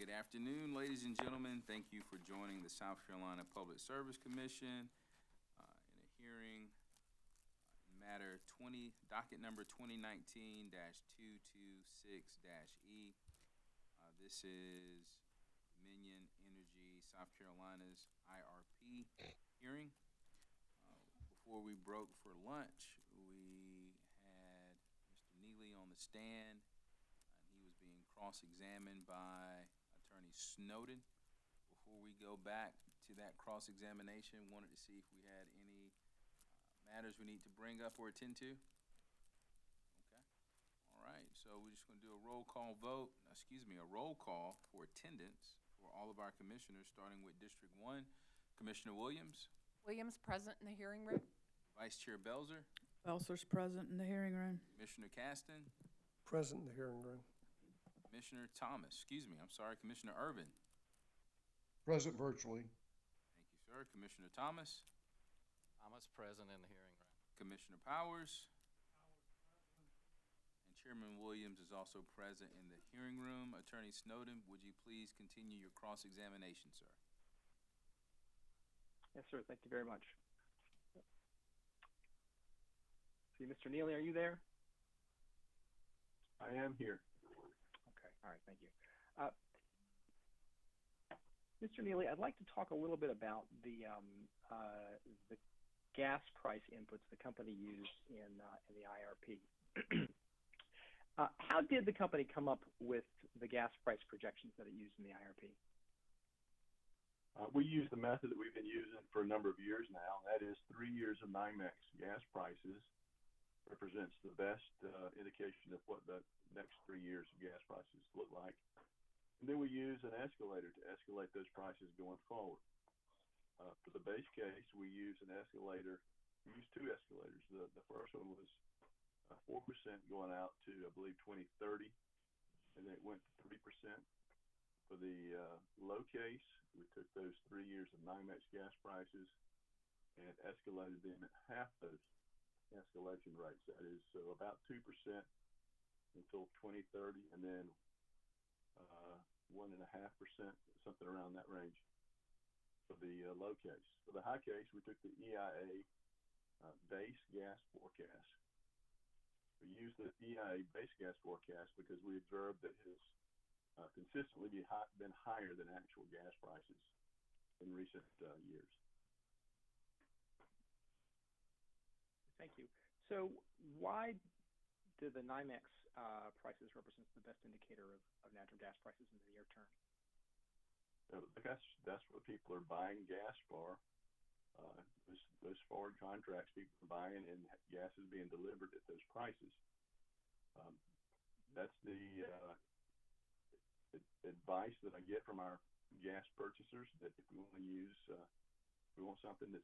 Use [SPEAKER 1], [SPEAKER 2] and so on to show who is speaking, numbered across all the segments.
[SPEAKER 1] Good afternoon, ladies and gentlemen. Thank you for joining the South Carolina Public Service Commission in a hearing matter docket number 2019-226-E. This is Dominion Energy South Carolina's IRP hearing. Before we broke for lunch, we had Mr. Neely on the stand. He was being cross-examined by Attorney Snowden. Before we go back to that cross-examination, wanted to see if we had any matters we need to bring up or attend to. Okay. All right. So we're just going to do a roll call for attendance for all of our commissioners, starting with District 1. Commissioner Williams.
[SPEAKER 2] Williams present in the hearing room.
[SPEAKER 1] Vice Chair Belzer.
[SPEAKER 3] Belzer's present in the hearing room.
[SPEAKER 1] Commissioner Caston.
[SPEAKER 4] Present in the hearing room.
[SPEAKER 1] Commissioner Commissioner Irvin.
[SPEAKER 4] Present virtually.
[SPEAKER 1] Thank you, sir. Commissioner Thomas.
[SPEAKER 5] Thomas present in the hearing room.
[SPEAKER 1] Commissioner Powers. And Chairman Williams is also present in the hearing room. Attorney Snowden, would you please continue your cross-examination, sir?
[SPEAKER 6] Yes, sir. Thank you very much. See, Mr. Neely, are you there?
[SPEAKER 7] I am here.
[SPEAKER 6] Okay. All right. Thank you. Mr. Neely, I'd like to talk a little bit about the gas price inputs the company used in the IRP. How did the company come up with the gas price projections that it used in the IRP?
[SPEAKER 7] We use the method that we've been using for a number of years now. That is 3 years of NYMEX gas prices represents the best indication of what the next 3 years of gas prices look like. And then we use an escalator to escalate those prices going forward. For the base case, we use an escalator. We use two escalators. The first one was 4% going out to, I believe, 2030, and then it went to 3%. For the low case, we took those 3 years of NYMEX gas prices and escalated them at half those escalation rates. That is, so about 2% until 2030, and then 1.5%, something around that range for the low case. For the high case, we took the EIA base gas forecast. We used the EIA base gas forecast because we observed that it has consistently been higher than actual gas prices in recent years.
[SPEAKER 6] Thank you. So why do the NYMEX prices represent the best indicator of natural gas prices in the near term?
[SPEAKER 7] That's what people are buying gas for. Those forward contracts people are buying, and gas is being delivered at those prices. That's the advice that I get from our gas purchasers, that if we want to use, we want something that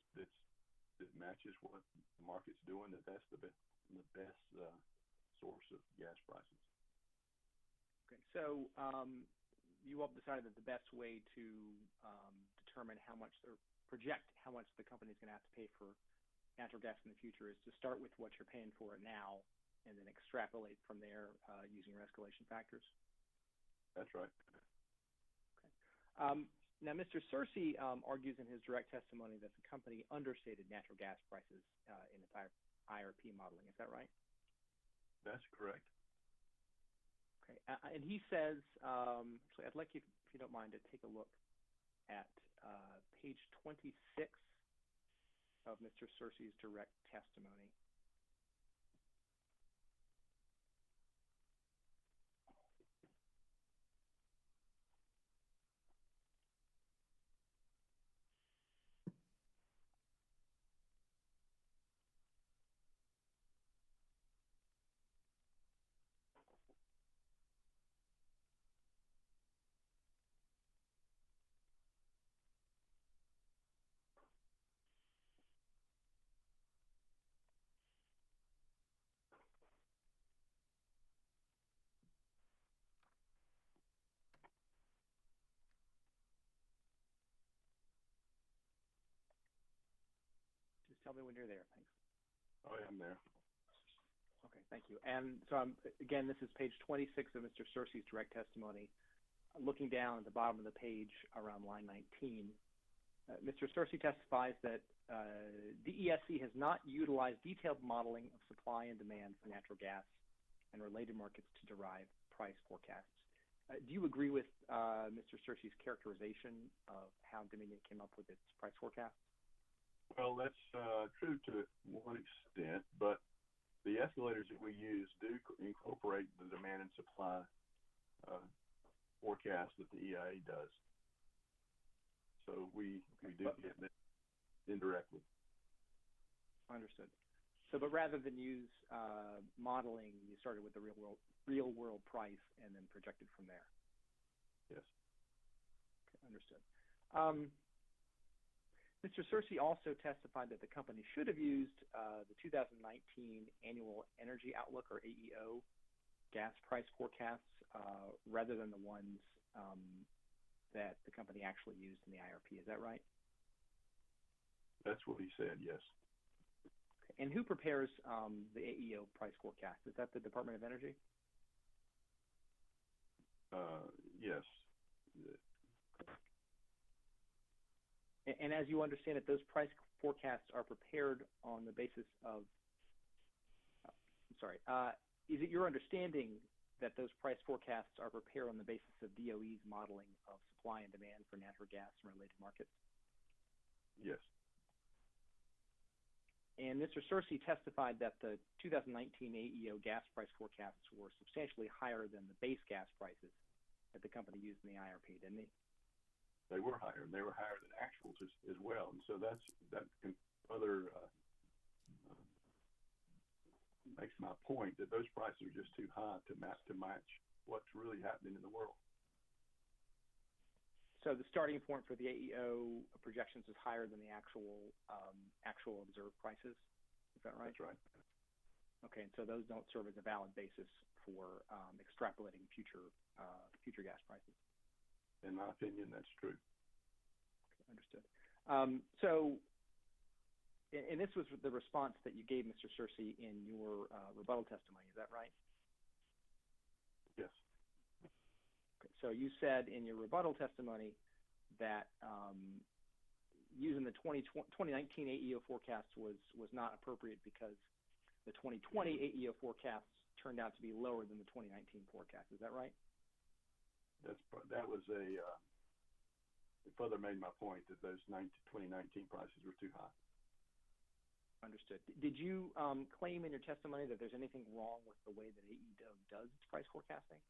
[SPEAKER 7] matches what the market's doing, that's the best source of gas prices.
[SPEAKER 6] Okay, so you all decided that the best way to determine project how much the company is going to have to pay for natural gas in the future is to start with what you're paying for it now, and then extrapolate from there using your escalation factors. That's right. Okay. Now, Mr. Searcy argues in his direct testimony that the company understated natural gas prices in its IRP modeling. Is that right?
[SPEAKER 7] That's correct.
[SPEAKER 6] Okay. And he says, actually, I'd like you, if you don't mind, to take a look at page 26 of Mr. Searcy's direct testimony. Just tell me when you're there. Thanks.
[SPEAKER 7] Oh, yeah, I'm there.
[SPEAKER 6] Okay, thank you. And so, again, this is page 26 of Mr. Searcy's direct testimony. looking down at the bottom of the page around line 19, Mr. Searcy testifies that DESC has not utilized detailed modeling of supply and demand for natural gas and related markets to derive price forecasts. Do you agree with Mr. Searcy's characterization of how Dominion came up with its price forecast?
[SPEAKER 7] Well, that's true to one extent, but the escalators that we use do incorporate the demand and supply forecast that the EIA does. So we do get that indirectly.
[SPEAKER 6] Understood. So, but rather than use modeling, you started with the real world price and then projected from there.
[SPEAKER 7] Yes.
[SPEAKER 6] Okay, understood. Mr. Searcy also testified that the company should have used the 2019 Annual Energy Outlook, or AEO, gas price forecasts rather than the ones that the company actually used in the IRP. Is that right?
[SPEAKER 7] That's what he said, yes.
[SPEAKER 6] Okay. And who prepares the AEO price forecast? Is that the Department of Energy?
[SPEAKER 7] Yes.
[SPEAKER 6] And as you understand it, those price forecasts are prepared on the basis of, is it your understanding that those price forecasts are prepared on the basis of DOE's modeling of supply and demand for natural gas and related markets?
[SPEAKER 7] Yes.
[SPEAKER 6] And Mr. Searcy testified that the 2019 AEO gas price forecasts were substantially higher than the base gas prices that the company used in the IRP, didn't he?
[SPEAKER 7] They were higher, and they were higher than actuals as well. And so that can further makes my point that those prices are just too high to match what's really happening in the world.
[SPEAKER 6] So the starting point for the AEO projections is higher than the actual observed prices. Is that right?
[SPEAKER 7] That's right.
[SPEAKER 6] Okay, and so those don't serve as a valid basis for extrapolating future gas prices.
[SPEAKER 7] In my opinion, that's true.
[SPEAKER 6] Okay, understood. And this was the response that you gave Mr. Searcy in your rebuttal testimony. Is that right?
[SPEAKER 7] Yes.
[SPEAKER 6] Okay, so you said in your rebuttal testimony that using the 2019 AEO forecast was not appropriate because the 2020 AEO forecasts turned out to be lower than the 2019 forecast. Is that right?
[SPEAKER 7] That was it further made my point that those 2019 prices were too high.
[SPEAKER 6] Understood. Did you claim in your testimony that there's anything wrong with the way that AEO does its price forecasting?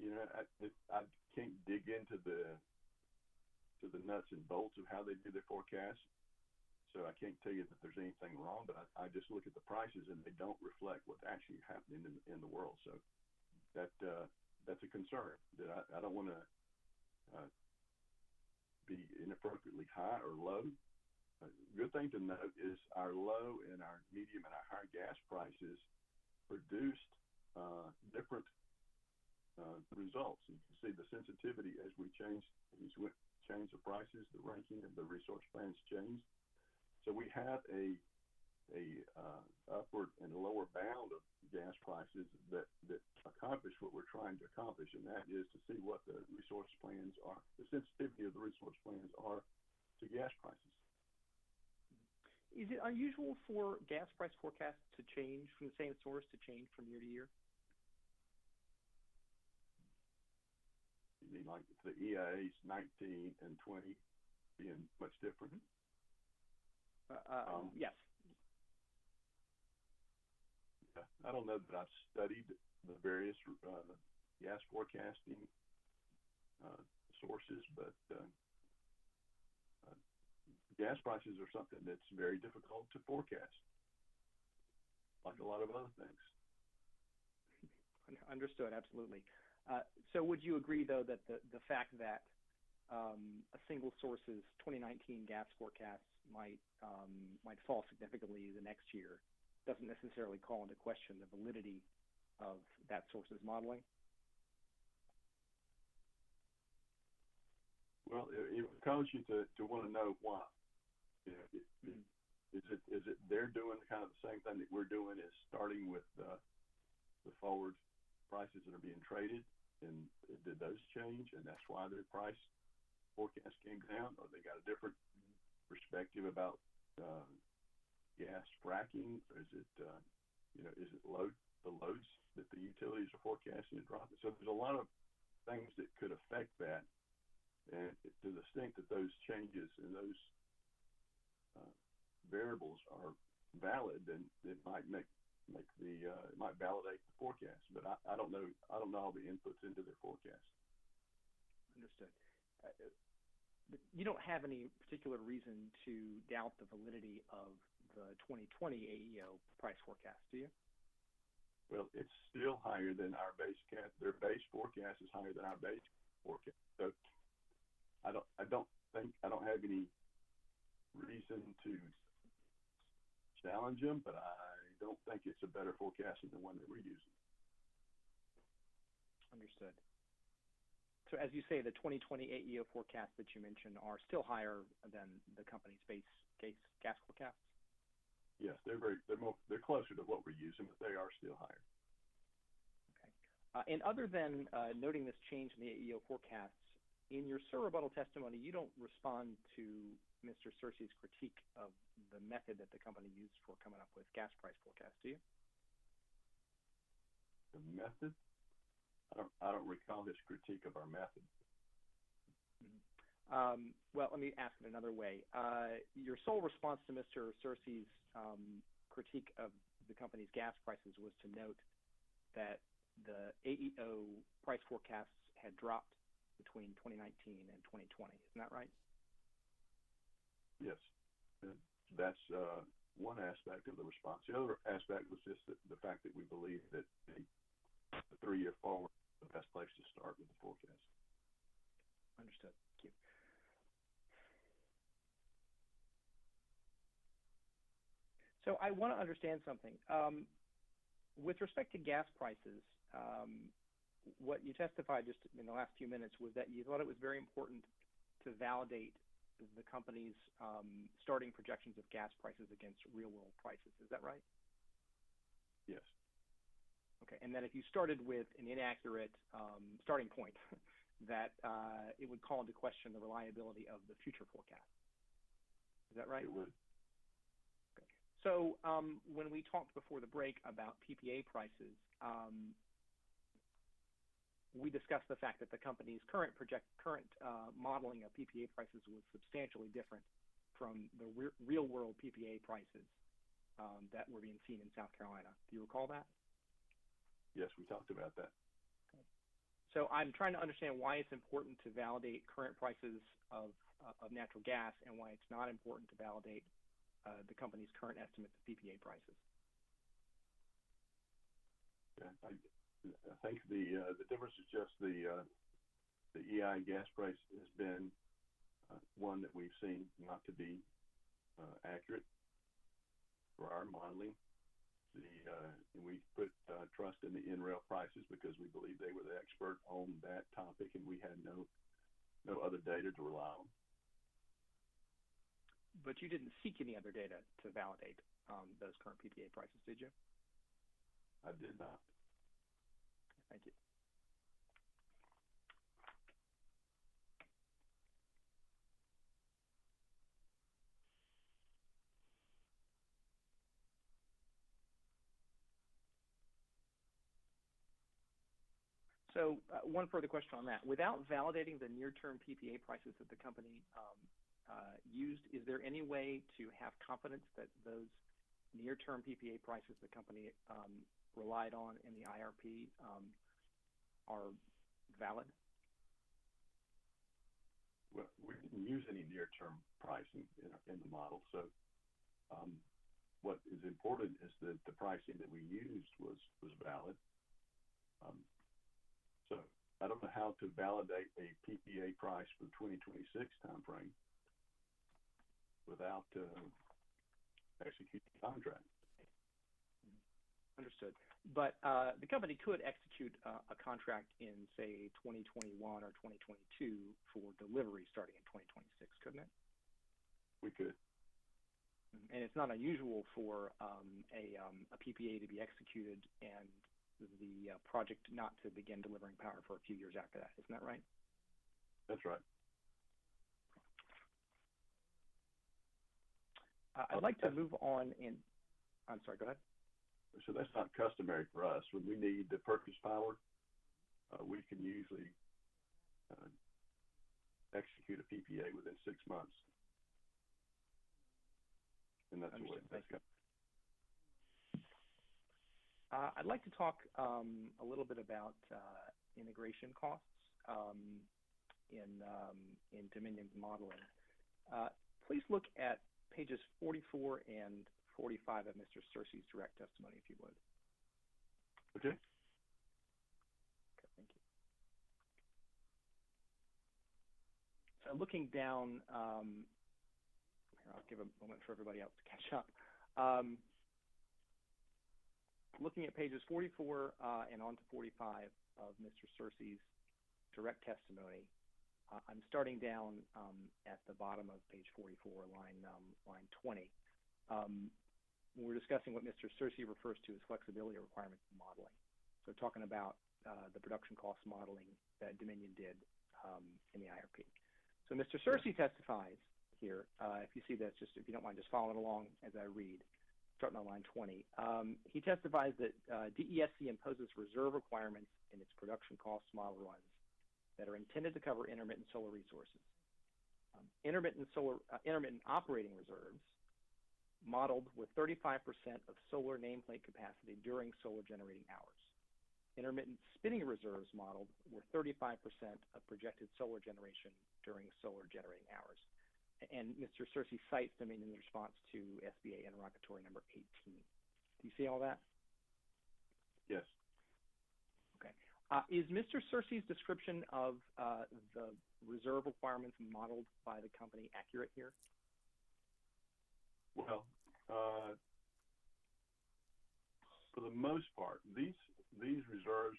[SPEAKER 7] You know, I can't dig into the nuts and bolts of how they do their forecast, so I can't tell you that there's anything wrong. But I just look at the prices and they don't reflect what's actually happening in the world. So that's a concern that I don't want to be inappropriately high or low. A good thing to note is our low and our medium and our high gas prices produced different results. You can see the sensitivity as we change the prices, the ranking of the resource plans changed. So we have a upward and lower bound of gas prices that accomplish what we're trying to accomplish, and that is to see what the resource plans are, the sensitivity of the resource plans are to gas prices.
[SPEAKER 6] Is it unusual for gas price forecasts to change from the same source to change from year to year?
[SPEAKER 7] You mean like the EIA's 19 and 20 being much different?
[SPEAKER 6] Yes.
[SPEAKER 7] I don't know that I've studied the various gas forecasting sources, but gas prices are something that's very difficult to forecast, like a lot of other things.
[SPEAKER 6] Understood, absolutely. So would you agree, though, that the fact that a single source's 2019 gas forecast might fall significantly the next year doesn't necessarily call into question the validity of that source's modeling?
[SPEAKER 7] Well, it would cause you to want to know why. You know, is it they're doing kind of the same thing that we're doing, is starting with the forward prices that are being traded, and did those change, and that's why their price forecast came down, or they got a different perspective about gas fracking? Or is it is it the loads that the utilities are forecasting to drop? So there's a lot of things that could affect that, and to the extent that those changes and those variables are valid, then it might it might validate the forecast. But I don't know all the inputs into their forecast.
[SPEAKER 6] Understood. You don't have any particular reason to doubt the validity of the 2020 AEO price forecast, do you?
[SPEAKER 7] Well, it's still higher than our base cap. Their base forecast is higher than our base forecast. So I don't have any reason to challenge them, but I don't think it's a better forecast than the one that we're using.
[SPEAKER 6] Understood. So as you say, the 2020 AEO forecasts that you mentioned are still higher than the company's base gas forecasts?
[SPEAKER 7] Yes, they're closer to what we're using, but they are still higher.
[SPEAKER 6] Okay. And other than noting this change in the AEO forecasts, in your sir rebuttal testimony, you don't respond to Mr. Searcy's critique of the method that the company used for coming up with gas price forecasts, do you?
[SPEAKER 7] The method? I don't recall his critique of our method.
[SPEAKER 6] Mm-hmm. Well, let me ask it another way. Your sole response to Mr. Searcy's critique of the company's gas prices was to note that the AEO price forecasts had dropped between 2019 and 2020. Isn't that right?
[SPEAKER 7] Yes. That's one aspect of the response. The other aspect was just the fact that we believe that the 3-year forward is the best place to start with the forecast.
[SPEAKER 6] Understood. Thank you. So I want to understand something. With respect to gas prices, what you testified just in the last few minutes was that you thought it was very important to validate the company's starting projections of gas prices against real-world prices. Is that right?
[SPEAKER 7] Yes.
[SPEAKER 6] Okay, and that if you started with an inaccurate starting point, that it would call into question the reliability of the future forecast. Is that right?
[SPEAKER 7] It would.
[SPEAKER 6] Okay. So when we talked before the break about PPA prices, we discussed the fact that the company's current modeling of PPA prices was substantially different from the real-world PPA prices that were being seen in South Carolina. Do you recall that?
[SPEAKER 7] Yes, we talked about that.
[SPEAKER 6] Okay. So I'm trying to understand why it's important to validate current prices of natural gas and why it's not important to validate the company's current estimates of PPA prices.
[SPEAKER 7] Yeah, I think the difference is just the EI gas price has been one that we've seen not to be accurate for our modeling. And we put trust in the NREL prices because we believe they were the expert on that topic, and we had no other data to rely on.
[SPEAKER 6] But you didn't seek any other data to validate those current PPA prices, did you?
[SPEAKER 7] I did not.
[SPEAKER 6] Thank you. So one further question on that. Without validating the near-term PPA prices that the company used, is there any way to have confidence that those near-term PPA prices the company relied on in the IRP are valid?
[SPEAKER 7] Well, we didn't use any near-term pricing in the model, so what is important is that the pricing that we used was valid. So I don't know how to validate a PPA price for the 2026 timeframe without executing the contract.
[SPEAKER 6] Understood. But the company could execute a contract in, say, 2021 or 2022 for delivery starting in 2026, couldn't it?
[SPEAKER 7] We could.
[SPEAKER 6] And it's not unusual for a PPA to be executed and the project not to begin delivering power for a few years after that. Isn't that right?
[SPEAKER 7] That's right.
[SPEAKER 6] I'd like to move on in. I'm sorry. Go ahead.
[SPEAKER 7] So that's not customary for us. When we need to purchase power, we can usually execute a PPA within 6 months. And that's the way that's going.
[SPEAKER 6] I'd like to talk a little bit about integration costs in Dominion's modeling. Please look at pages 44 and 45 of Mr. Searcy's direct testimony, if you would.
[SPEAKER 7] Okay.
[SPEAKER 6] Okay, thank you. So looking down, here, I'll give a moment for everybody else to catch up. Looking at pages 44 and on to 45 of Mr. Searcy's direct testimony, I'm starting down at the bottom of page 44, line 20. We're discussing what Mr. Searcy refers to as flexibility requirements in modeling. So talking about the production cost modeling that Dominion did in the IRP. So Mr. Searcy testifies here, if you see this, just if you don't mind just following along as I read, starting on line 20. He testifies that DESC imposes reserve requirements in its production cost model runs that are intended to cover intermittent solar resources. Intermittent operating reserves modeled with 35% of solar nameplate capacity during solar generating hours. Intermittent spinning reserves modeled were 35% of projected solar generation during solar generating hours. And Mr. Searcy cites them in response to SBA interrogatory number 18. Do you see all that?
[SPEAKER 7] Yes.
[SPEAKER 6] Okay. Is Mr. Searcy's description of the reserve requirements modeled by the company accurate here?
[SPEAKER 7] Well, for the most part, these reserves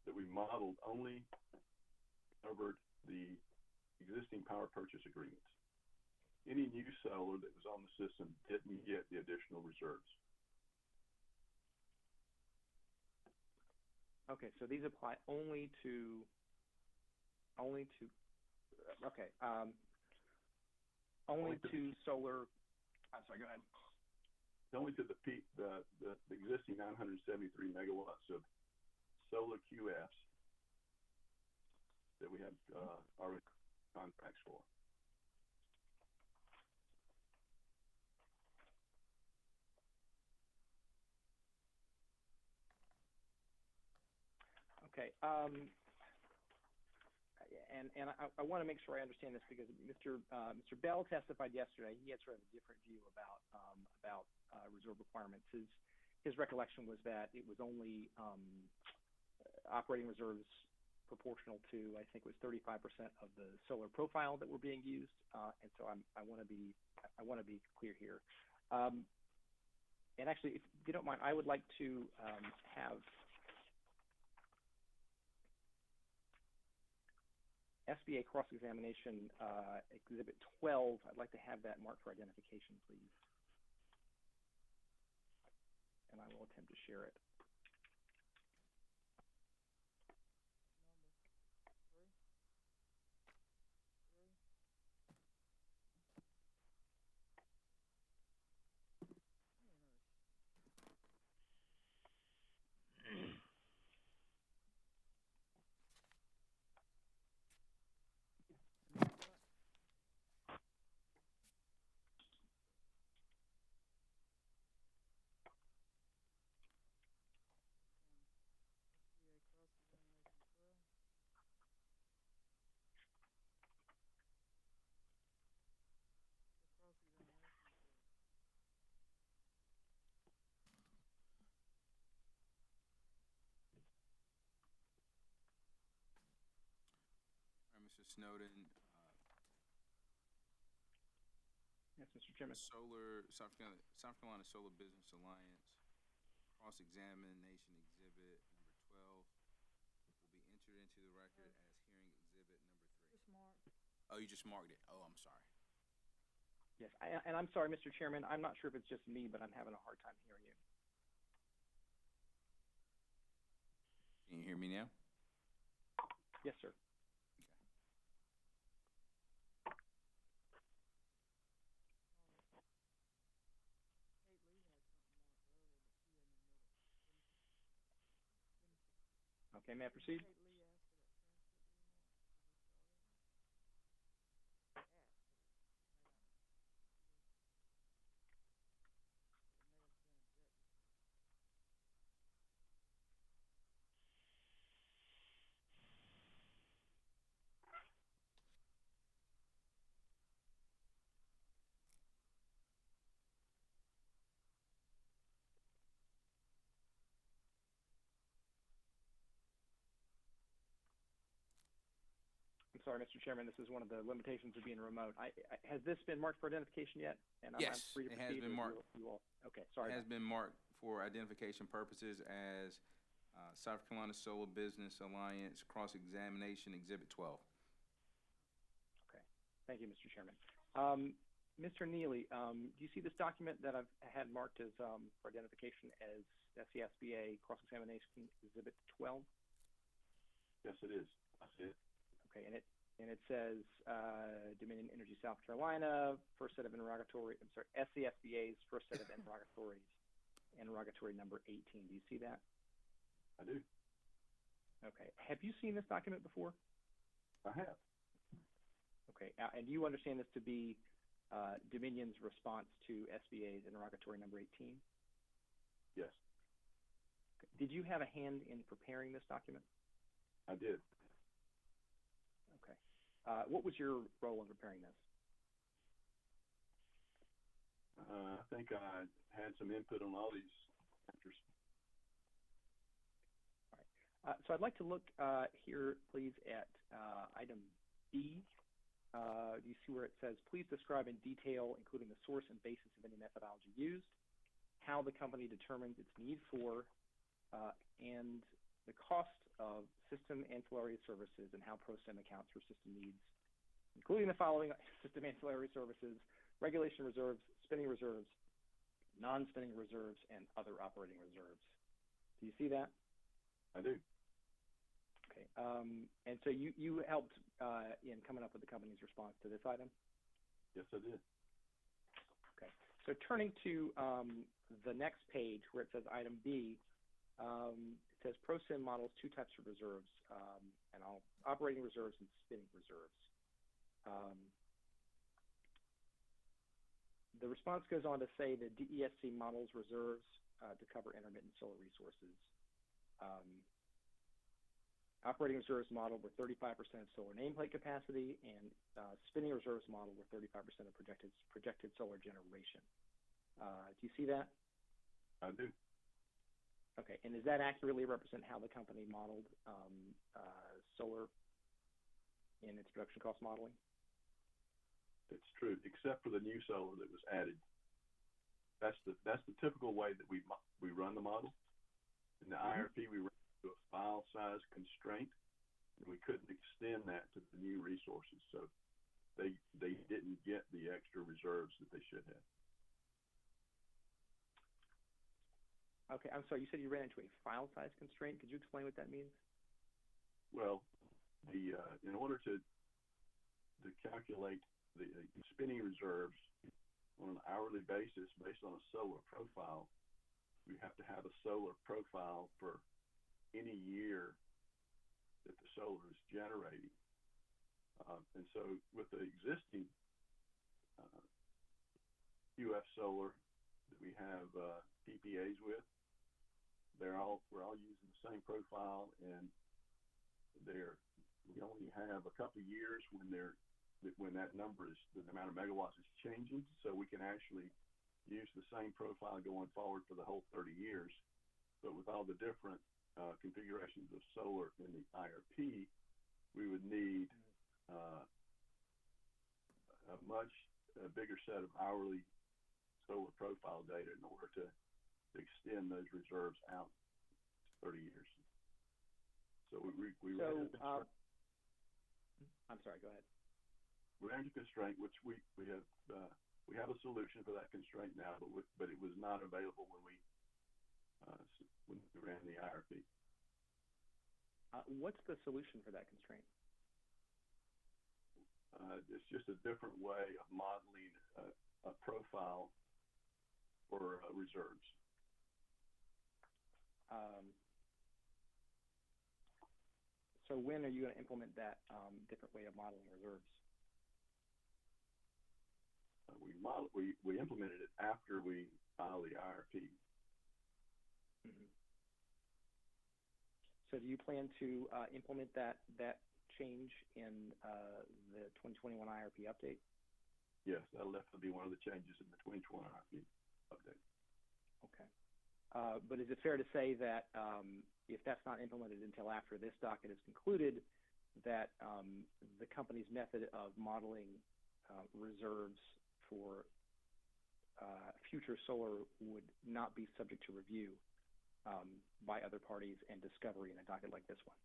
[SPEAKER 7] that we modeled only covered the existing power purchase agreements. Any new solar that was on the system didn't get the additional reserves.
[SPEAKER 6] Okay, so these apply only to solar. I'm sorry. Go ahead.
[SPEAKER 7] Only to the existing 973 megawatts of solar QFs that we have already contracts for.
[SPEAKER 6] Okay. And I want to make sure I understand this because Mr. Bell testified yesterday. He had sort of a different view about reserve requirements. His recollection was that it was only operating reserves proportional to, I think it was 35% of the solar profile that were being used. And so I want to be clear here. And actually, if you don't mind, I would like to have SBA cross-examination Exhibit 12. I'd like to have that marked for identification, please. And I will attempt to share it.
[SPEAKER 1] Mr. Snowden,
[SPEAKER 6] Yes, Mr. Chairman.
[SPEAKER 1] South Carolina Solar Business Alliance cross-examination exhibit number 12 will be entered into the record as hearing exhibit number 3. Oh, you just marked it. Oh, I'm sorry.
[SPEAKER 6] Yes, and I'm sorry, Mr. Chairman. I'm not sure if it's just me, but I'm having a hard time hearing you.
[SPEAKER 1] hear me now?
[SPEAKER 6] Yes, sir. Okay, may I proceed? I'm sorry, Mr. Chairman, this is one of the limitations of being remote. Has this been marked for identification yet? And I'm
[SPEAKER 1] Yes,
[SPEAKER 6] free to
[SPEAKER 1] it has
[SPEAKER 6] proceed,
[SPEAKER 1] been
[SPEAKER 6] or
[SPEAKER 1] marked.
[SPEAKER 6] You all, okay, sorry.
[SPEAKER 1] Has been marked for identification purposes as South Carolina Solar Business Alliance Cross-Examination Exhibit 12.
[SPEAKER 6] Okay, thank you, Mr. Chairman. Mr. Neely, do you see this document that I've had marked as for identification as SCSBA Cross-Examination Exhibit 12?
[SPEAKER 7] Yes, it is. I see it.
[SPEAKER 6] Okay, and it says Dominion Energy South Carolina, first set of interrogatory, I'm sorry, SCSBA's first set of interrogatories, interrogatory number 18. Do you see that?
[SPEAKER 7] I do.
[SPEAKER 6] Okay. Have you seen this document before?
[SPEAKER 7] I have.
[SPEAKER 6] Okay, and do you understand this to be Dominion's response to SBA's interrogatory number 18?
[SPEAKER 7] Yes,
[SPEAKER 6] Okay. Did you have a hand in preparing this document?
[SPEAKER 7] I did.
[SPEAKER 6] Okay. What was your role in preparing this?
[SPEAKER 7] I think I had some input on all these answers.
[SPEAKER 6] All right. So I'd like to look here, please, at item B. Do you see where it says, please describe in detail, including the source and basis of any methodology used, how the company determines its need for, and the cost of system ancillary services, and how ProSim accounts for system needs, including the following system ancillary services: regulation reserves, spinning reserves, non-spinning reserves, and other operating reserves. Do you see that?
[SPEAKER 7] I do.
[SPEAKER 6] Okay. And so you helped in coming up with the company's response to this item?
[SPEAKER 7] Yes, I did.
[SPEAKER 6] Okay. So turning to the next page where it says item B, it says ProSim models two types of reserves, and operating reserves and spinning reserves. The response goes on to say that DESC models reserves to cover intermittent solar resources. Operating reserves model were 35% of solar nameplate capacity, and spinning reserves model were 35% of projected solar generation. Do you see that?
[SPEAKER 7] I do.
[SPEAKER 6] Okay, and does that accurately represent how the company modeled solar in its production cost modeling?
[SPEAKER 7] It's true, except for the new solar that was added. That's the typical way that we run the model. In the IRP, we ran to a file size constraint, and we couldn't extend that to the new resources. So they didn't get the extra reserves that they should have.
[SPEAKER 6] Okay, I'm sorry, you said you ran into a file size constraint. Could you explain what that means?
[SPEAKER 7] Well, in order to calculate the spinning reserves on an hourly basis based on a solar profile, we have to have a solar profile for any year that the solar is generating. And so with the existing UF solar that we have PPAs with, we're all using the same profile, and we only have a couple of years when that number is, the amount of megawatts is changing, so we can actually use the same profile going forward for the whole 30 years. But with all the different configurations of solar in the IRP, we would need a much bigger set of hourly solar profile data in order to extend those reserves out to 30 years. So
[SPEAKER 6] I'm sorry, go ahead.
[SPEAKER 7] We ran into constraint, which we have a solution for that constraint now, but it was not available when we ran the IRP.
[SPEAKER 6] What's the solution for that constraint?
[SPEAKER 7] It's just a different way of modeling a profile for reserves.
[SPEAKER 6] So when are you going to implement that different way of modeling reserves?
[SPEAKER 7] We implemented it after we filed the IRP.
[SPEAKER 6] Mm-hmm. So do you plan to implement that change in the 2021 IRP update?
[SPEAKER 7] Yes, that'll definitely be one of the changes in the 2020 IRP update.
[SPEAKER 6] Okay. But is it fair to say that if that's not implemented until after this docket is concluded, that the company's method of modeling reserves for future solar would not be subject to review by other parties and discovery in a docket like this one?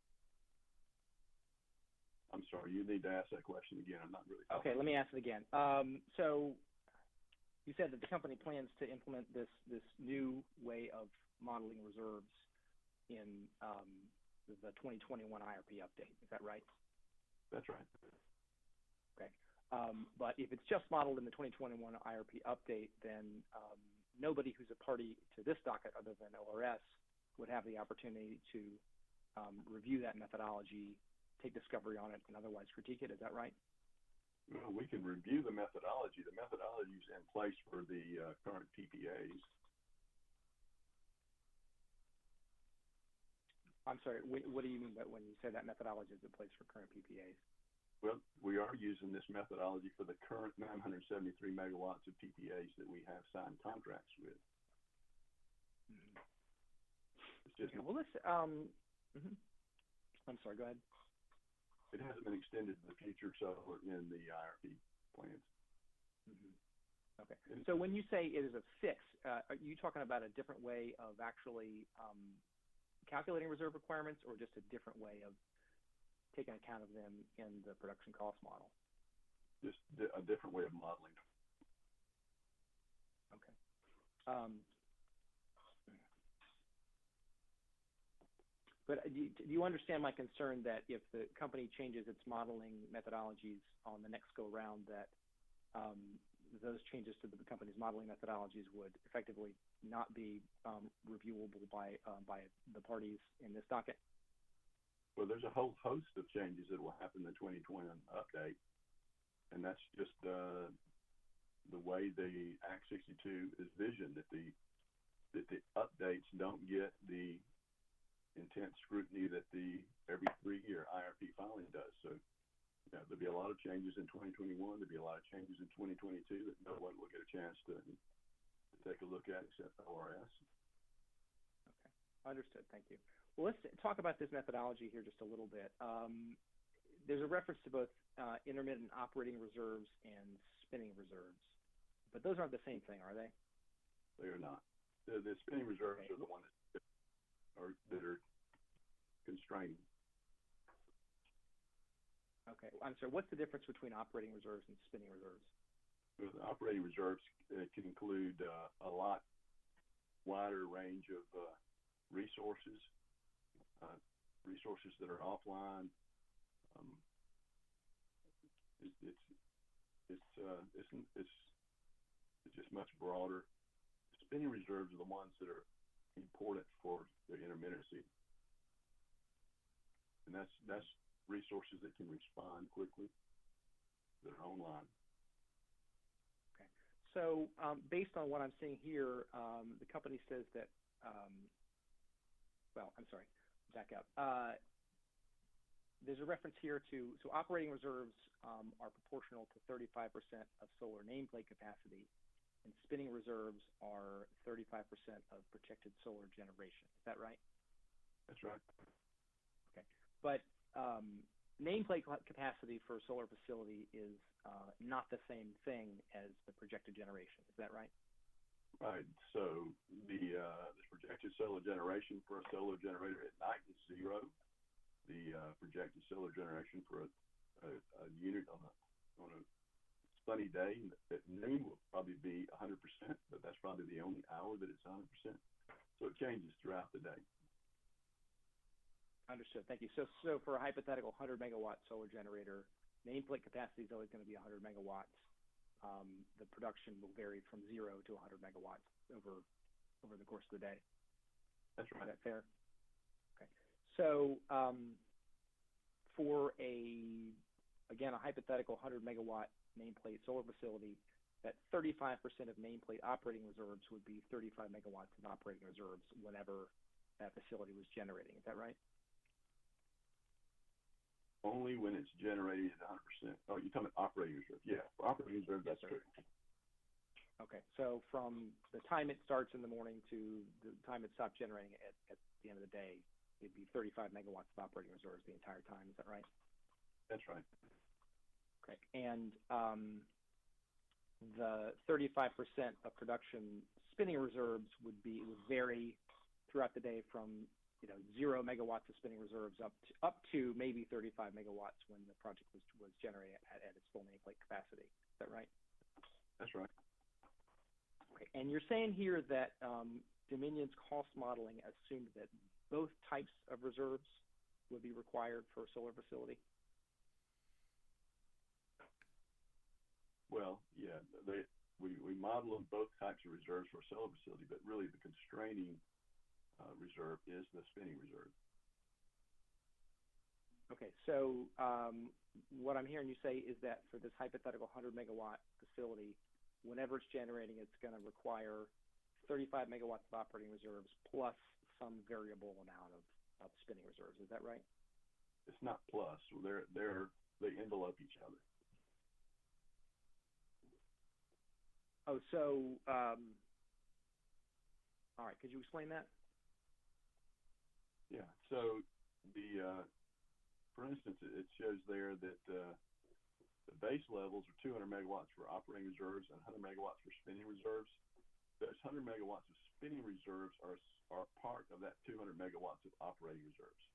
[SPEAKER 7] I'm sorry, you need to ask that question again. I'm not really following.
[SPEAKER 6] Okay, let me ask it again. So you said that the company plans to implement this new way of modeling reserves in the 2021 IRP update. Is that right?
[SPEAKER 7] That's right.
[SPEAKER 6] Okay. But if it's just modeled in the 2021 IRP update, then nobody who's a party to this docket other than ORS would have the opportunity to review that methodology, take discovery on it, and otherwise critique it. Is that right?
[SPEAKER 7] Well, we can review the methodology. The methodology is in place for the current PPAs.
[SPEAKER 6] I'm sorry, what do you mean by when you say that methodology is in place for current PPAs?
[SPEAKER 7] Well, we are using this methodology for the current 973 megawatts of PPAs that we have signed contracts with.
[SPEAKER 6] Mm-hmm.
[SPEAKER 7] It's just
[SPEAKER 6] okay, well, this, I'm sorry, go ahead.
[SPEAKER 7] It hasn't been extended to the future solar in the IRP plans.
[SPEAKER 6] Mm-hmm. Okay. So when you say it is a fix, are you talking about a different way of actually calculating reserve requirements, or just a different way of taking account of them in the production cost model?
[SPEAKER 7] Just a different way of modeling.
[SPEAKER 6] Okay. But do you understand my concern that if the company changes its modeling methodologies on the next go round, that those changes to the company's modeling methodologies would effectively not be reviewable by the parties in this docket?
[SPEAKER 7] Well, there's a whole host of changes that will happen in the 2020 update, and that's just the way the Act 62 is visioned, that the updates don't get the intense scrutiny that the every 3-year IRP filing does. So there'll be a lot of changes in 2021. There'll be a lot of changes in 2022 that no one will get a chance to take a look at except ORS.
[SPEAKER 6] Okay, understood. Thank you. Well, let's talk about this methodology here just a little bit. There's a reference to both intermittent operating reserves and spinning reserves, but those aren't the same thing, are they?
[SPEAKER 7] They are not. The spinning reserves are the ones that are constraining.
[SPEAKER 6] Okay, I'm sorry, what's the difference between operating reserves and spinning reserves?
[SPEAKER 7] Well, the operating reserves can include a lot wider range of resources that are offline. It's just much broader. Spinning reserves are the ones that are important for the intermittency, and that's resources that can respond quickly, that are online.
[SPEAKER 6] Okay, so based on what I'm seeing here, the company says that, well, I'm sorry, back up. There's a reference here to, so operating reserves are proportional to 35% of solar nameplate capacity, and spinning reserves are 35% of projected solar generation. Is that right?
[SPEAKER 7] That's right.
[SPEAKER 6] Okay, but nameplate capacity for a solar facility is not the same thing as the projected generation. Is that right?
[SPEAKER 7] Right. So the projected solar generation for a solar generator at night is 0. The projected solar generation for a unit on a sunny day at noon will probably be 100%, but that's probably the only hour that it's 100%. So it changes throughout the day.
[SPEAKER 6] Understood. Thank you. So for a hypothetical 100 megawatt solar generator, nameplate capacity is always going to be 100 megawatts. The production will vary from 0 to 100 megawatts over the course of the day.
[SPEAKER 7] That's
[SPEAKER 6] Is
[SPEAKER 7] right.
[SPEAKER 6] that fair? Okay. So for a hypothetical 100 megawatt nameplate solar facility, that 35% of nameplate operating reserves would be 35 megawatts of operating reserves whenever that facility was generating. Is that right?
[SPEAKER 7] Only when it's generated at 100%. Oh, you're talking about operating reserve. Yeah, for operating reserve, that's
[SPEAKER 6] Yes,
[SPEAKER 7] true.
[SPEAKER 6] Okay. So from the time it starts in the morning to the time it stops generating at the end of the day, it'd be 35 megawatts of operating reserves the entire time. Is that right?
[SPEAKER 7] That's right.
[SPEAKER 6] Okay. And the 35% of production spinning reserves would vary throughout the day from 0 megawatts of spinning reserves up to maybe 35 megawatts when the project was generating at its full nameplate capacity. Is that right?
[SPEAKER 7] That's right.
[SPEAKER 6] Okay. And you're saying here that Dominion's cost modeling assumed that both types of reserves would be required for a solar facility?
[SPEAKER 7] Well, yeah, we model both types of reserves for a solar facility, but really the constraining reserve is the spinning reserve.
[SPEAKER 6] Okay, so what I'm hearing you say is that for this hypothetical 100 megawatt facility, whenever it's generating, it's going to require 35 megawatts of operating reserves plus some variable amount of spinning reserves. Is that right?
[SPEAKER 7] It's not plus. They envelope each other.
[SPEAKER 6] Oh, so all right. Could you explain that?
[SPEAKER 7] Yeah. So for instance, it shows there that the base levels are 200 megawatts for operating reserves and 100 megawatts for spinning reserves. Those 100 megawatts of spinning reserves are part of that 200 megawatts of operating reserves.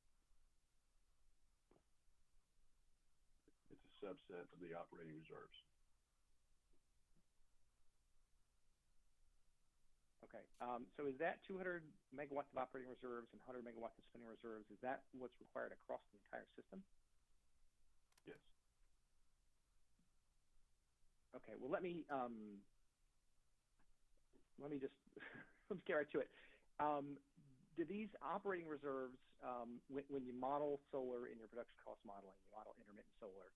[SPEAKER 7] It's a subset of the operating reserves.
[SPEAKER 6] Okay. So is that 200 megawatts of operating reserves and 100 megawatts of spinning reserves, is that what's required across the entire system?
[SPEAKER 7] Yes.
[SPEAKER 6] Okay. Well, let me just let's get right to it. Do these operating reserves, when you model solar in your production cost modeling, you model intermittent solar,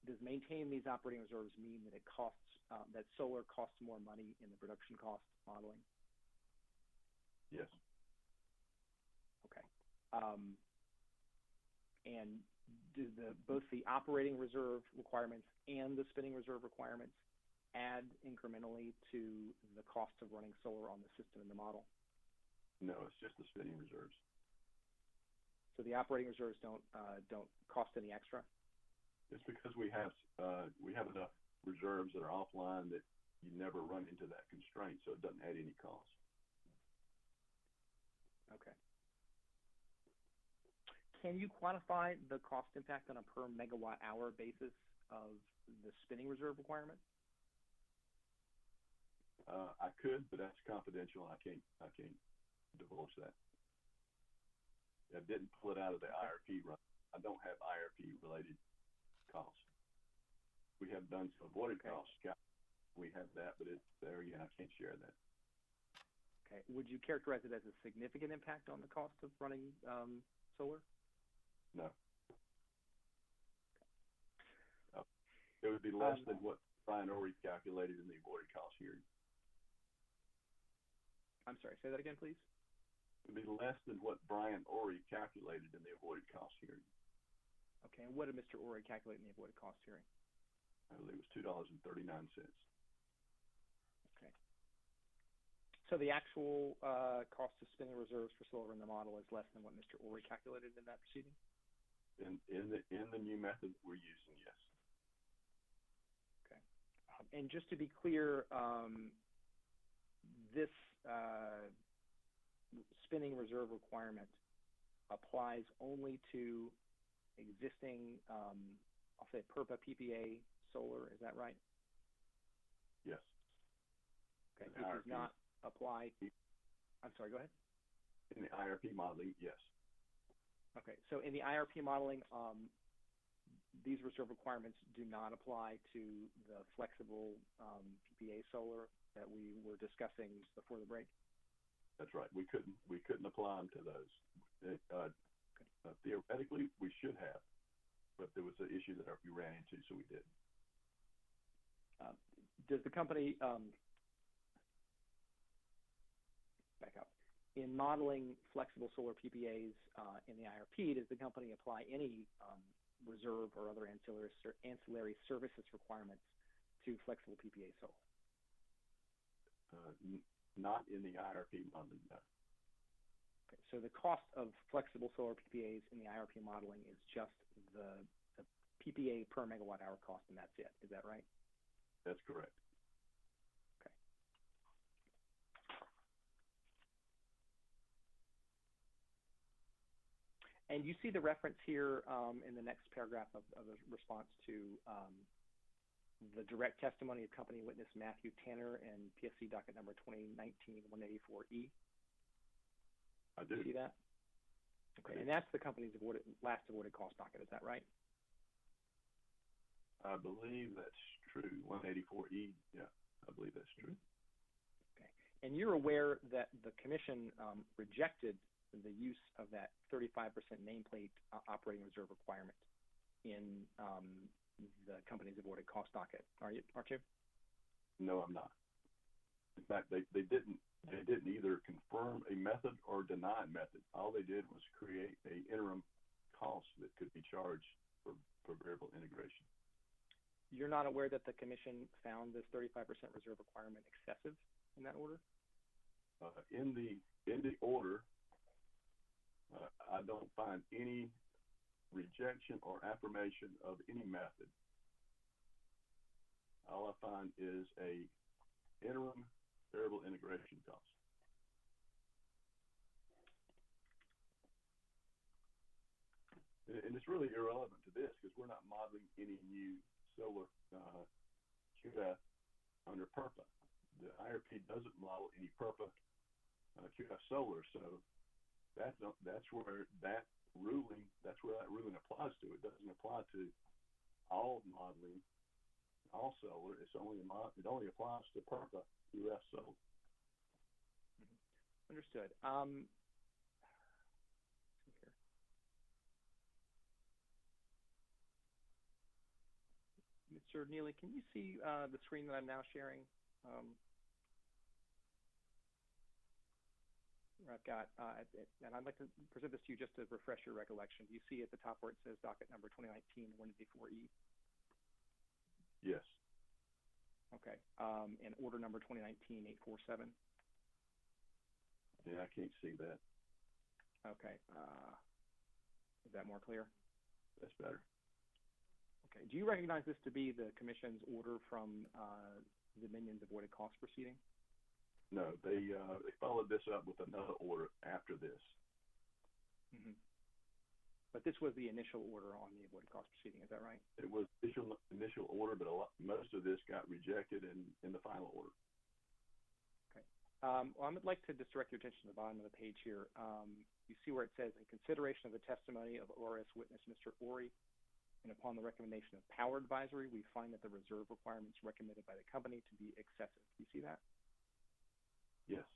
[SPEAKER 6] does maintaining these operating reserves mean that that solar costs more money in the production cost modeling?
[SPEAKER 7] Yes.
[SPEAKER 6] Okay. And do both the operating reserve requirements and the spinning reserve requirements add incrementally to the cost of running solar on the system in the model?
[SPEAKER 7] No, it's just the spinning reserves.
[SPEAKER 6] So the operating reserves don't cost any extra?
[SPEAKER 7] It's because we have enough reserves that are offline that you never run into that constraint, so it doesn't add any cost.
[SPEAKER 6] Okay. Can you quantify the cost impact on a per megawatt hour basis of the spinning reserve requirement?
[SPEAKER 7] I could, but that's confidential. I can't divulge that. I didn't pull it out of the IRP. I don't have IRP related costs. We have done some avoided costs. We have that, but it's there again. I can't share that.
[SPEAKER 6] Okay. Would you characterize it as a significant impact on the cost of running solar?
[SPEAKER 7] No. It would be less than what Brian Orey calculated in the avoided cost hearing.
[SPEAKER 6] I'm sorry, say that again, please.
[SPEAKER 7] It would be less than what Brian Orey calculated in the avoided cost hearing.
[SPEAKER 6] Okay, and what did Mr. Orey calculate in the avoided cost hearing?
[SPEAKER 7] I believe it was $2.39.
[SPEAKER 6] Okay. So the actual cost of spinning reserves for solar in the model is less than what Mr. Orey calculated in that proceeding?
[SPEAKER 7] In the new method we're using, yes.
[SPEAKER 6] Okay. And just to be clear, this spinning reserve requirement applies only to existing, I'll say PERPA PPA solar. Is that right?
[SPEAKER 7] Yes.
[SPEAKER 6] Okay. It does not apply. I'm sorry. Go ahead.
[SPEAKER 7] In the IRP modeling, yes.
[SPEAKER 6] Okay, so in the IRP modeling, these reserve requirements do not apply to the flexible PPA solar that we were discussing before the break?
[SPEAKER 7] That's right. We couldn't apply them to those. Theoretically, we should have, but there was an issue that we ran into, so we didn't.
[SPEAKER 6] Does the company, back up, in modeling flexible solar PPAs in the IRP, does the company apply any reserve or other ancillary services requirements to flexible PPA solar?
[SPEAKER 7] Not in the IRP modeling, no.
[SPEAKER 6] Okay, so the cost of flexible solar PPAs in the IRP modeling is just the PPA per megawatt hour cost, and that's it. Is that right?
[SPEAKER 7] That's correct.
[SPEAKER 6] Okay. And you see the reference here in the next paragraph of the response to the direct testimony of company witness Matthew Tanner and PSC docket number 2019-184E.
[SPEAKER 7] I do.
[SPEAKER 6] See that? Okay, and that's the company's last avoided cost docket. Is that right?
[SPEAKER 7] I believe that's true. 184E. Yeah, I believe that's true.
[SPEAKER 6] Okay, and you're aware that the commission rejected the use of that 35% nameplate operating reserve requirement in the company's avoided cost docket, aren't you?
[SPEAKER 7] No, I'm not. In fact, they didn't either confirm a method or deny a method. All they did was create a interim cost that could be charged for variable integration.
[SPEAKER 6] You're not aware that the commission found this 35% reserve requirement excessive in that order?
[SPEAKER 7] In the order, I don't find any rejection or affirmation of any method. All I find is a interim variable integration cost. And it's really irrelevant to this because we're not modeling any new solar QF under PURPA. The IRP doesn't model any PURPA QF solar, so that's where that ruling applies to. It doesn't apply to all modeling, all solar. It only applies to PURPA QF solar.
[SPEAKER 6] Understood. Mr. Neely, can you see the screen that I'm now sharing? I've got, and I'd like to present this to you just to refresh your recollection. Do you see at the top where it says docket number 2019-184E?
[SPEAKER 7] Yes.
[SPEAKER 6] Okay. And order number 2019-847?
[SPEAKER 7] Yeah, I can't see that.
[SPEAKER 6] Okay. Is that more clear?
[SPEAKER 7] That's better.
[SPEAKER 6] Okay. Do you recognize this to be the commission's order from the Dominions avoided cost proceeding?
[SPEAKER 7] No, they followed this up with another order after this.
[SPEAKER 6] Mm-hmm. But this was the initial order on the avoided cost proceeding, is that right?
[SPEAKER 7] It was initial order, but most of this got rejected in the final order.
[SPEAKER 6] Okay. Well, I would like to just direct your attention to the bottom of the page here. You see where it says, in consideration of the testimony of ORS witness Mr. Ori, and upon the recommendation of Power Advisory, we find that the reserve requirements recommended by the company to be excessive. Do you see that?
[SPEAKER 7] Yes.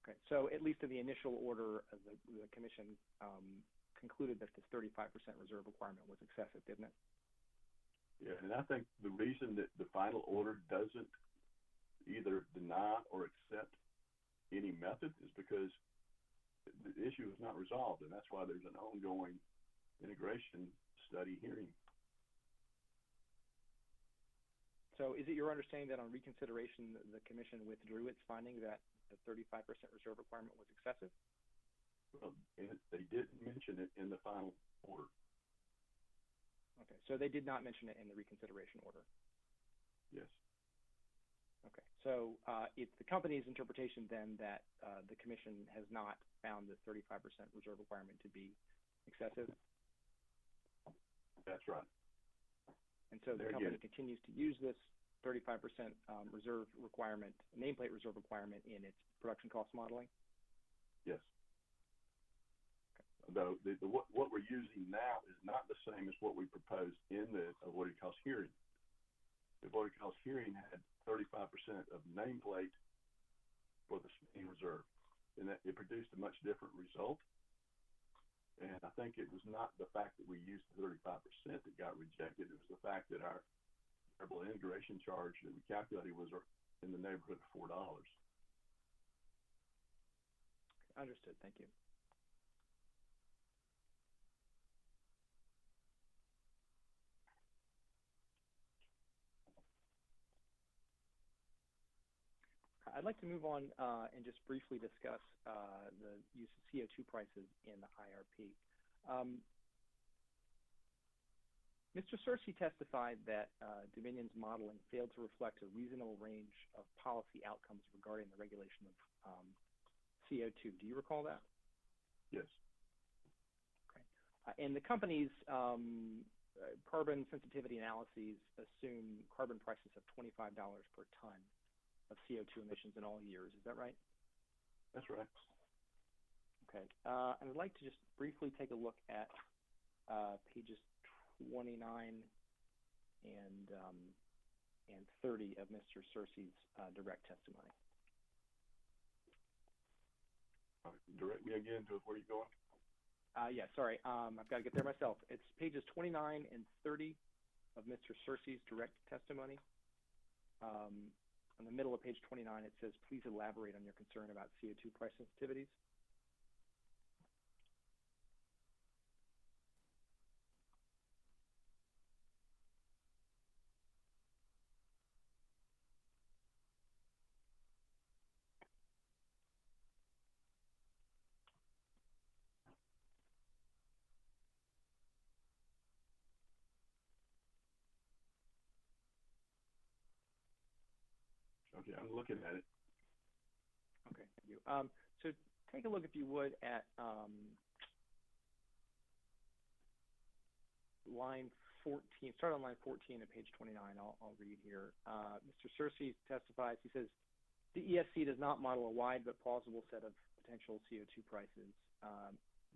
[SPEAKER 6] Okay. So at least in the initial order, the commission concluded that this 35% reserve requirement was excessive, didn't it?
[SPEAKER 7] Yeah, and I think the reason that the final order doesn't either deny or accept any method is because the issue is not resolved, and that's why there's an ongoing integration study hearing.
[SPEAKER 6] So is it your understanding that on reconsideration, the commission withdrew its finding that the 35% reserve requirement was excessive?
[SPEAKER 7] Well, they didn't mention it in the final order.
[SPEAKER 6] Okay, so they did not mention it in the reconsideration order?
[SPEAKER 7] Yes.
[SPEAKER 6] Okay, so it's the company's interpretation then that the commission has not found the 35% reserve requirement to be excessive?
[SPEAKER 7] That's right.
[SPEAKER 6] And so the company continues to use this 35% reserve requirement, nameplate reserve requirement in its production cost modeling?
[SPEAKER 7] Yes.
[SPEAKER 6] Okay.
[SPEAKER 7] though, what we're using now is not the same as what we proposed in the avoided cost hearing. The avoided cost hearing had 35% of nameplate for the spinning reserve, and that it produced a much different result. And I think it was not the fact that we used the 35% that got rejected. It was the fact that our variable integration charge that we calculated was in the neighborhood of $4.
[SPEAKER 6] Understood. Thank you. I'd like to move on and just briefly discuss the use of CO2 prices in the IRP. Mr. Searcy testified that Dominion's modeling failed to reflect a reasonable range of policy outcomes regarding the regulation of CO2. Do you recall that?
[SPEAKER 7] Yes.
[SPEAKER 6] Okay. And the company's carbon sensitivity analyses assume carbon prices of $25 per ton of CO2 emissions in all years. Is that right?
[SPEAKER 7] That's right.
[SPEAKER 6] Okay. And I'd like to just briefly take a look at pages 29 and 30 of Mr. Searcy's direct testimony.
[SPEAKER 7] Direct me again to where you're going.
[SPEAKER 6] Yeah, sorry. I've got to get there myself. It's pages 29 and 30 of Mr. Searcy's direct testimony. In the middle of page 29, it says, please elaborate on your concern about CO2 price sensitivities.
[SPEAKER 7] Okay, I'm looking at it.
[SPEAKER 6] Okay, thank you. So take a look, if you would, at line 14. Start on line 14 of page 29. I'll read here. Mr. Searcy testifies. He says, the ESC does not model a wide but plausible set of potential CO2 prices.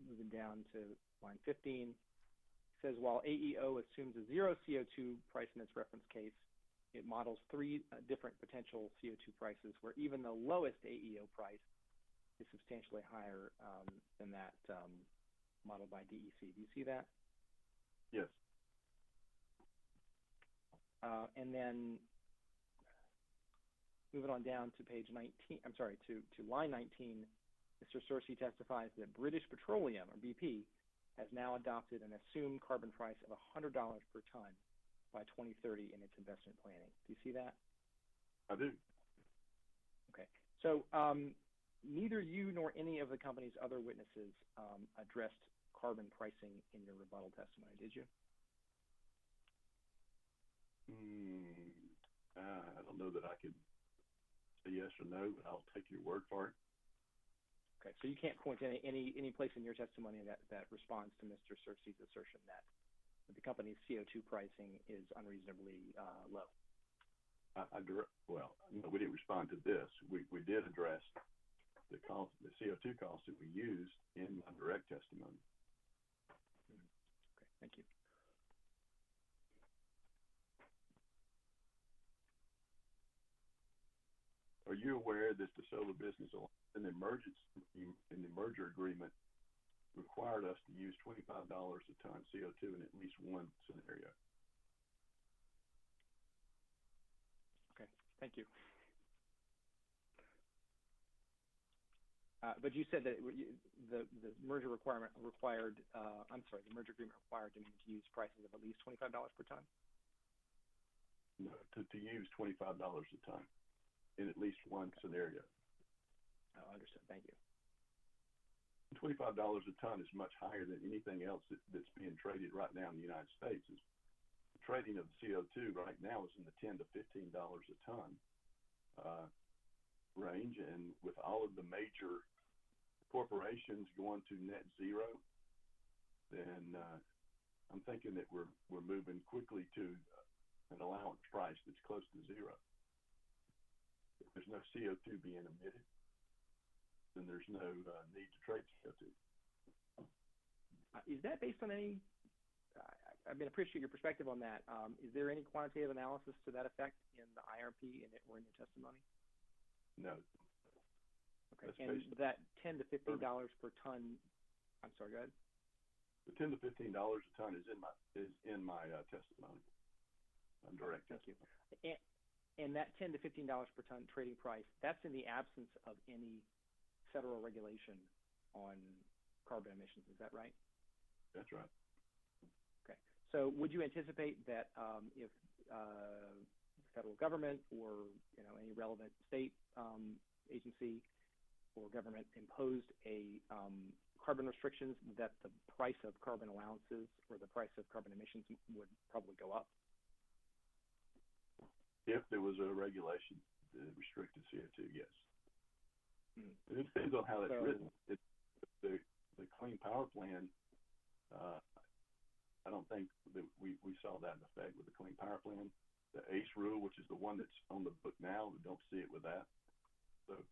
[SPEAKER 6] Moving down to line 15, it says, while AEO assumes a zero CO2 price in its reference case, it models three different potential CO2 prices where even the lowest AEO price is substantially higher than that modeled by DEC. Do you see that?
[SPEAKER 7] Yes.
[SPEAKER 6] And then moving on down to page 19, I'm sorry, to line 19, Mr. Searcy testifies that British Petroleum, or BP, has now adopted an assumed carbon price of $100 per ton by 2030 in its investment planning. Do you see that?
[SPEAKER 7] I do.
[SPEAKER 6] Okay. So neither you nor any of the company's other witnesses addressed carbon pricing in your rebuttal testimony, did you?
[SPEAKER 7] I don't know that I could say yes or no, but I'll take your word for it.
[SPEAKER 6] Okay. So you can't point to any place in your testimony that responds to Mr. Searcy's assertion that the company's CO2 pricing is unreasonably low.
[SPEAKER 7] Well, no, we didn't respond to this. We did address the CO2 costs that we used in my direct testimony.
[SPEAKER 6] Okay, thank you.
[SPEAKER 7] Are you aware that the solar business in the merger agreement required us to use $25 a ton CO2 in at least one scenario?
[SPEAKER 6] Okay, thank you. But you said that the merger requirement required, the merger agreement required them to use prices of at least $25 per ton?
[SPEAKER 7] No, to use $25 a ton in at least one scenario.
[SPEAKER 6] Oh, understood. Thank you.
[SPEAKER 7] $25 a ton is much higher than anything else that's being traded right now in the United States. The trading of CO2 right now is in the $10 to $15 a ton range, and with all of the major corporations going to net zero, then I'm thinking that we're moving quickly to an allowance price that's close to zero. If there's no CO2 being emitted, then there's no need to trade CO2.
[SPEAKER 6] is that based on any? I mean, appreciate your perspective on that. Is there any quantitative analysis to that effect in the IRP or in your testimony?
[SPEAKER 7] No.
[SPEAKER 6] Okay,
[SPEAKER 7] That's
[SPEAKER 6] and
[SPEAKER 7] based-
[SPEAKER 6] that $10 to $15 per ton. I'm sorry, go ahead.
[SPEAKER 7] The $10 to $15 a ton is in my testimony. On direct
[SPEAKER 6] Thank you.
[SPEAKER 7] testimony.
[SPEAKER 6] And that $10 to $15 per ton trading price, that's in the absence of any federal regulation on carbon emissions. Is that right?
[SPEAKER 7] That's right.
[SPEAKER 6] Okay. So would you anticipate that if the federal government or any relevant state agency or government imposed a carbon restrictions, that the price of carbon allowances or the price of carbon emissions would probably go up?
[SPEAKER 7] If there was a regulation that restricted CO2, yes.
[SPEAKER 6] Hmm.
[SPEAKER 7] It depends on how that's
[SPEAKER 6] So-
[SPEAKER 7] written. The Clean Power Plan, I don't think that we saw that in effect with the Clean Power Plan. The ACE rule, which is the one that's on the book now, we don't see it with that. So,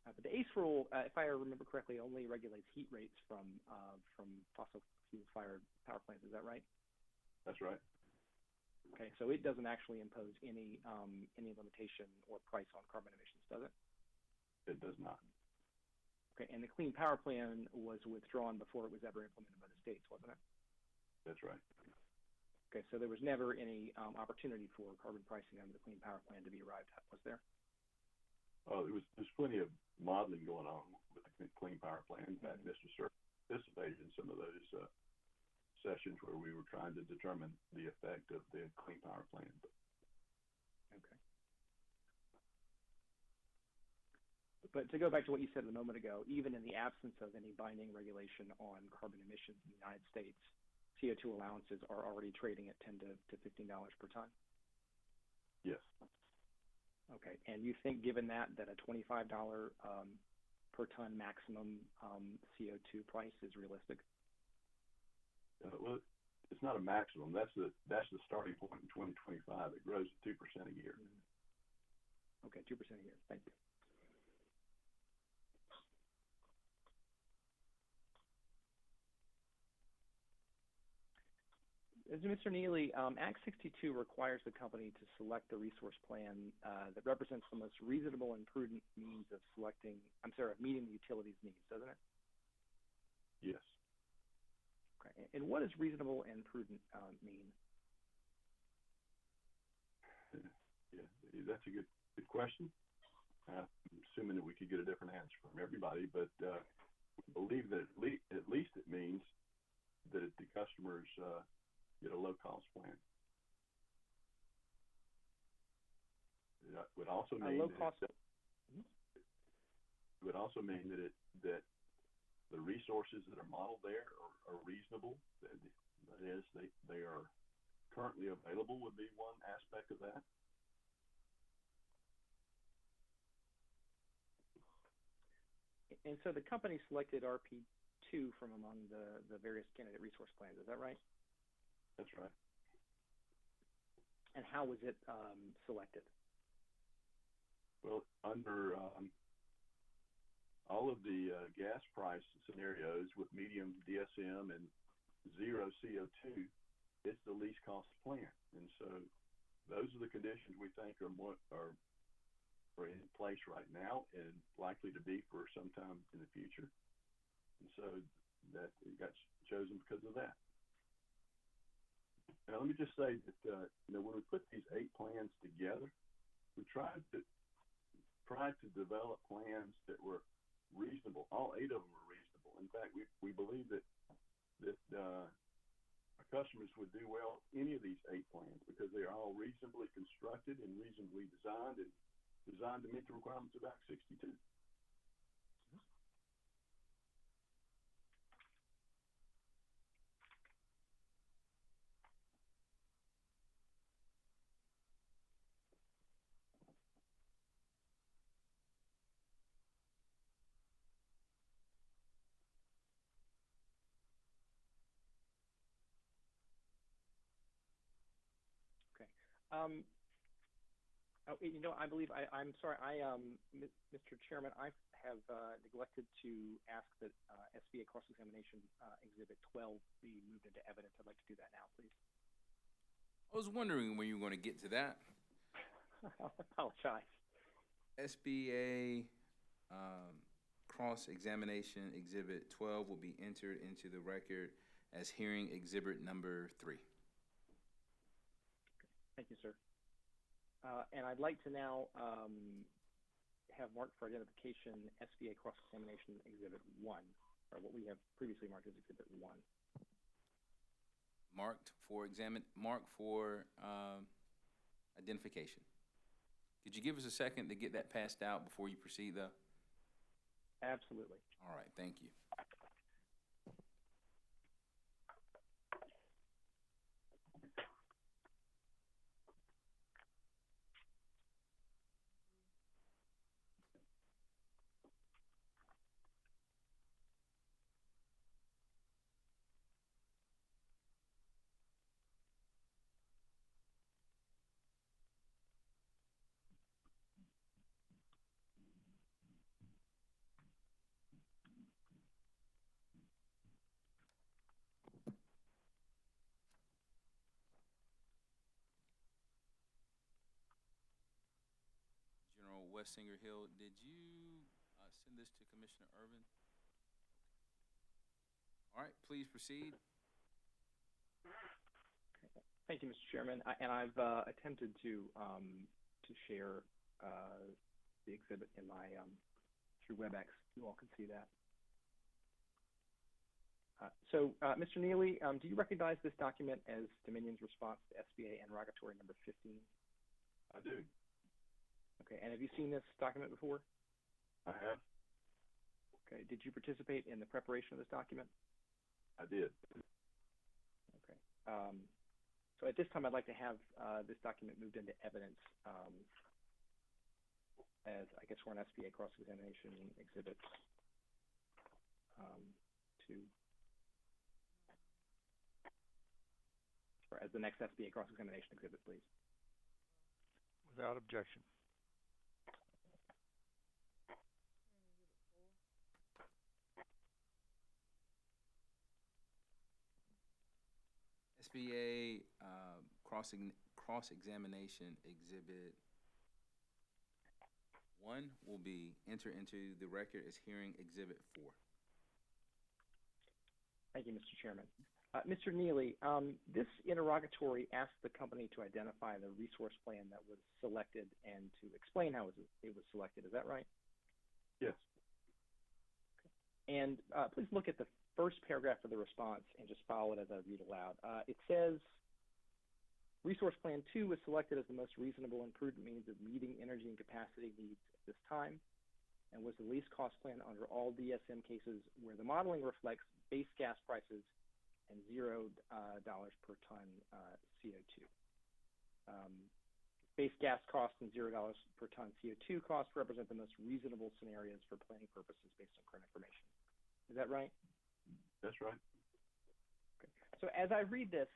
[SPEAKER 6] But the ACE rule, if I remember correctly, only regulates heat rates from fossil fuel-fired power plants. Is that right?
[SPEAKER 7] that's right.
[SPEAKER 6] Okay, so it doesn't actually impose any limitation or price on carbon emissions, does it?
[SPEAKER 7] It does not.
[SPEAKER 6] Okay, and the Clean Power Plan was withdrawn before it was ever implemented by the states, wasn't it?
[SPEAKER 7] That's right.
[SPEAKER 6] Okay, so there was never any opportunity for carbon pricing under the Clean Power Plan to be arrived at, was there?
[SPEAKER 7] Oh, there's plenty of modeling going on with the Clean Power Plan. In fact, Mr. Sir participated in some of those sessions where we were trying to determine the effect of the Clean Power Plan.
[SPEAKER 6] Okay. But to go back to what you said a moment ago, even in the absence of any binding regulation on carbon emissions in the United States, CO2 allowances are already trading at $10 to $15 per ton?
[SPEAKER 7] Yes.
[SPEAKER 6] Okay, and you think given that a $25 per ton maximum CO2 price is realistic?
[SPEAKER 7] Well, it's not a maximum. That's the starting point in 2025. It grows at 2% a year.
[SPEAKER 6] Okay, 2% a year. Thank you. Mr. Neely, Act 62 requires the company to select the resource plan that represents the most reasonable and prudent means of meeting the utilities needs, doesn't it?
[SPEAKER 7] Yes.
[SPEAKER 6] Okay. And what does reasonable and prudent mean?
[SPEAKER 7] Yeah, that's a good question. I'm assuming that we could get a different answer from everybody, but we believe that at least it means that the customers get a low-cost plan. It would also mean
[SPEAKER 6] low cost.
[SPEAKER 7] it would also mean that that the resources that are modeled there are reasonable. That is, they are currently available would be one aspect of that.
[SPEAKER 6] And so the company selected RP2 from among the various candidate resource plans. Is that right?
[SPEAKER 7] That's right.
[SPEAKER 6] And how was it selected?
[SPEAKER 7] Well, under all of the gas price scenarios with medium DSM and zero CO2, it's the least cost plan. And so those are the conditions we think are in place right now and likely to be for some time in the future. And so that it got chosen because of that. Now, let me just say that when we put these 8 plans together, we tried to develop plans that were reasonable. All 8 of them were reasonable. In fact, we believe that our customers would do well with any of these 8 plans because they are all reasonably constructed and reasonably designed to meet the requirements of Act 62.
[SPEAKER 6] I believe I'm sorry. Mr. Chairman, I have neglected to ask that SBA cross-examination Exhibit 12 be moved into evidence. I'd like to do that now, please.
[SPEAKER 1] I was wondering when you were going to get to that.
[SPEAKER 6] I apologize.
[SPEAKER 1] SBA cross-examination Exhibit 12 will be entered into the record as hearing exhibit number 3.
[SPEAKER 6] Thank you, sir. And I'd like to now have marked for identification SBA cross-examination Exhibit 1, or what we have previously marked as Exhibit 1.
[SPEAKER 1] Marked for identification. Could you give us a second to get that passed out before you proceed, though?
[SPEAKER 6] Absolutely.
[SPEAKER 1] All right, thank you. General Westinger Hill, did you send this to Commissioner Irvin? All right, please proceed.
[SPEAKER 6] Thank you, Mr. Chairman. I've attempted to share the exhibit in my through WebEx. You all can see that. Mr. Neely, do you recognize this document as Dominion's response to SBA interrogatory number 15?
[SPEAKER 7] I do.
[SPEAKER 6] Okay, and have you seen this document before?
[SPEAKER 7] I have.
[SPEAKER 6] Okay, did you participate in the preparation of this document?
[SPEAKER 7] I did.
[SPEAKER 6] Okay. So at this time, I'd like to have this document moved into evidence as, I guess, for an SBA cross-examination exhibit 2. Or as the next SBA cross-examination exhibit, please.
[SPEAKER 8] Without objection.
[SPEAKER 1] SBA cross-examination exhibit 1 will be entered into the record as hearing exhibit 4.
[SPEAKER 6] Thank you, Mr. Chairman. Mr. Neely, this interrogatory asked the company to identify the resource plan that was selected and to explain how it was selected. Is that right?
[SPEAKER 7] Yes.
[SPEAKER 6] Okay. And please look at the first paragraph of the response and just follow it as I read aloud. It says, Resource Plan 2 was selected as the most reasonable and prudent means of meeting energy and capacity needs at this time, and was the least cost plan under all DSM cases where the modeling reflects base gas prices and $0 per ton CO2. Base gas costs and $0 per ton CO2 costs represent the most reasonable scenarios for planning purposes based on current information. Is that right?
[SPEAKER 7] That's right.
[SPEAKER 6] Okay. So as I read this,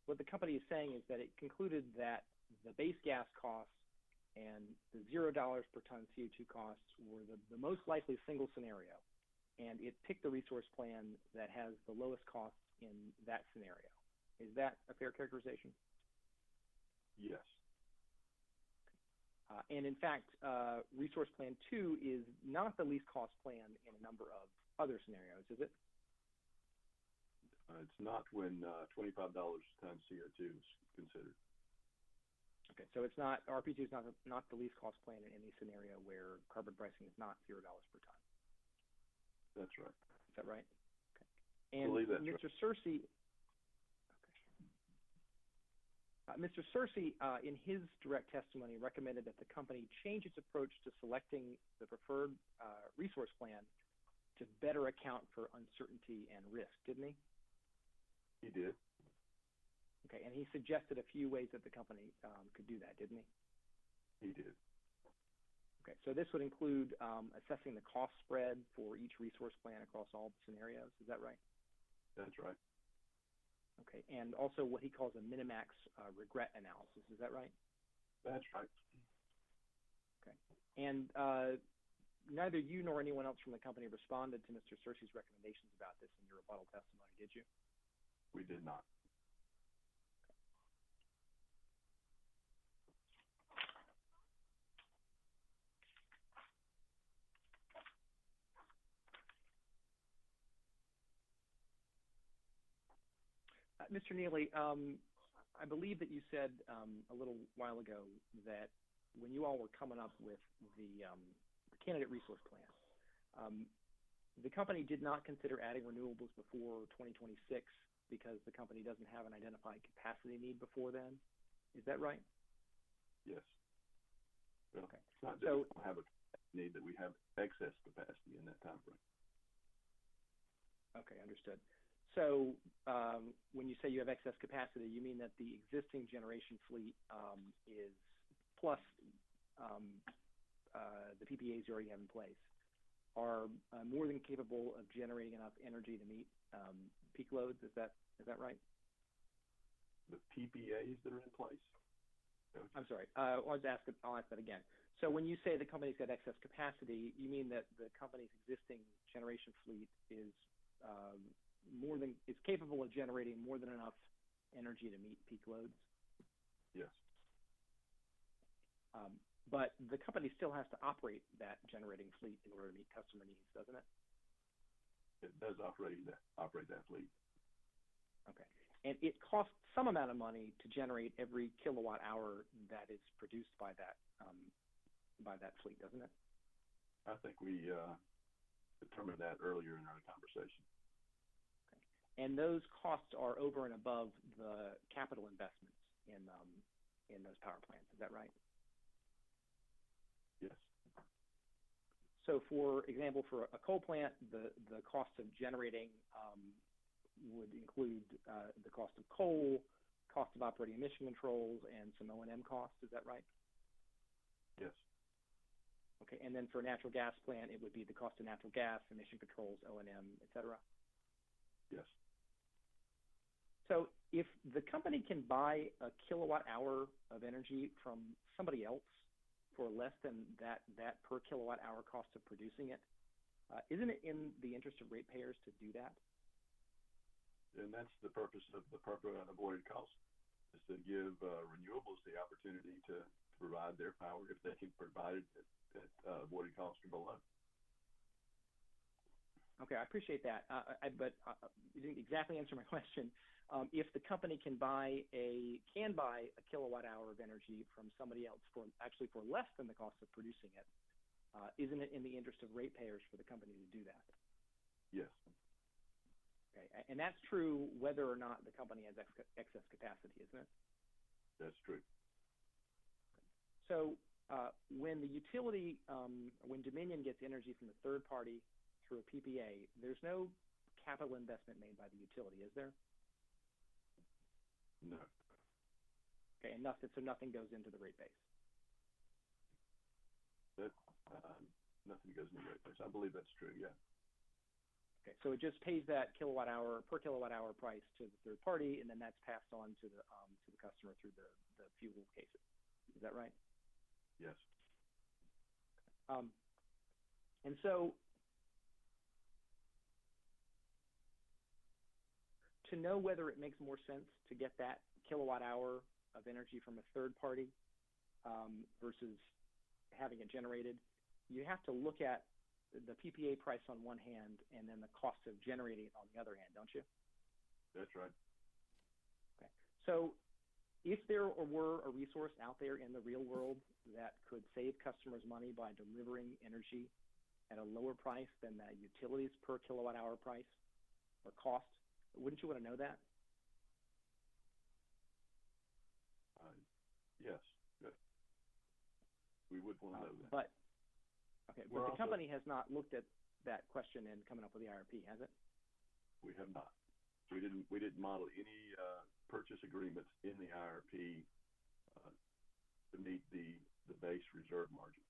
[SPEAKER 6] what the company is saying is that it concluded that the base gas costs and the $0 per ton CO2 costs were the most likely single scenario, and it picked the resource plan that has the lowest costs in that scenario. Is that a fair characterization?
[SPEAKER 7] Yes.
[SPEAKER 6] And in fact, Resource Plan 2 is not the least cost plan in a number of other scenarios, is it?
[SPEAKER 7] It's not when $25 a ton CO2 is considered.
[SPEAKER 6] Okay, so it's not, RP2 is not the least cost plan in any scenario where carbon pricing is not $0 per ton.
[SPEAKER 7] That's right.
[SPEAKER 6] Is that right? Okay. And Mr.
[SPEAKER 7] Right.
[SPEAKER 6] Searcy, Mr. Searcy, in his direct testimony, recommended that the company change its approach to selecting the preferred resource plan to better account for uncertainty and risk, didn't he?
[SPEAKER 7] He did.
[SPEAKER 6] Okay, and he suggested a few ways that the company could do that, didn't he?
[SPEAKER 7] He did.
[SPEAKER 6] Okay, so this would include assessing the cost spread for each resource plan across all scenarios. Is that right?
[SPEAKER 7] That's right.
[SPEAKER 6] Okay, and also what he calls a minimax regret analysis. Is that right?
[SPEAKER 7] That's right.
[SPEAKER 6] Okay, and neither you nor anyone else from the company responded to Mr. Searcy's recommendations about this in your rebuttal testimony, did you?
[SPEAKER 7] We did not.
[SPEAKER 6] Mr. Neely, I believe that you said a little while ago that when you all were coming up with the candidate resource plan, the company did not consider adding renewables before 2026 because the company doesn't have an identified capacity need before then. Is that right?
[SPEAKER 7] Yes. Well,
[SPEAKER 6] Okay.
[SPEAKER 7] it's not that
[SPEAKER 6] So-
[SPEAKER 7] we don't have a need, that we have excess capacity in that time frame.
[SPEAKER 6] Okay, understood. So when you say you have excess capacity, you mean that the existing generation fleet is plus the PPAs you already have in place are more than capable of generating enough energy to meet peak loads. Is that right?
[SPEAKER 7] The PPAs that are in place?
[SPEAKER 6] I'm sorry. I'll ask that again. So when you say the company's got excess capacity, you mean that the company's existing generation fleet is capable of generating more than enough energy to meet peak loads?
[SPEAKER 7] Yes.
[SPEAKER 6] But the company still has to operate that generating fleet in order to meet customer needs, doesn't it?
[SPEAKER 7] It does operate that fleet.
[SPEAKER 6] Okay. And it costs some amount of money to generate every kilowatt hour that is produced by that fleet, doesn't it?
[SPEAKER 7] I think we determined that earlier in our conversation.
[SPEAKER 6] Okay. And those costs are over and above the capital investments in those power plants. Is that right?
[SPEAKER 7] Yes.
[SPEAKER 6] So, for example, for a coal plant, the cost of generating would include the cost of coal, cost of operating emission controls, and some O&M costs. Is that right?
[SPEAKER 7] Yes.
[SPEAKER 6] Okay. And then for a natural gas plant, it would be the cost of natural gas, emission controls, O&M, et cetera?
[SPEAKER 7] Yes.
[SPEAKER 6] So if the company can buy a kilowatt hour of energy from somebody else for less than that per kilowatt hour cost of producing it, isn't it in the interest of ratepayers to do that?
[SPEAKER 7] And that's the purpose of the avoided cost, is to give renewables the opportunity to provide their power if they can provide it at avoided cost or below.
[SPEAKER 6] Okay, I appreciate that, but you didn't exactly answer my question. If the company can buy a kilowatt hour of energy from somebody else for less than the cost of producing it, isn't it in the interest of ratepayers for the company to do that?
[SPEAKER 7] Yes.
[SPEAKER 6] Okay, and that's true whether or not the company has excess capacity, isn't it?
[SPEAKER 7] That's true.
[SPEAKER 6] So when the utility, when Dominion gets energy from a third party through a PPA, there's no capital investment made by the utility, is there?
[SPEAKER 7] No.
[SPEAKER 6] Okay, and so nothing goes into the rate base.
[SPEAKER 7] That nothing goes into the rate base. I believe that's true. Yeah.
[SPEAKER 6] Okay, so it just pays that per kilowatt hour price to the third party, and then that's passed on to the customer through the fuel cases. Is that right?
[SPEAKER 7] Yes.
[SPEAKER 6] And so to know whether it makes more sense to get that kilowatt hour of energy from a third party versus having it generated, you have to look at the PPA price on one hand and then the cost of generating it on the other hand, don't you?
[SPEAKER 7] That's right.
[SPEAKER 6] Okay. So if there were a resource out there in the real world that could save customers money by delivering energy at a lower price than the utilities per kilowatt hour price or cost, wouldn't you want to know that?
[SPEAKER 7] Yes. Good. We would want to know that.
[SPEAKER 6] But the company has not looked at that question in coming up with the IRP, has it?
[SPEAKER 7] We have not. We didn't model any purchase agreements in the IRP to meet the base reserve margin.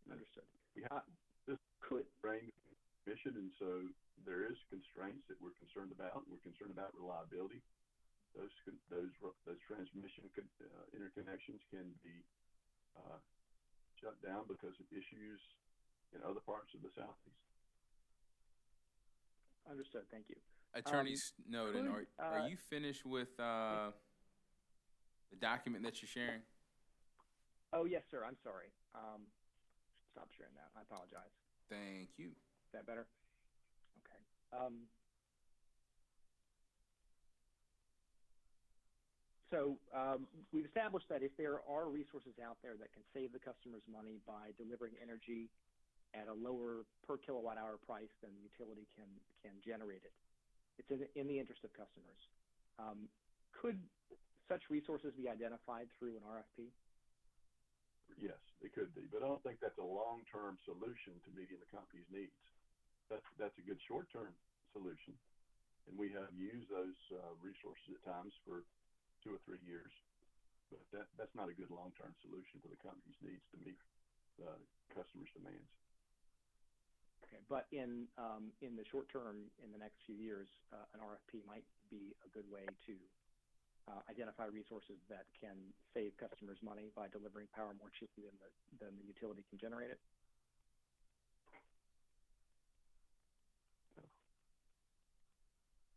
[SPEAKER 6] Understood.
[SPEAKER 7] We have this range mission, and so there is constraints that we're concerned about. We're concerned about reliability. Those transmission interconnections can be shut down because of issues in other parts of the Southeast.
[SPEAKER 6] Understood. Thank you.
[SPEAKER 1] Attorney Snowden, are
[SPEAKER 6] could,
[SPEAKER 1] you finished with the document that you're sharing?
[SPEAKER 6] Oh, yes, sir. I'm sorry. Stop sharing that. I apologize.
[SPEAKER 1] Thank you.
[SPEAKER 6] Is that better? Okay. We've established that if there are resources out there that can save the customers money by delivering energy at a lower per kilowatt hour price than the utility can generate it, it's in the interest of customers. Could such resources be identified through an RFP?
[SPEAKER 7] Yes, it could be, but I don't think that's a long-term solution to meeting the company's needs. That's a good short-term solution, and we have used those resources at times for 2 or 3 years, but that's not a good long-term solution for the company's needs to meet the customers' demands.
[SPEAKER 6] Okay, but in the short term, in the next few years, an RFP might be a good way to identify resources that can save customers money by delivering power more cheaply than the utility can generate it.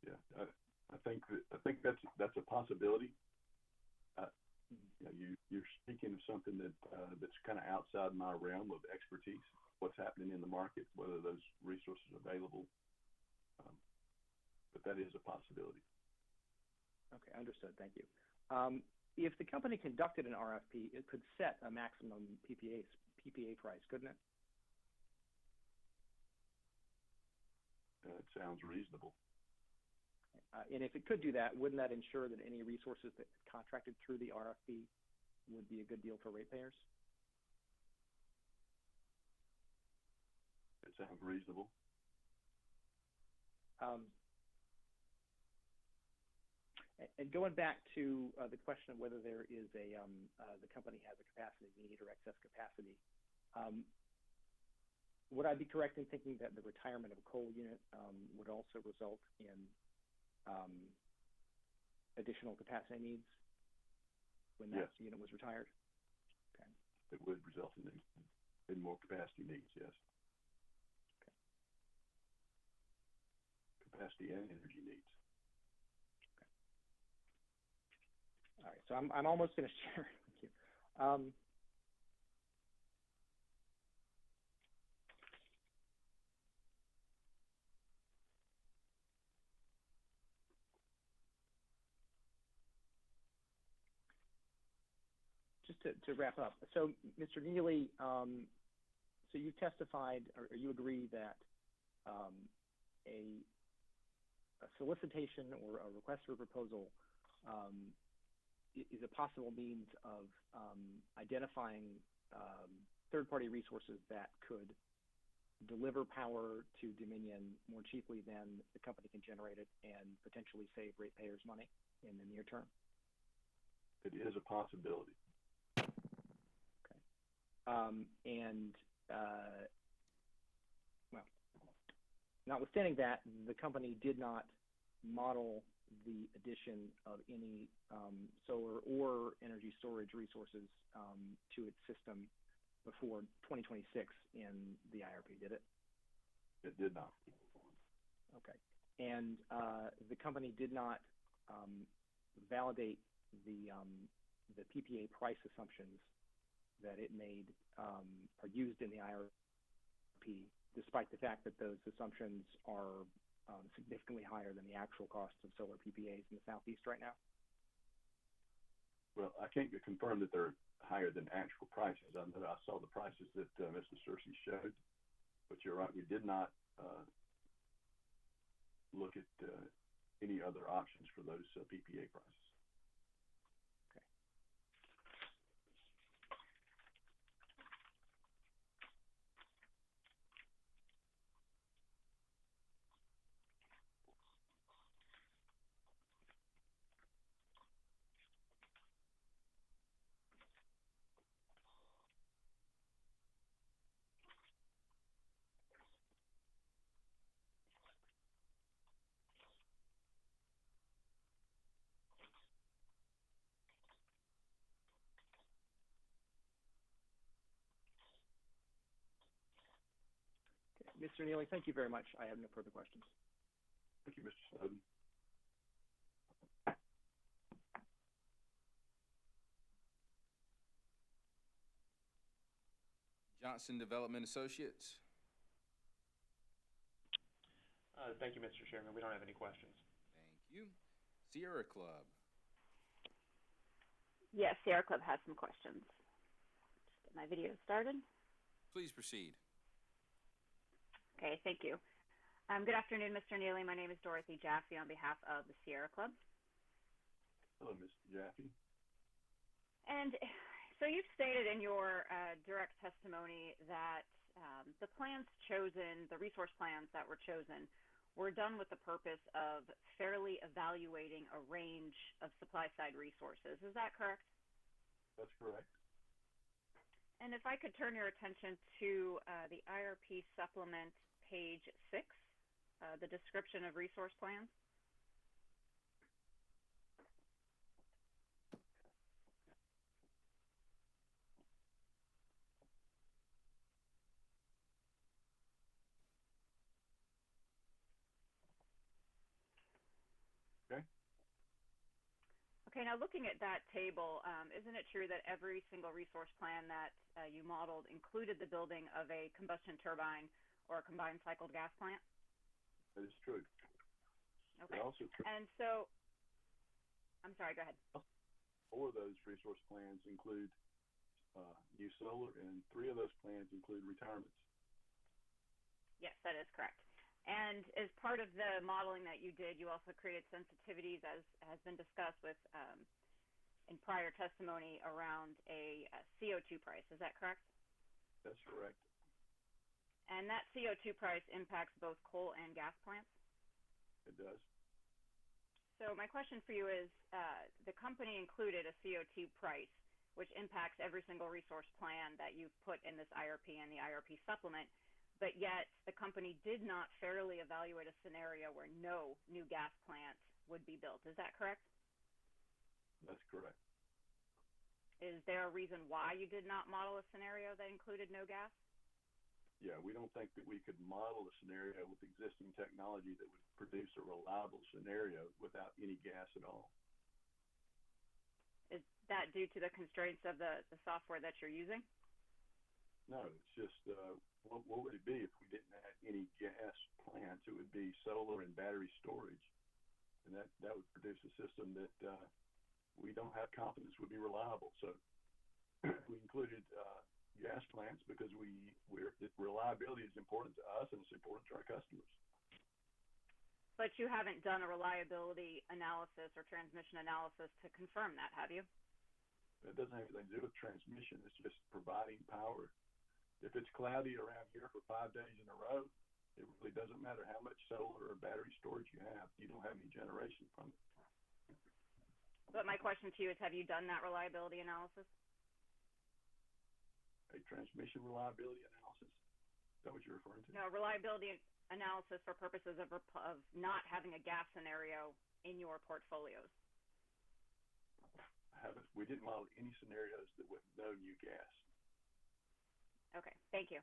[SPEAKER 7] Yeah, I think that's a possibility. You're speaking of something that's kind of outside my realm of expertise. What's happening in the market, whether those resources are available, but that is a possibility.
[SPEAKER 6] Okay, understood. Thank you. If the company conducted an RFP, it could set a maximum PPA price, couldn't it?
[SPEAKER 7] It sounds reasonable.
[SPEAKER 6] And if it could do that, wouldn't that ensure that any resources that contracted through the RFP would be a good deal for ratepayers?
[SPEAKER 7] It sounds reasonable.
[SPEAKER 6] And going back to the question of whether there is the company has a capacity need or excess capacity, would I be correct in thinking that the retirement of a coal unit would also result in additional capacity needs when that unit was retired? Okay.
[SPEAKER 7] It would result in more capacity needs, yes.
[SPEAKER 6] Okay.
[SPEAKER 7] Capacity and energy needs.
[SPEAKER 6] All right, so I'm almost finished here. Thank you. Just to wrap up, so Mr. Neely, so you testified, or you agree that a solicitation or a request for proposal is a possible means of identifying third-party resources that could deliver power to Dominion more cheaply than the company can generate it and potentially save ratepayers money in the near term?
[SPEAKER 7] It is a possibility.
[SPEAKER 6] Okay. Well, notwithstanding that, the company did not model the addition of any solar or energy storage resources to its system before 2026 in the IRP, did it?
[SPEAKER 7] It did not.
[SPEAKER 6] Okay. And the company did not validate the PPA price assumptions that it made are used in the IRP, despite the fact that those assumptions are significantly higher than the actual cost of solar PPAs in the Southeast right now?
[SPEAKER 7] Well, I can't confirm that they're higher than actual prices. I saw the prices that Mr. Searcy showed, but you're right, we did not look at any other options for those PPA prices.
[SPEAKER 6] Okay. Mr. Neely, thank you very much. I have no further questions.
[SPEAKER 7] Thank you, Mr. Snowden.
[SPEAKER 1] Johnson Development Associates.
[SPEAKER 9] Thank you, Mr. Chairman. We don't have any questions.
[SPEAKER 1] Thank you. Sierra Club.
[SPEAKER 10] Yes, Sierra Club has some questions. Just get my video started.
[SPEAKER 1] Please proceed.
[SPEAKER 10] Okay, thank you. Good afternoon, Mr. Neely. My name is Dorothy Jaffe on behalf of the Sierra Club.
[SPEAKER 7] Hello, Mr. Jaffe.
[SPEAKER 10] And so you've stated in your direct testimony that the plans chosen, the resource plans that were chosen, were done with the purpose of fairly evaluating a range of supply-side resources. Is that correct?
[SPEAKER 7] That's correct.
[SPEAKER 10] And if I could turn your attention to the IRP supplement, page 6, the description of resource plans. Okay, now looking at that table, isn't it true that every single resource plan that you modeled included the building of a combustion turbine or a combined cycled gas plant?
[SPEAKER 7] That is true.
[SPEAKER 10] Okay. And so, I'm sorry, go ahead.
[SPEAKER 7] 4 of those resource plans include new solar, and 3 of those plans include retirements.
[SPEAKER 10] Yes, that is correct. And as part of the modeling that you did, you also created sensitivities, as has been discussed with in prior testimony, around a CO2 price. Is that correct?
[SPEAKER 7] That's correct.
[SPEAKER 10] And that CO2 price impacts both coal and gas plants?
[SPEAKER 7] It does.
[SPEAKER 10] So my question for you is, the company included a CO2 price, which impacts every single resource plan that you've put in this IRP and the IRP supplement, but yet the company did not fairly evaluate a scenario where no new gas plant would be built. Is that correct?
[SPEAKER 7] That's correct.
[SPEAKER 10] Is there a reason why you did not model a scenario that included no gas?
[SPEAKER 7] Yeah, we don't think that we could model a scenario with existing technology that would produce a reliable scenario without any gas at all.
[SPEAKER 10] Is that due to the constraints of the software that you're using?
[SPEAKER 7] No, it's just what would it be if we didn't have any gas plants? It would be solar and battery storage, and that would produce a system that we don't have confidence would be reliable. So we included gas plants because reliability is important to us and it's important to our customers.
[SPEAKER 10] But you haven't done a reliability analysis or transmission analysis to confirm that, have you?
[SPEAKER 7] It doesn't have anything to do with transmission. It's just providing power. If it's cloudy around here for 5 days in a row, it really doesn't matter how much solar or battery storage you have. You don't have any generation from it.
[SPEAKER 10] But my question to you is, have you done that reliability analysis?
[SPEAKER 7] A transmission reliability analysis? Is that what you're referring to?
[SPEAKER 10] No, reliability analysis for purposes of not having a gas scenario in your portfolios.
[SPEAKER 7] We didn't model any scenarios that with no new gas.
[SPEAKER 10] Okay, thank you.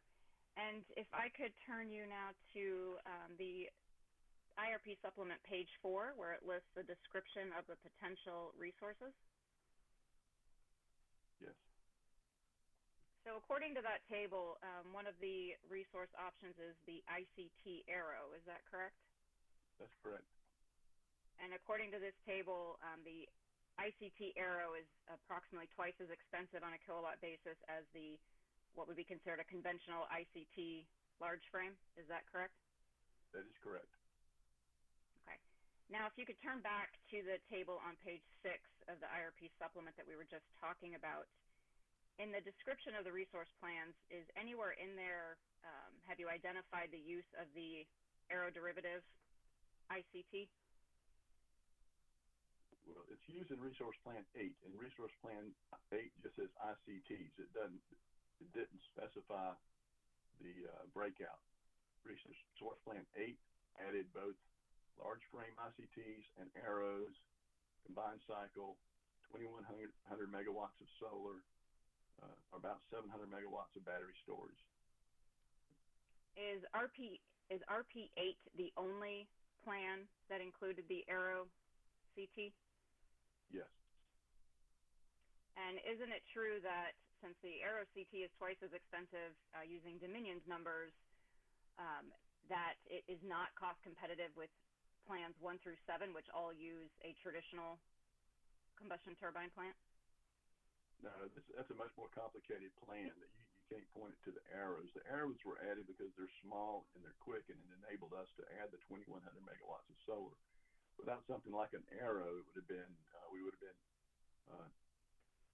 [SPEAKER 10] And if I could turn you now to the IRP supplement page 4, where it lists the description of the potential resources.
[SPEAKER 7] Yes.
[SPEAKER 10] So according to that table, one of the resource options is the ICT arrow. Is that correct?
[SPEAKER 7] That's correct.
[SPEAKER 10] And according to this table, the ICT arrow is approximately twice as expensive on a kilowatt basis as what would be considered a conventional ICT large frame. Is that correct?
[SPEAKER 7] That is correct.
[SPEAKER 10] Okay. Now, if you could turn back to the table on page 6 of the IRP supplement that we were just talking about. In the description of the resource plans, is anywhere in there, have you identified the use of the aeroderivative ICT?
[SPEAKER 7] Well, it's used in Resource Plan 8, and Resource Plan 8 just says ICTs. It didn't specify the breakout. Resource Plan 8 added both large frame ICTs and arrows, combined cycle, 2,100 megawatts of solar, about 700 megawatts of battery storage.
[SPEAKER 10] Is RP8 the only plan that included the Aero CT?
[SPEAKER 7] Yes.
[SPEAKER 10] And isn't it true that since the Aero CT is twice as expensive using Dominion's numbers, that it is not cost competitive with plans 1 through 7, which all use a traditional combustion turbine plant?
[SPEAKER 7] No, that's a much more complicated plan that you can't point it to the arrows. The arrows were added because they're small and they're quick, and it enabled us to add the 2,100 megawatts of solar. Without something like an arrow, it would have been we would have been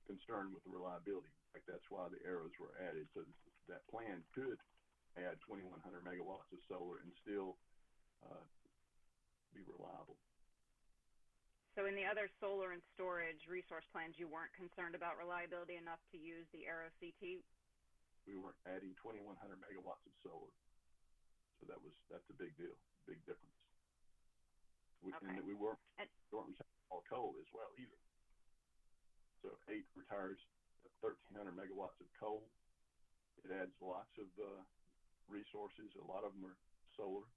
[SPEAKER 7] concerned with the reliability. In fact, that's why the arrows were added, so that plan could add 2,100 megawatts of solar and still be reliable.
[SPEAKER 10] So in the other solar and storage resource plans, you weren't concerned about reliability enough to use the Aero CT?
[SPEAKER 7] We weren't adding 2,100 megawatts of solar, so that's a big deal, big difference.
[SPEAKER 10] Okay.
[SPEAKER 7] And we weren't all coal as well either. So 8 retires 1,300 megawatts of coal. It adds lots of resources. A lot of them are solar.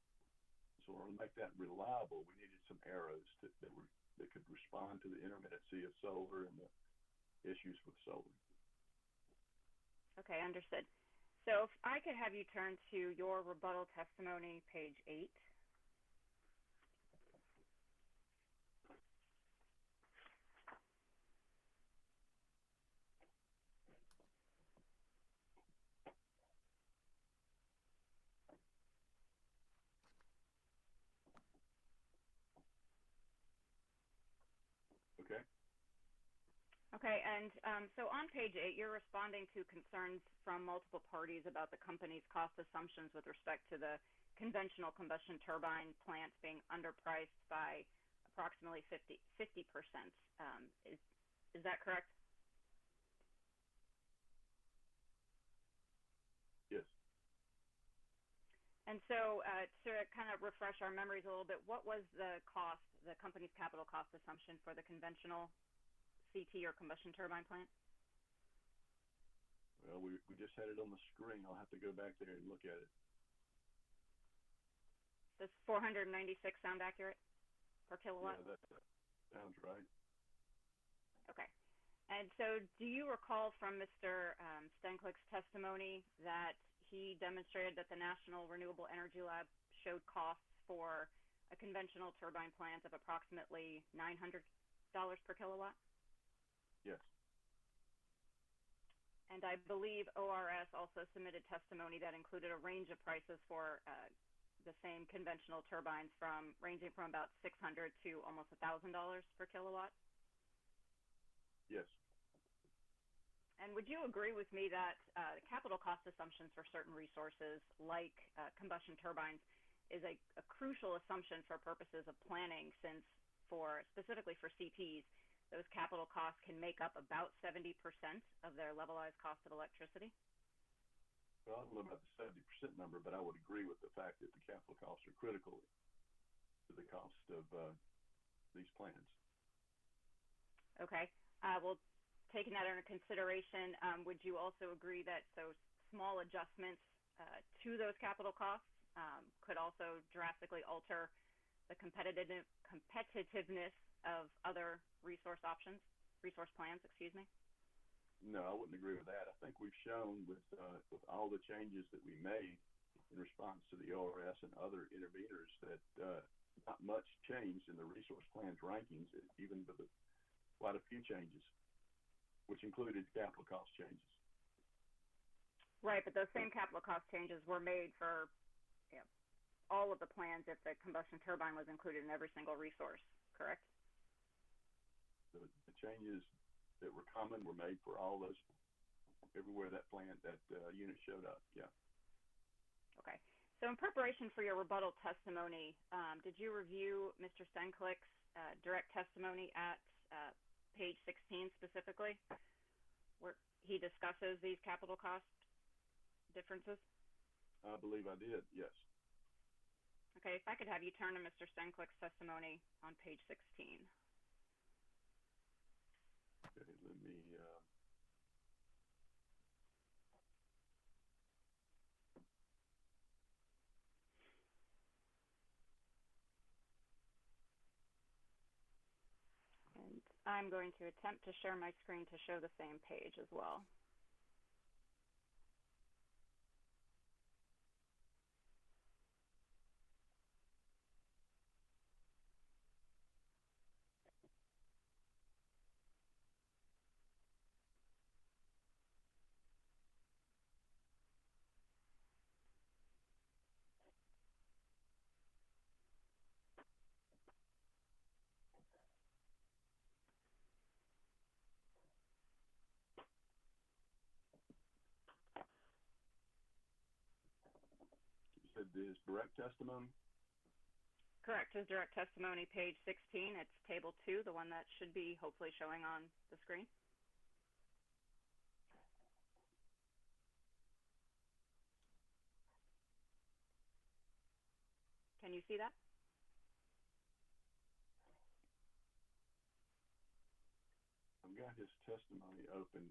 [SPEAKER 7] So in order to make that reliable, we needed some arrows that could respond to the intermittency of solar and the issues with solar.
[SPEAKER 10] Okay, understood. So if I could have you turn to your rebuttal testimony, page 8.
[SPEAKER 7] Okay.
[SPEAKER 10] Okay, and so on page 8, you're responding to concerns from multiple parties about the company's cost assumptions with respect to the conventional combustion turbine plants being underpriced by approximately 50%. Is that correct?
[SPEAKER 7] Yes.
[SPEAKER 10] And so to kind of refresh our memories a little bit, what was the cost, the company's capital cost assumption for the conventional CT or combustion turbine plant?
[SPEAKER 7] Well, we just had it on the screen. I'll have to go back there and look at it.
[SPEAKER 10] Does 496 sound accurate per kilowatt?
[SPEAKER 7] Yeah, that sounds right.
[SPEAKER 10] Okay. And so do you recall from Mr. Stenklick's testimony that he demonstrated that the National Renewable Energy Lab showed costs for a conventional turbine plant of approximately $900 per kilowatt?
[SPEAKER 7] Yes.
[SPEAKER 10] And I believe ORS also submitted testimony that included a range of prices for the same conventional turbines ranging from about $600 to almost $1,000 per kilowatt?
[SPEAKER 7] Yes.
[SPEAKER 10] And would you agree with me that the capital cost assumptions for certain resources, like combustion turbines, is a crucial assumption for purposes of planning, since specifically for CTs, those capital costs can make up about 70% of their levelized cost of electricity?
[SPEAKER 7] Well, I don't know about the 70% number, but I would agree with the fact that the capital costs are critical to the cost of these plans.
[SPEAKER 10] Okay. Well, taking that under consideration, would you also agree that small adjustments to those capital costs could also drastically alter the competitiveness of other resource plans, excuse me?
[SPEAKER 7] No, I wouldn't agree with that. I think we've shown with all the changes that we made in response to the ORS and other interveners that not much changed in the resource plans rankings, even with quite a few changes, which included capital cost changes.
[SPEAKER 10] Right, but those same capital cost changes were made for all of the plans if the combustion turbine was included in every single resource, correct?
[SPEAKER 7] The changes that were common were made for all those, everywhere that unit showed up, yeah.
[SPEAKER 10] Okay. So in preparation for your rebuttal testimony, did you review Mr. Stenklick's direct testimony at page 16 specifically, where he discusses these capital cost differences?
[SPEAKER 7] I believe I did, yes.
[SPEAKER 10] Okay, if I could have you turn to Mr. Stenklick's testimony on page 16.
[SPEAKER 7] Okay, let me
[SPEAKER 10] I'm going to attempt to share my screen to show the same page as well.
[SPEAKER 7] You said this direct testimony?
[SPEAKER 10] Correct. His direct testimony, page 16. It's table 2, the one that should be hopefully showing on the screen. Can you see that?
[SPEAKER 7] I've got his testimony open.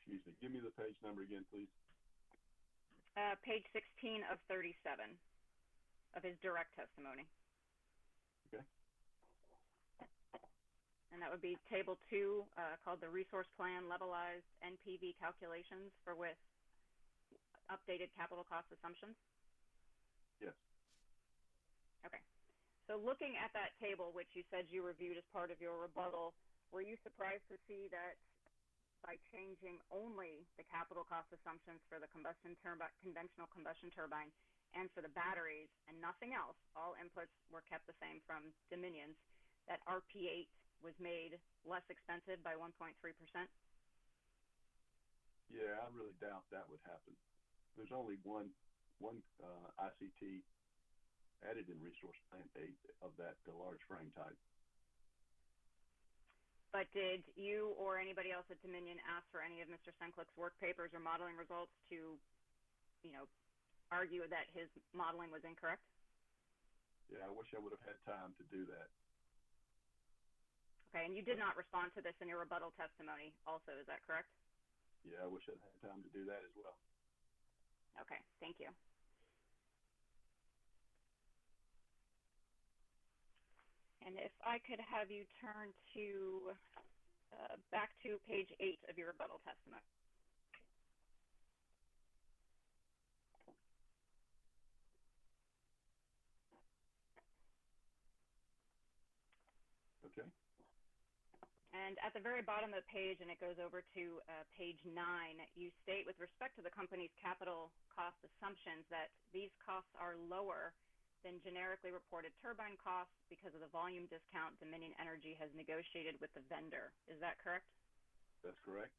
[SPEAKER 7] Excuse me. Give me the page number again, please.
[SPEAKER 10] Page 16 of 37 of his direct testimony.
[SPEAKER 7] Okay.
[SPEAKER 10] And that would be table 2, called the Resource Plan Levelized NPV Calculations for with updated capital cost assumptions.
[SPEAKER 7] Yes.
[SPEAKER 10] Okay. So looking at that table, which you said you reviewed as part of your rebuttal, were you surprised to see that by changing only the capital cost assumptions for the conventional combustion turbine and for the batteries and nothing else, all inputs were kept the same from Dominion's, that RP8 was made less expensive by 1.3%?
[SPEAKER 7] Yeah, I really doubt that would happen. There's only one ICT added in Resource Plan 8 of that large frame type.
[SPEAKER 10] But did you or anybody else at Dominion ask for any of Mr. Senklick's work papers or modeling results to, argue that his modeling was incorrect?
[SPEAKER 7] Yeah, I wish I would have had time to do that.
[SPEAKER 10] Okay, and you did not respond to this in your rebuttal testimony also, is that correct?
[SPEAKER 7] Yeah, I wish I'd had time to do that as well.
[SPEAKER 10] Okay, thank you. And if I could have you turn to back to page 8 of your rebuttal testimony.
[SPEAKER 7] Okay.
[SPEAKER 10] And at the very bottom of the page, and it goes over to page 9, you state with respect to the company's capital cost assumptions that these costs are lower than generically reported turbine costs because of the volume discount Dominion Energy has negotiated with the vendor. Is that correct?
[SPEAKER 7] That's correct.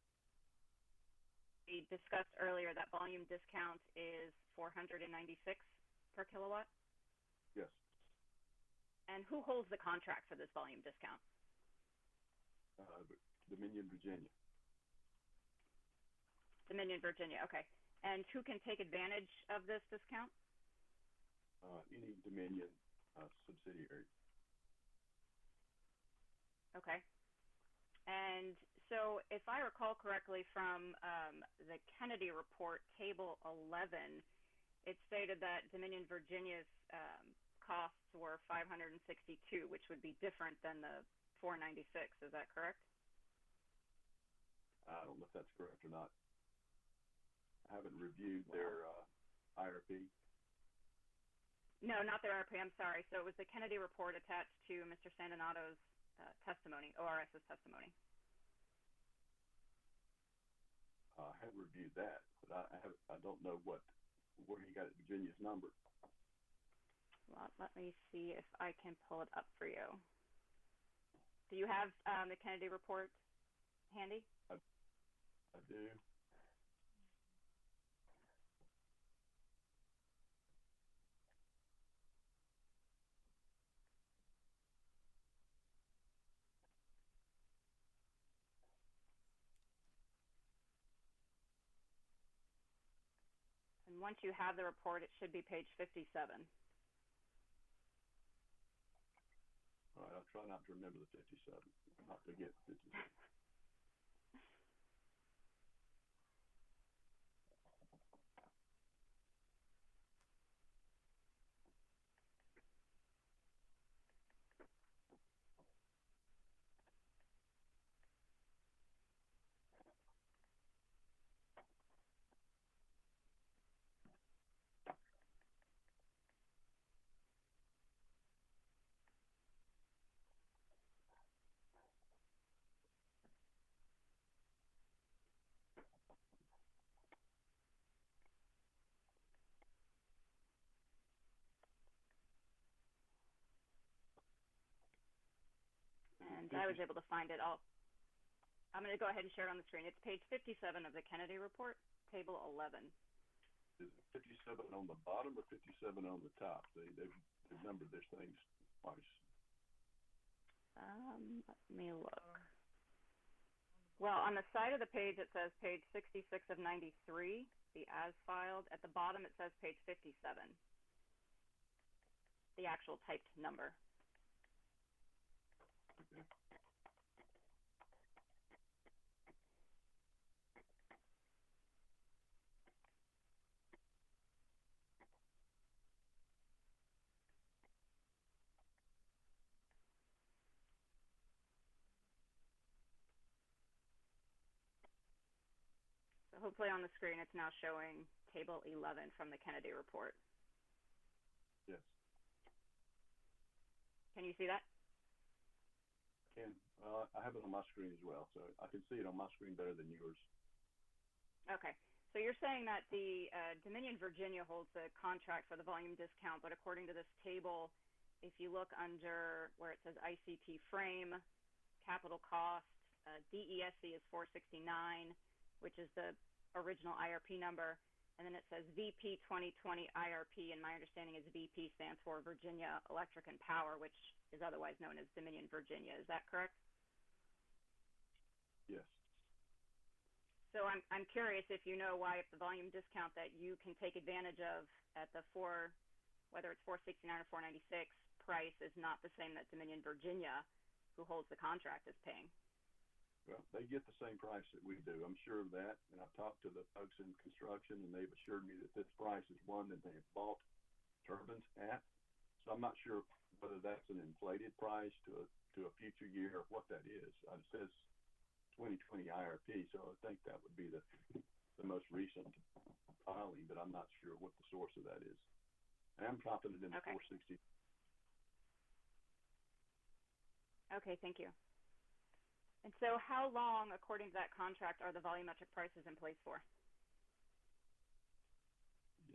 [SPEAKER 10] We discussed earlier that volume discount is $496 per kilowatt?
[SPEAKER 7] Yes.
[SPEAKER 10] And who holds the contract for this volume discount?
[SPEAKER 7] Dominion, Virginia.
[SPEAKER 10] Dominion, Virginia, okay. And who can take advantage of this discount?
[SPEAKER 7] Any Dominion subsidiary.
[SPEAKER 10] Okay. And so if I recall correctly from the Kennedy report, table 11, it stated that Dominion Virginia's costs were $562, which would be different than the $496. Is that correct?
[SPEAKER 7] I don't know if that's correct or not. I haven't reviewed their IRP.
[SPEAKER 10] No, not their IRP, I'm sorry. So it was the Kennedy report attached to Mr. Sandonato's testimony, ORS's testimony.
[SPEAKER 7] I have reviewed that, but I don't know where he got Virginia's number.
[SPEAKER 10] Well, let me see if I can pull it up for you. Do you have the Kennedy report handy?
[SPEAKER 7] I do.
[SPEAKER 10] And once you have the report, it should be page 57.
[SPEAKER 7] All right, I'll try not to remember the 57, not to get 57.
[SPEAKER 10] And I was able to find it all. I'm going to go ahead and share it on the screen. It's page 57 of the Kennedy report, table 11.
[SPEAKER 7] Is it 57 on the bottom or 57 on the top? They've numbered their things twice.
[SPEAKER 10] Let me look. Well, on the side of the page, it says page 66 of 93, the as filed. At the bottom, it says page 57, the actual typed number.
[SPEAKER 7] Okay.
[SPEAKER 10] So hopefully on the screen, it's now showing table 11 from the Kennedy report.
[SPEAKER 7] Yes.
[SPEAKER 10] Can you see that?
[SPEAKER 7] I have it on my screen as well, so I can see it on my screen better than yours.
[SPEAKER 10] Okay. So you're saying that the Dominion Virginia holds the contract for the volume discount, but according to this table, if you look under where it says ICT frame, capital cost, DESC is 469, which is the original IRP number, and then it says VP 2020 IRP, and my understanding is VP stands for Virginia Electric and Power, which is otherwise known as Dominion Virginia. Is that correct?
[SPEAKER 7] Yes.
[SPEAKER 10] So I'm curious if you know why, if the volume discount that you can take advantage of at the whether it's 469 or 496 price is not the same that Dominion Virginia, who holds the contract, is paying.
[SPEAKER 7] Well, they get the same price that we do. I'm sure of that. And I've talked to the folks in construction, and they've assured me that this price is one that they've bought turbines at. So I'm not sure whether that's an inflated price to a future year or what that is. It says 2020 IRP, so I think that would be the most recent filing, but I'm not sure what the source of that is. I am confident in the 460.
[SPEAKER 10] Okay, thank you. And so how long, according to that contract, are the volumetric prices in place for?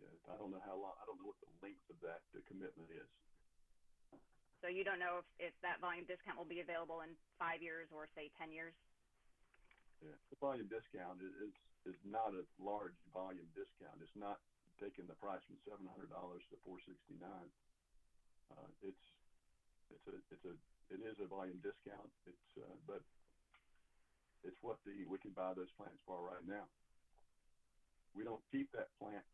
[SPEAKER 7] Yeah, I don't know how long. I don't know what the length of that commitment is.
[SPEAKER 10] So you don't know if that volume discount will be available in 5 years or, say, 10 years?
[SPEAKER 7] Yeah, the volume discount is not a large volume discount. It's not taking the price from $700 to $469. It is a volume discount. But it's what we can buy those plants for right now. We don't keep that plant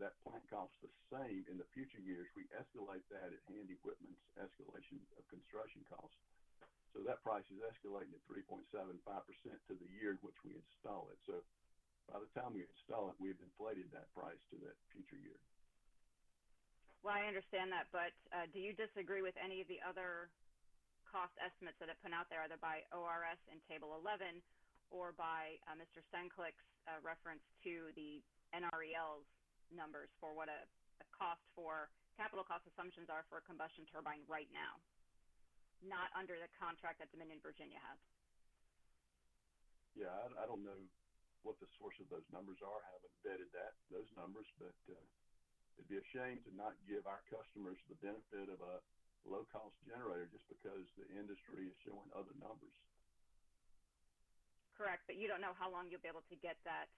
[SPEAKER 7] costs the same in the future years. We escalate that at Hand Equipment's escalation of construction costs. So that price is escalating at 3.75% to the year in which we install it. So by the time we install it, we've inflated that price to that future year.
[SPEAKER 10] Well, I understand that, but do you disagree with any of the other cost estimates that have put out there, either by ORS in Table 11 or by Mr. Senklick's reference to the NREL's numbers for what a cost for capital cost assumptions are for a combustion turbine right now, not under the contract that Dominion Virginia has?
[SPEAKER 7] Yeah, I don't know what the source of those numbers are. I haven't vetted those numbers, but it'd be a shame to not give our customers the benefit of a low-cost generator just because the industry is showing other numbers.
[SPEAKER 10] Correct, but you don't know how long you'll be able to get that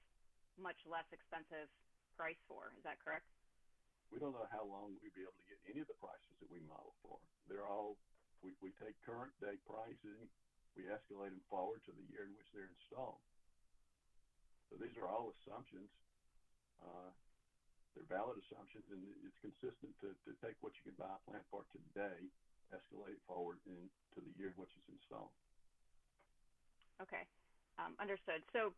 [SPEAKER 10] much less expensive price for. Is that correct?
[SPEAKER 7] We don't know how long we'll be able to get any of the prices that we model for. They're all, we take current day pricing, we escalate them forward to the year in which they're installed. So these are all assumptions. They're valid assumptions, and it's consistent to take what you can buy a plant for today, escalate it forward into the year once it's installed.
[SPEAKER 10] Okay, understood. So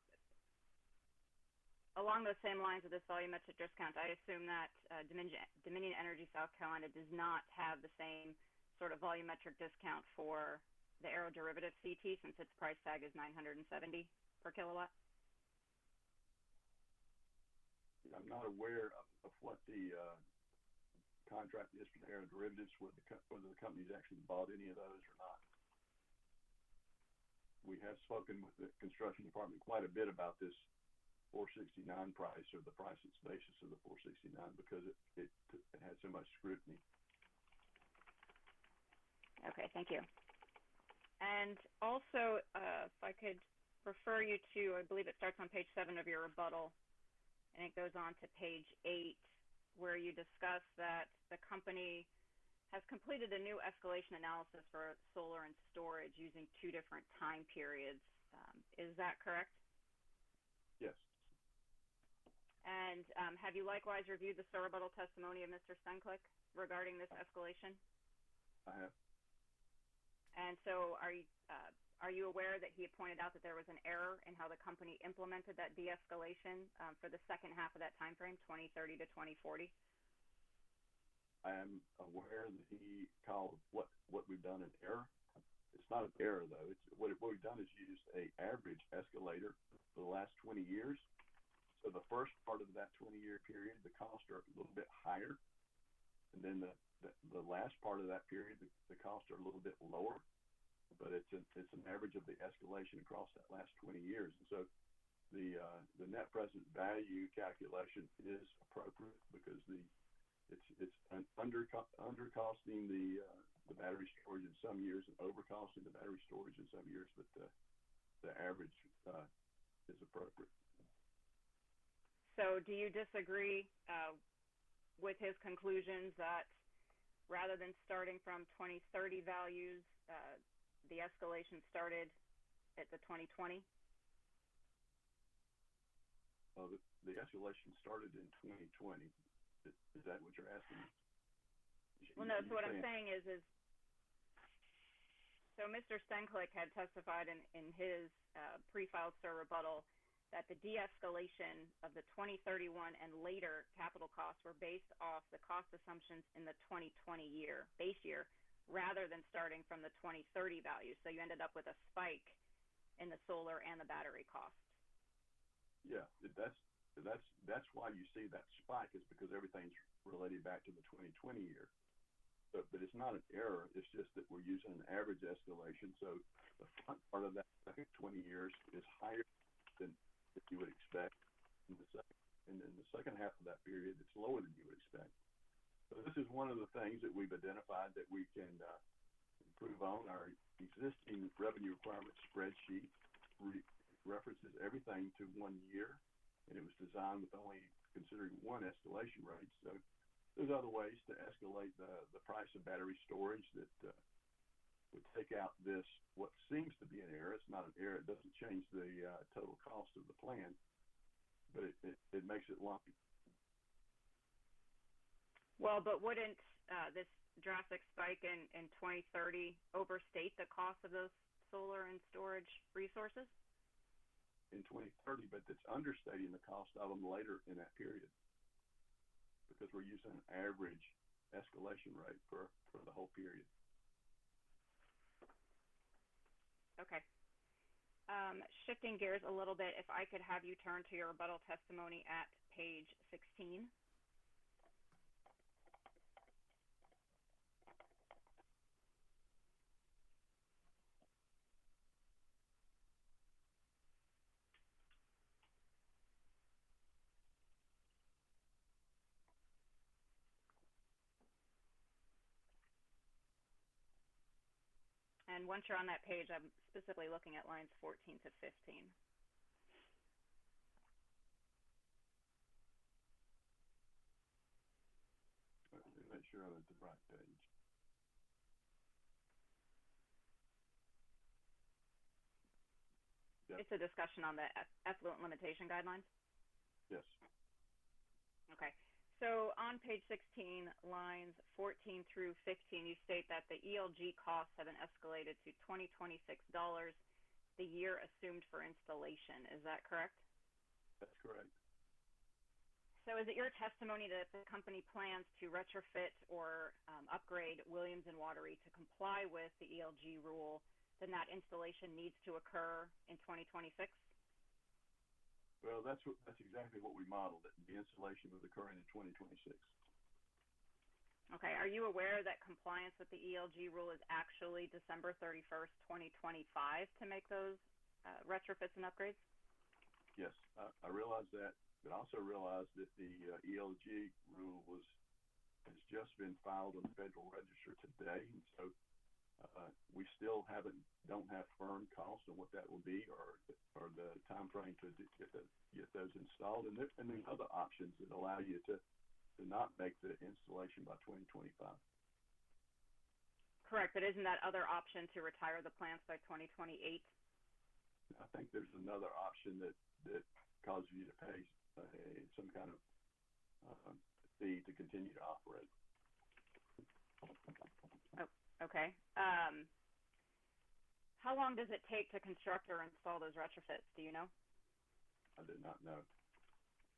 [SPEAKER 10] along those same lines of this volumetric discount, I assume that Dominion Energy South Carolina does not have the same sort of volumetric discount for the aeroderivative CT since its price tag is $970 per kilowatt?
[SPEAKER 7] I'm not aware of what the contract is for the aeroderivatives, whether the company's actually bought any of those or not. We have spoken with the construction department quite a bit about this 469 price, or the price that's basis of the 469, because it had so much scrutiny.
[SPEAKER 10] Okay, thank you. And also, if I could refer you to, I believe it starts on page 7 of your rebuttal, and it goes on to page 8, where you discuss that the company has completed a new escalation analysis for solar and storage using 2 different time periods. Is that correct?
[SPEAKER 7] Yes.
[SPEAKER 10] And have you likewise reviewed the rebuttal testimony of Mr. Stenklick regarding this escalation?
[SPEAKER 7] I have.
[SPEAKER 10] And so are you aware that he pointed out that there was an error in how the company implemented that de-escalation for the second half of that time frame, 2030 to 2040?
[SPEAKER 7] I am aware that he called what we've done an error. It's not an error, though. It's what we've done is used a average escalator for the last 20 years. So the first part of that 20-year period, the costs are a little bit higher, and then the last part of that period, the costs are a little bit lower. But it's an average of the escalation across that last 20 years. And so the net present value calculation is appropriate because it's undercosting the battery storage in some years and overcosting the battery storage in some years, but the average is appropriate.
[SPEAKER 10] So do you disagree with his conclusions that rather than starting from 2030 values, the escalation started at the 2020?
[SPEAKER 7] The escalation started in 2020. Is that what you're asking?
[SPEAKER 10] Well, no. So what I'm saying is so Mr. Stenklick had testified in his pre-filed rebuttal that the de-escalation of the 2031 and later capital costs were based off the cost assumptions in the 2020 base year, rather than starting from the 2030 values. So you ended up with a spike in the solar and the battery costs.
[SPEAKER 7] Yeah, that's why you see that spike, is because everything's related back to the 2020 year. But it's not an error. It's just that we're using an average escalation. So the front part of that second 20 years is higher than you would expect, and then the second half of that period, it's lower than you would expect. So this is one of the things that we've identified that we can improve on. Our existing revenue requirement spreadsheet references everything to 1 year, and it was designed with only considering one escalation rate. So there's other ways to escalate the price of battery storage that would take out this, what seems to be an error. It's not an error. It doesn't change the total cost of the plan, but it makes it lumpy.
[SPEAKER 10] Well, but wouldn't this drastic spike in 2030 overstate the cost of those solar and storage resources?
[SPEAKER 7] In 2030, but it's understating the cost of them later in that period because we're using an average escalation rate for the whole period.
[SPEAKER 10] Okay. Shifting gears a little bit, if I could have you turn to your rebuttal testimony at page 16. And once you're on that page, I'm specifically looking at lines 14 to 15.
[SPEAKER 7] Let me make sure I'm at the right page. Yep.
[SPEAKER 10] It's a discussion on the effluent limitation guidelines?
[SPEAKER 7] Yes.
[SPEAKER 10] Okay. So on page 16, lines 14 through 15, you state that the ELG costs have been escalated to $2026 the year assumed for installation. Is that correct?
[SPEAKER 7] That's correct.
[SPEAKER 10] So is it your testimony that if the company plans to retrofit or upgrade Williams and Watery to comply with the ELG rule, then that installation needs to occur in 2026?
[SPEAKER 7] Well, that's exactly what we modeled. That the installation was occurring in 2026.
[SPEAKER 10] Okay. Are you aware that compliance with the ELG rule is actually December 31st, 2025 to make those retrofits and upgrades?
[SPEAKER 7] Yes, I realize that, but I also realize that the ELG rule has just been filed on the Federal Register today, and so we still don't have firm costs on what that will be, or the time frame to get those installed. And there's other options that allow you to not make the installation by 2025.
[SPEAKER 10] Correct, but isn't that other option to retire the plants by 2028?
[SPEAKER 7] I think there's another option that causes you to pay some kind of fee to continue to operate.
[SPEAKER 10] Oh, okay. How long does it take to construct or install those retrofits? Do you know?
[SPEAKER 7] I did not know.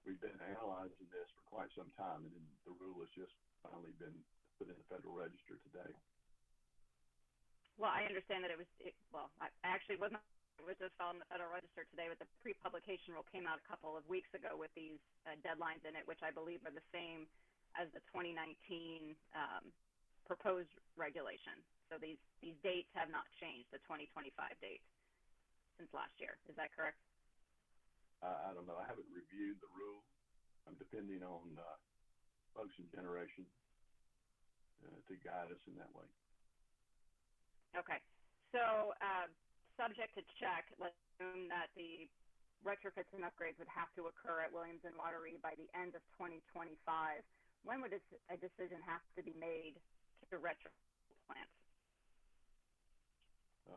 [SPEAKER 7] We've been analyzing this for quite some time, and then the rule has just finally been put in the Federal Register today.
[SPEAKER 10] Well, I understand that it was just filed in the Federal Register today, but the pre-publication rule came out a couple of weeks ago with these deadlines in it, which I believe are the same as the 2019 proposed regulation. So these dates have not changed, the 2025 date, since last year. Is that correct?
[SPEAKER 7] I don't know. I haven't reviewed the rule. I'm depending on folks in generation to guide us in that way.
[SPEAKER 10] Okay. So subject to check, let's assume that the retrofits and upgrades would have to occur at Williams and Watery by the end of 2025. When would a decision have to be made to retrofit plants?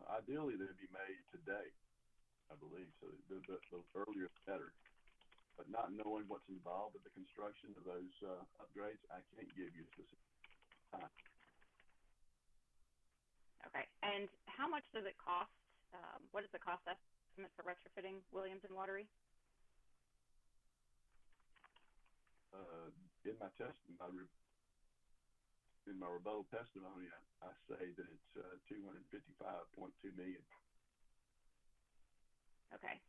[SPEAKER 7] Ideally, they'd be made today, I believe. So the earlier, the better. But not knowing what's involved with the construction of those upgrades, I can't give you a specific time.
[SPEAKER 10] Okay. And how much does it cost? What is the cost estimate for retrofitting Williams and Watery?
[SPEAKER 7] In my rebuttal testimony, I say that it's $255.2 million.
[SPEAKER 10] Okay.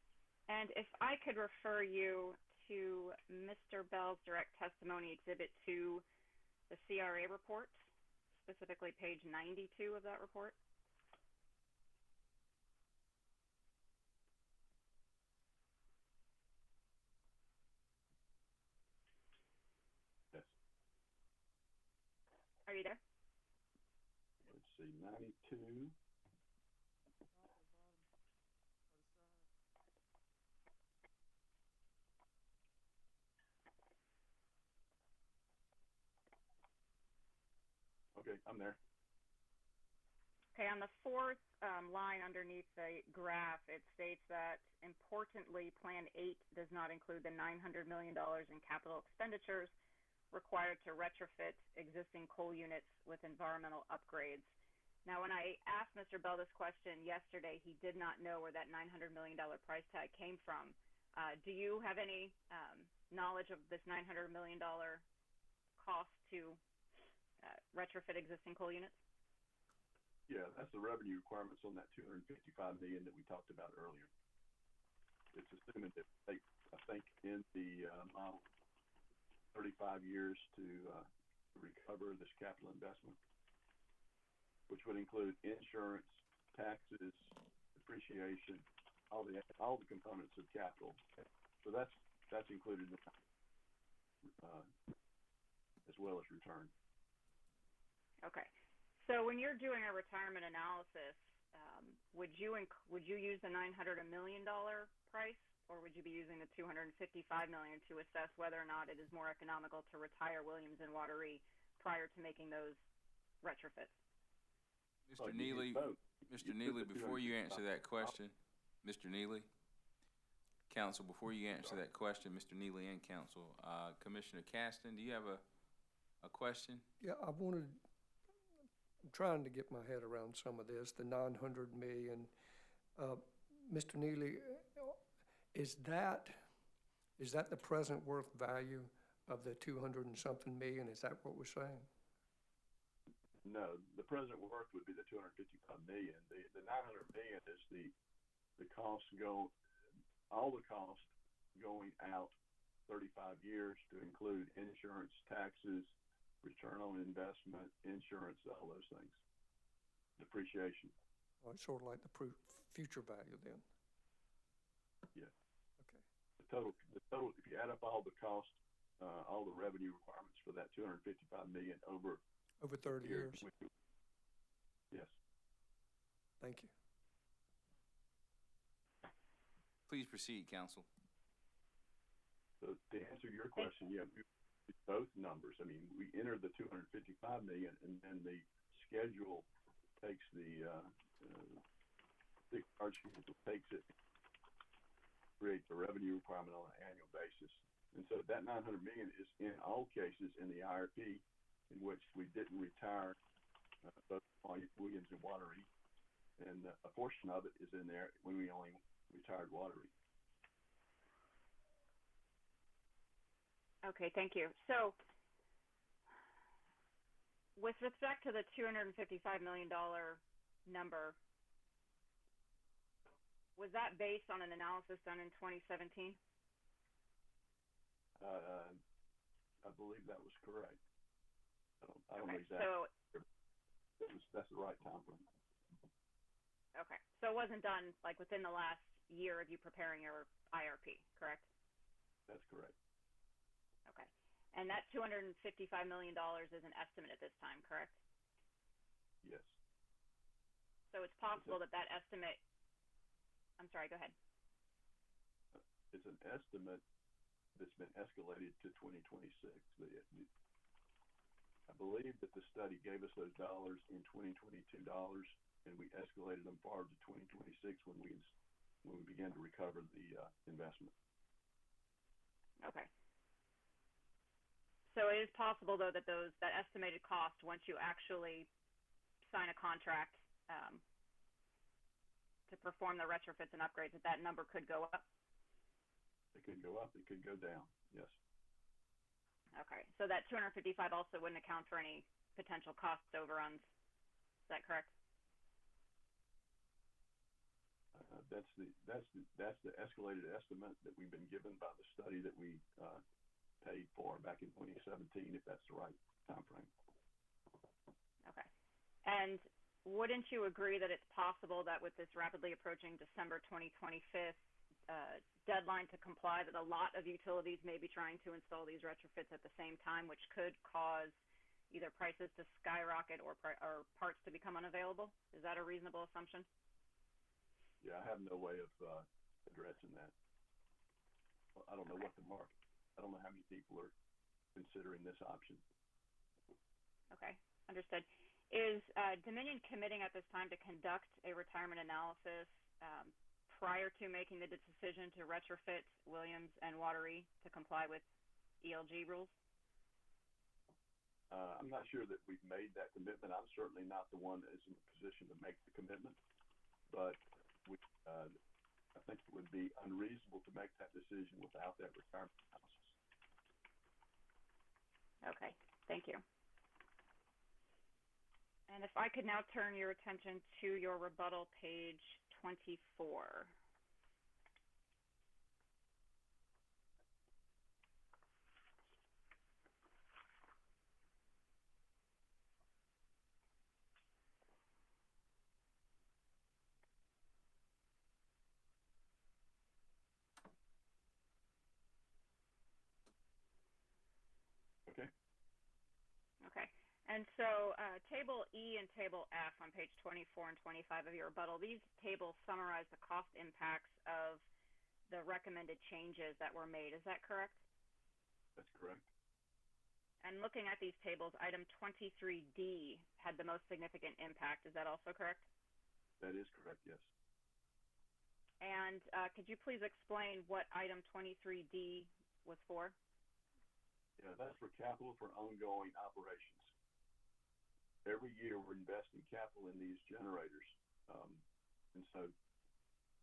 [SPEAKER 10] And if I could refer you to Mr. Bell's direct testimony, Exhibit 2, the CRA report, specifically page 92 of that report.
[SPEAKER 7] Yes.
[SPEAKER 10] Are you there?
[SPEAKER 7] Let's see, 92. Okay, I'm there.
[SPEAKER 10] Okay, on the fourth line underneath the graph, it states that, importantly, Plan 8 does not include the $900 million in capital expenditures required to retrofit existing coal units with environmental upgrades. Now, when I asked Mr. Bell this question yesterday, he did not know where that $900 million price tag came from. Do you have any knowledge of this $900 million cost to retrofit existing coal units?
[SPEAKER 7] Yeah, that's the revenue requirements on that $255 million that we talked about earlier. It's assuming that I think in the model 35 years to recover this capital investment, which would include insurance, taxes, depreciation, all the components of capital. So that's included in the, as well as return.
[SPEAKER 10] Okay. So when you're doing a retirement analysis, would you use the $900 million price, or would you be using the $255 million to assess whether or not it is more economical to retire Williams and Watery prior to making those retrofits?
[SPEAKER 1] Mr. Neely, before you answer that question, Mr. Neely, Council, before you answer that question, Mr. Neely and Council, Commissioner Caston, do you have a question?
[SPEAKER 4] Yeah, I'm trying to get my head around some of this, the 900 million. Mr. Neely, is that the present worth value of the 200 and something million? Is that what we're saying?
[SPEAKER 7] No, the present worth would be the 255 million. The 900 million is the cost all the costs going out 35 years to include insurance, taxes, return on investment, insurance, all those things. Depreciation.
[SPEAKER 4] Oh, it's sort of like the future value then.
[SPEAKER 7] Yeah.
[SPEAKER 4] Okay.
[SPEAKER 7] The total, if you add up all the costs, all the revenue requirements for that 255 million over
[SPEAKER 4] 30 years.
[SPEAKER 7] Yes.
[SPEAKER 4] Thank you.
[SPEAKER 1] Please proceed, Council.
[SPEAKER 7] So to answer your question, yeah, both numbers. I mean, we enter the 255 million, and then the schedule takes the charge schedule takes it, creates a revenue requirement on an annual basis. And so that 900 million is in all cases in the IRP, in which we didn't retire both Williams and Watery, and a portion of it is in there when we only retired Watery.
[SPEAKER 10] Okay, thank you. So, with respect to the $255 million number, was that based on an analysis done in 2017?
[SPEAKER 7] I believe that was correct. I don't know
[SPEAKER 10] Okay,
[SPEAKER 7] exactly.
[SPEAKER 10] so
[SPEAKER 7] That's the right time frame.
[SPEAKER 10] okay, so it wasn't done like within the last year of you preparing your IRP, correct?
[SPEAKER 7] That's correct.
[SPEAKER 10] Okay, and that $255 million is an estimate at this time, correct?
[SPEAKER 7] Yes.
[SPEAKER 10] So it's possible that estimate. I'm sorry. Go ahead.
[SPEAKER 7] It's an estimate that's been escalated to 2026. I believe that the study gave us those dollars in 2022 dollars, and we escalated them forward to 2026 when we began to recover the investment.
[SPEAKER 10] Okay. So it is possible, though, that that estimated cost, once you actually sign a contract to perform the retrofits and upgrades, that number could go up?
[SPEAKER 7] It could go up. It could go down. Yes.
[SPEAKER 10] Okay. So that 255 also wouldn't account for any potential cost overruns. Is that correct?
[SPEAKER 7] That's the escalated estimate that we've been given by the study that we paid for back in 2017, if that's the right time frame.
[SPEAKER 10] Okay. And wouldn't you agree that it's possible that with this rapidly approaching December 2025 deadline to comply, that a lot of utilities may be trying to install these retrofits at the same time, which could cause either prices to skyrocket or parts to become unavailable? Is that a reasonable assumption?
[SPEAKER 7] Yeah, I have no way of addressing that. I don't know what the market. I don't know how many people are considering this option.
[SPEAKER 10] Okay, understood. Is Dominion committing at this time to conduct a retirement analysis prior to making the decision to retrofit Williams and Watery to comply with ELG rules?
[SPEAKER 7] I'm not sure that we've made that commitment. I'm certainly not the one that is in a position to make the commitment, but I think it would be unreasonable to make that decision without that retirement analysis.
[SPEAKER 10] Okay, thank you. And if I could now turn your attention to your rebuttal, page 24.
[SPEAKER 7] Okay.
[SPEAKER 10] Okay. And so Table E and Table F on page 24 and 25 of your rebuttal, these tables summarize the cost impacts of the recommended changes that were made. Is that correct?
[SPEAKER 7] That's correct.
[SPEAKER 10] And looking at these tables, item 23D had the most significant impact. Is that also correct?
[SPEAKER 7] That is correct, yes.
[SPEAKER 10] And could you please explain what item 23D was for?
[SPEAKER 7] Yeah, that's for capital for ongoing operations. Every year we're investing capital in these generators. And so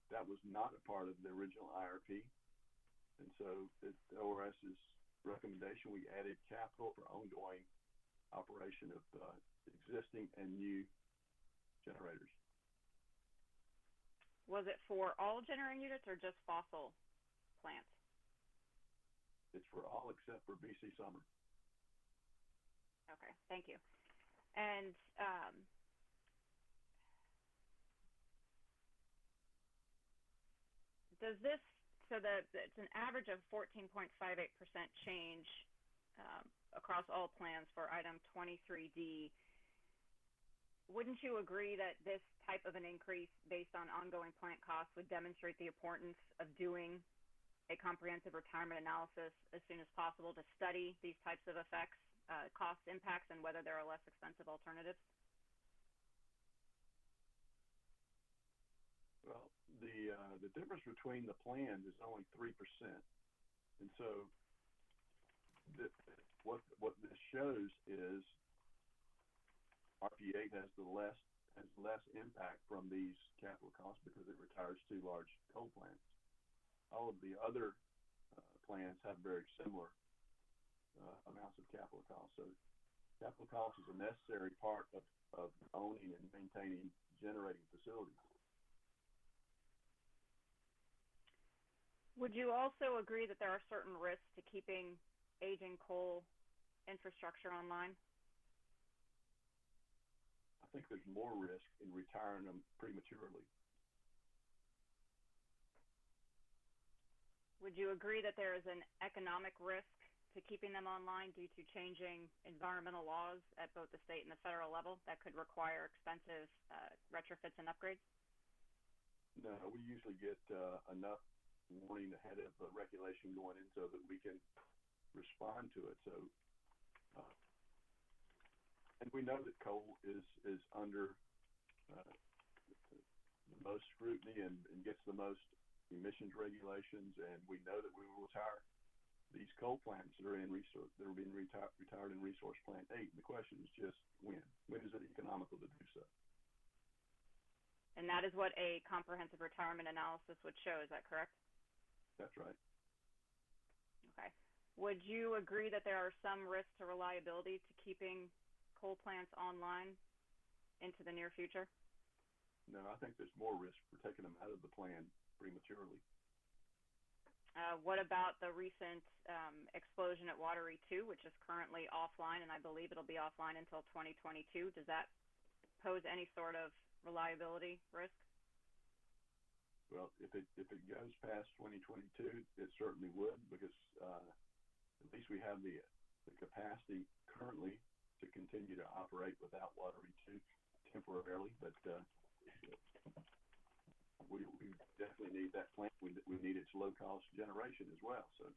[SPEAKER 7] that was not a part of the original IRP. And so at ORS's recommendation, we added capital for ongoing operation of existing and new generators.
[SPEAKER 10] Was it for all generating units or just fossil plants?
[SPEAKER 7] It's for all except for BC Summer.
[SPEAKER 10] Okay, thank you. And does this, so it's an average of 14.58% change across all plans for item 23D. Wouldn't you agree that this type of an increase based on ongoing plant costs would demonstrate the importance of doing a comprehensive retirement analysis as soon as possible to study these types of effects, cost impacts, and whether there are less expensive alternatives?
[SPEAKER 7] Well, the difference between the plans is only 3%, and so what this shows is RP8 has less impact from these capital costs because it retires 2 large coal plants. All of the other plans have very similar amounts of capital costs. So capital costs is a necessary part of owning and maintaining generating facilities.
[SPEAKER 10] Would you also agree that there are certain risks to keeping aging coal infrastructure online?
[SPEAKER 7] I think there's more risk in retiring them prematurely.
[SPEAKER 10] Would you agree that there is an economic risk to keeping them online due to changing environmental laws at both the state and the federal level that could require expensive retrofits and upgrades?
[SPEAKER 7] No, we usually get enough warning ahead of the regulation going in so that we can respond to it. So, and we know that coal is under the most scrutiny and gets the most emissions regulations, and we know that we will retire these coal plants that are being retired in Resource Plant 8. And the question is just when. When is it economical to do so?
[SPEAKER 10] And that is what a comprehensive retirement analysis would show, is that correct?
[SPEAKER 7] That's right.
[SPEAKER 10] Okay. Would you agree that there are some risks to reliability to keeping coal plants online into the near future?
[SPEAKER 7] No, I think there's more risk for taking them out of the plan prematurely.
[SPEAKER 10] What about the recent explosion at Watery 2, which is currently offline, and I believe it'll be offline until 2022? Does that pose any sort of reliability risk?
[SPEAKER 7] Well, if it goes past 2022, it certainly would, because at least we have the capacity currently to continue to operate without Watery 2 temporarily. But we definitely need that plant. We need its low-cost generation as well. So.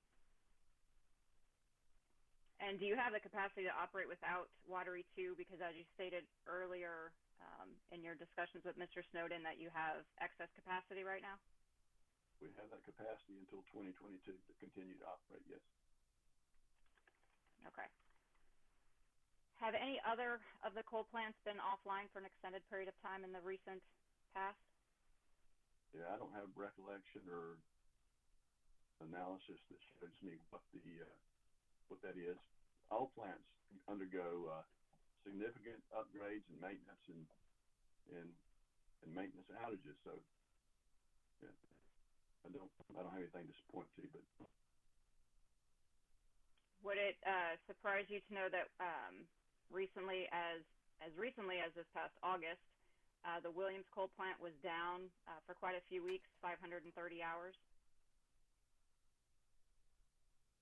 [SPEAKER 10] And do you have the capacity to operate without Watery 2? Because as you stated earlier in your discussions with Mr. Snowden, that you have excess capacity right now?
[SPEAKER 7] We have that capacity until 2022 to continue to operate, yes.
[SPEAKER 10] Okay. Have any other of the coal plants been offline for an extended period of time in the recent past?
[SPEAKER 7] Yeah, I don't have recollection or analysis that shows me what that is. All plants undergo significant upgrades and maintenance and maintenance outages. So, yeah, I don't have anything to point to. But
[SPEAKER 10] would it surprise you to know that recently as this past August, the Williams coal plant was down for quite a few weeks, 530 hours?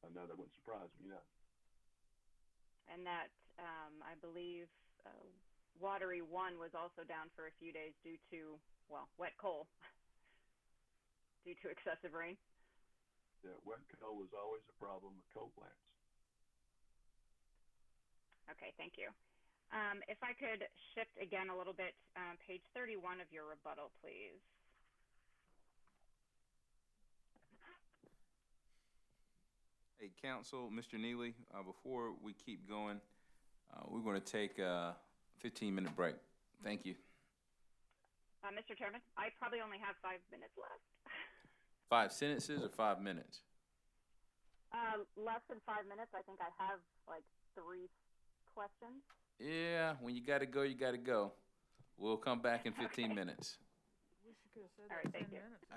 [SPEAKER 7] No, that wouldn't surprise me, no.
[SPEAKER 10] And that, I believe, Watery 1 was also down for a few days due to, well, wet coal, due to excessive rain.
[SPEAKER 7] Yeah, wet coal is always a problem with coal plants.
[SPEAKER 10] Okay, thank you. If I could shift again a little bit, page 31 of your rebuttal, please.
[SPEAKER 1] Hey, council, Mr. Neely, before we keep going, we're going to take a 15-minute break. Thank you.
[SPEAKER 10] Mr. Chairman, I probably only have 5 minutes left.
[SPEAKER 1] 5 sentences or 5 minutes?
[SPEAKER 10] Less than 5 minutes. I think I have like 3 questions.
[SPEAKER 1] Yeah, when you got to go, you got to go. We'll come back in 15 minutes.
[SPEAKER 3] We should have said
[SPEAKER 10] All right,
[SPEAKER 3] that
[SPEAKER 10] thank
[SPEAKER 3] 10
[SPEAKER 10] you.
[SPEAKER 3] minutes ago.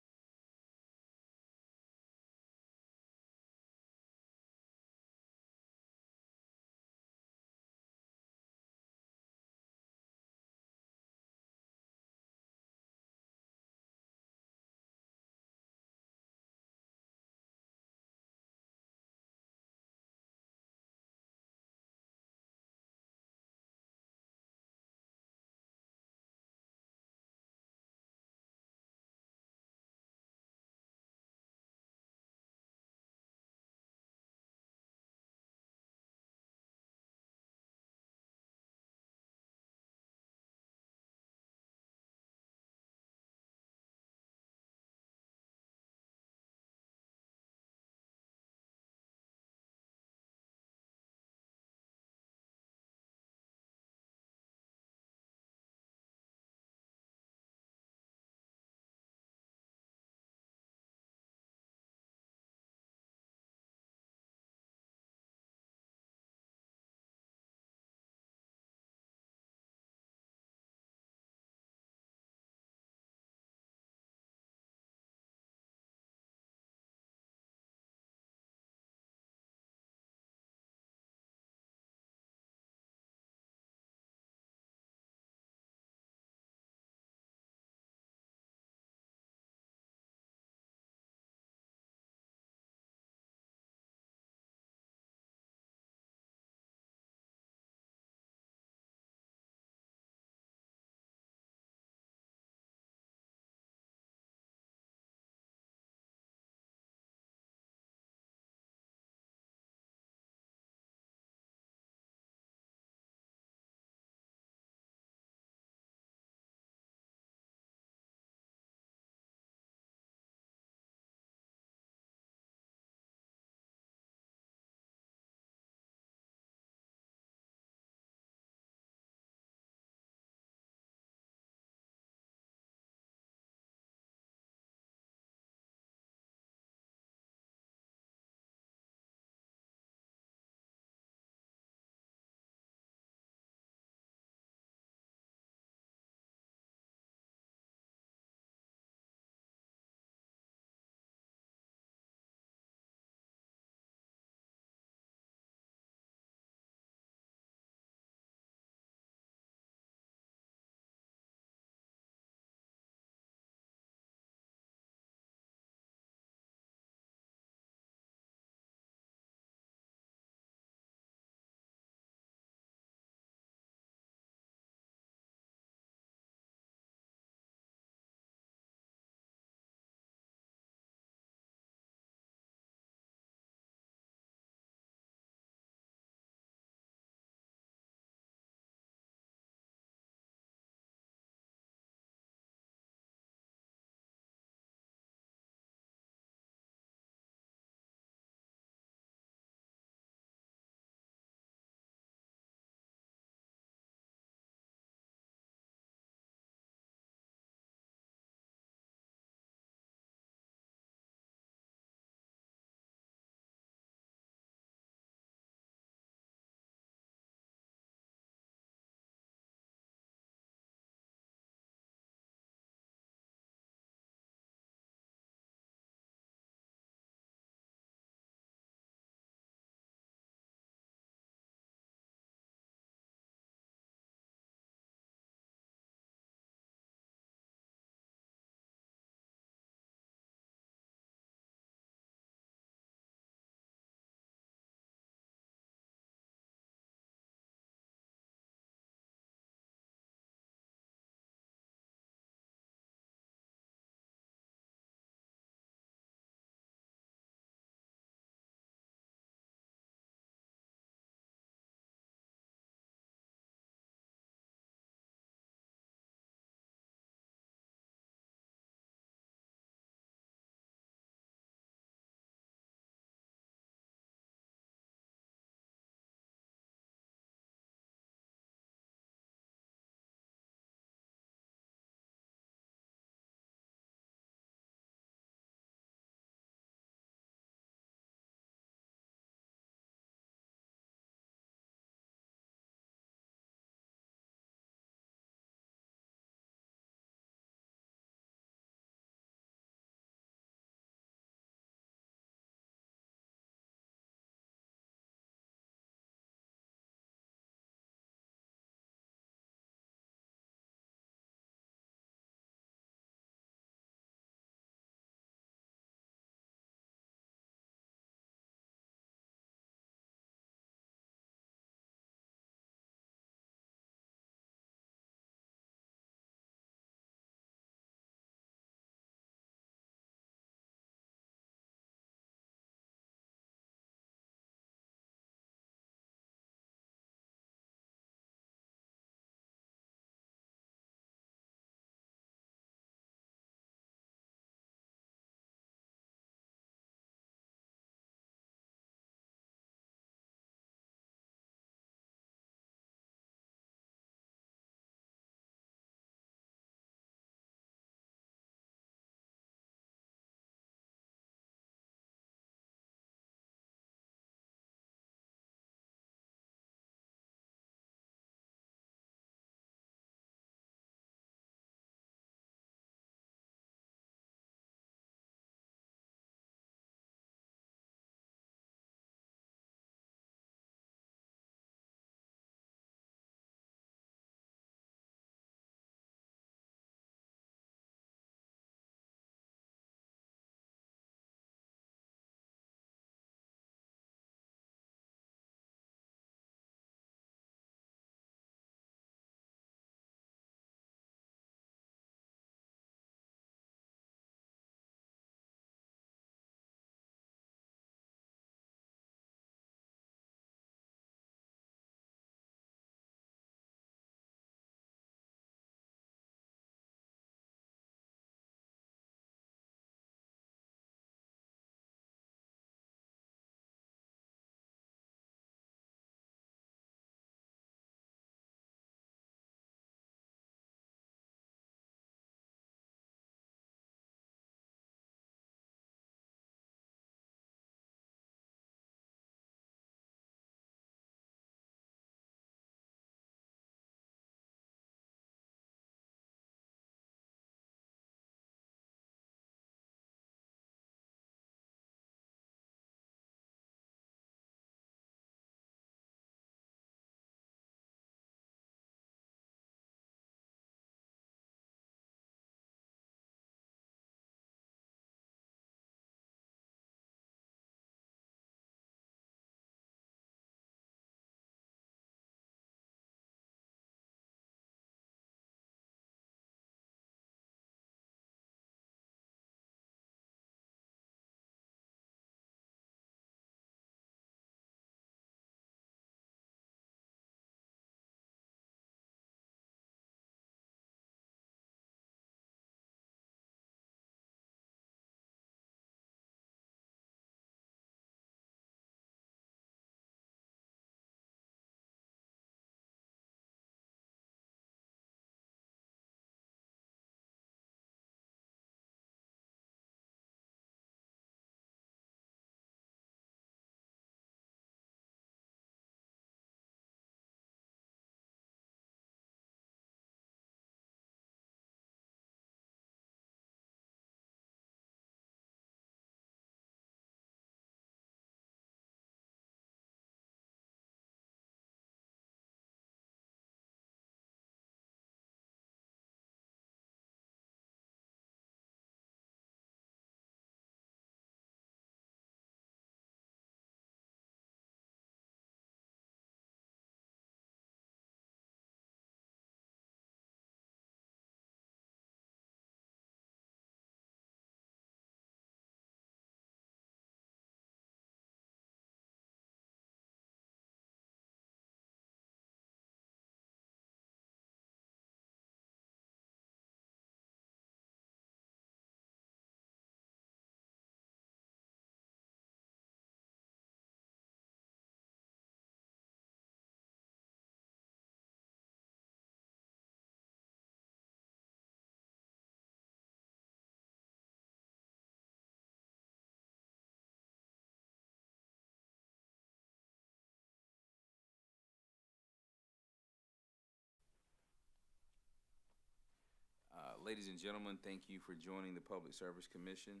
[SPEAKER 1] Ladies and gentlemen, thank you for joining the Public Service Commission.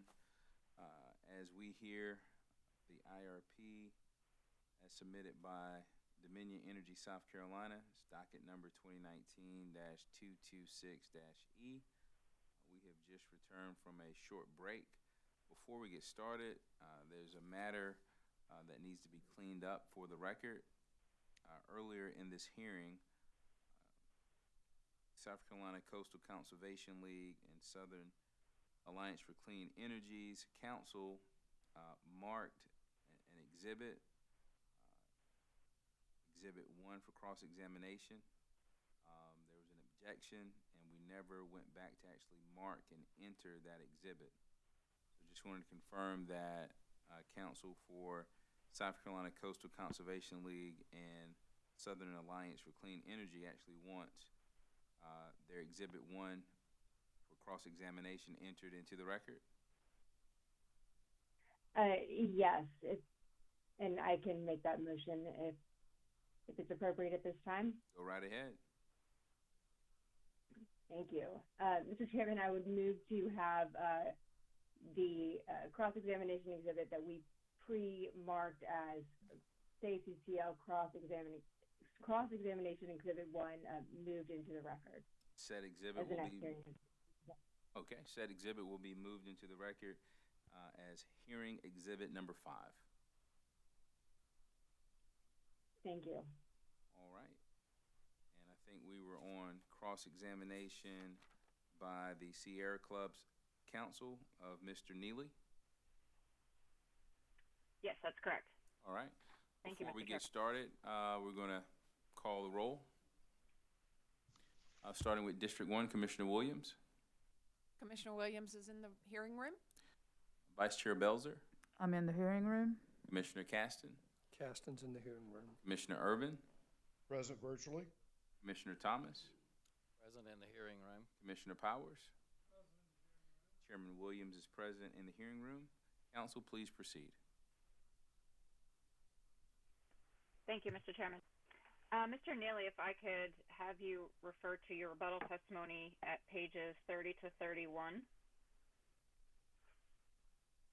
[SPEAKER 1] As we hear the IRP as submitted by Dominion Energy South Carolina, it's docket number 2019-226-E. We have just returned from a short break. Before we get started, there's a matter that needs to be cleaned up for the record. Earlier in this hearing, South Carolina Coastal Conservation League and Southern Alliance for Clean Energy's council marked an exhibit, Exhibit 1 for cross-examination. There was an objection, and we never went back to actually mark and enter that exhibit. So just wanted to confirm that council for South Carolina Coastal Conservation League and Southern Alliance for Clean Energy actually wants their Exhibit 1 for cross-examination entered into the record?
[SPEAKER 11] Yes, and I can make that motion if it's appropriate at this time.
[SPEAKER 1] Go right ahead.
[SPEAKER 11] Thank you. Mr. Chairman, I would move to have the cross-examination exhibit that we pre-marked as Stacy CL cross-examination Exhibit 1 moved into the record.
[SPEAKER 1] Said exhibit
[SPEAKER 11] As the
[SPEAKER 1] will
[SPEAKER 11] next
[SPEAKER 1] be
[SPEAKER 11] hearing.
[SPEAKER 1] okay. Said exhibit will be moved into the record as hearing exhibit number 5.
[SPEAKER 11] Thank you.
[SPEAKER 1] All right. And I think we were on cross-examination by the Sierra Club's counsel of Mr. Neely.
[SPEAKER 10] Yes, that's correct.
[SPEAKER 1] All right.
[SPEAKER 10] Thank you,
[SPEAKER 1] Before we
[SPEAKER 10] Mr.
[SPEAKER 1] get started, we're going to call the roll. Starting with District 1, Commissioner Williams.
[SPEAKER 2] Commissioner Williams is in the hearing room.
[SPEAKER 1] Vice Chair Belzer.
[SPEAKER 3] I'm in the hearing room.
[SPEAKER 1] Commissioner Caston.
[SPEAKER 4] Caston's in the hearing room.
[SPEAKER 1] Commissioner Urban.
[SPEAKER 8] Present virtually.
[SPEAKER 1] Commissioner Thomas.
[SPEAKER 5] Present in the hearing room.
[SPEAKER 1] Commissioner Powers. Chairman Williams is present in the hearing room. Council, please proceed.
[SPEAKER 10] Thank you, Mr. Chairman. Mr. Neely, if I could have you refer to your rebuttal testimony at pages 30 to 31.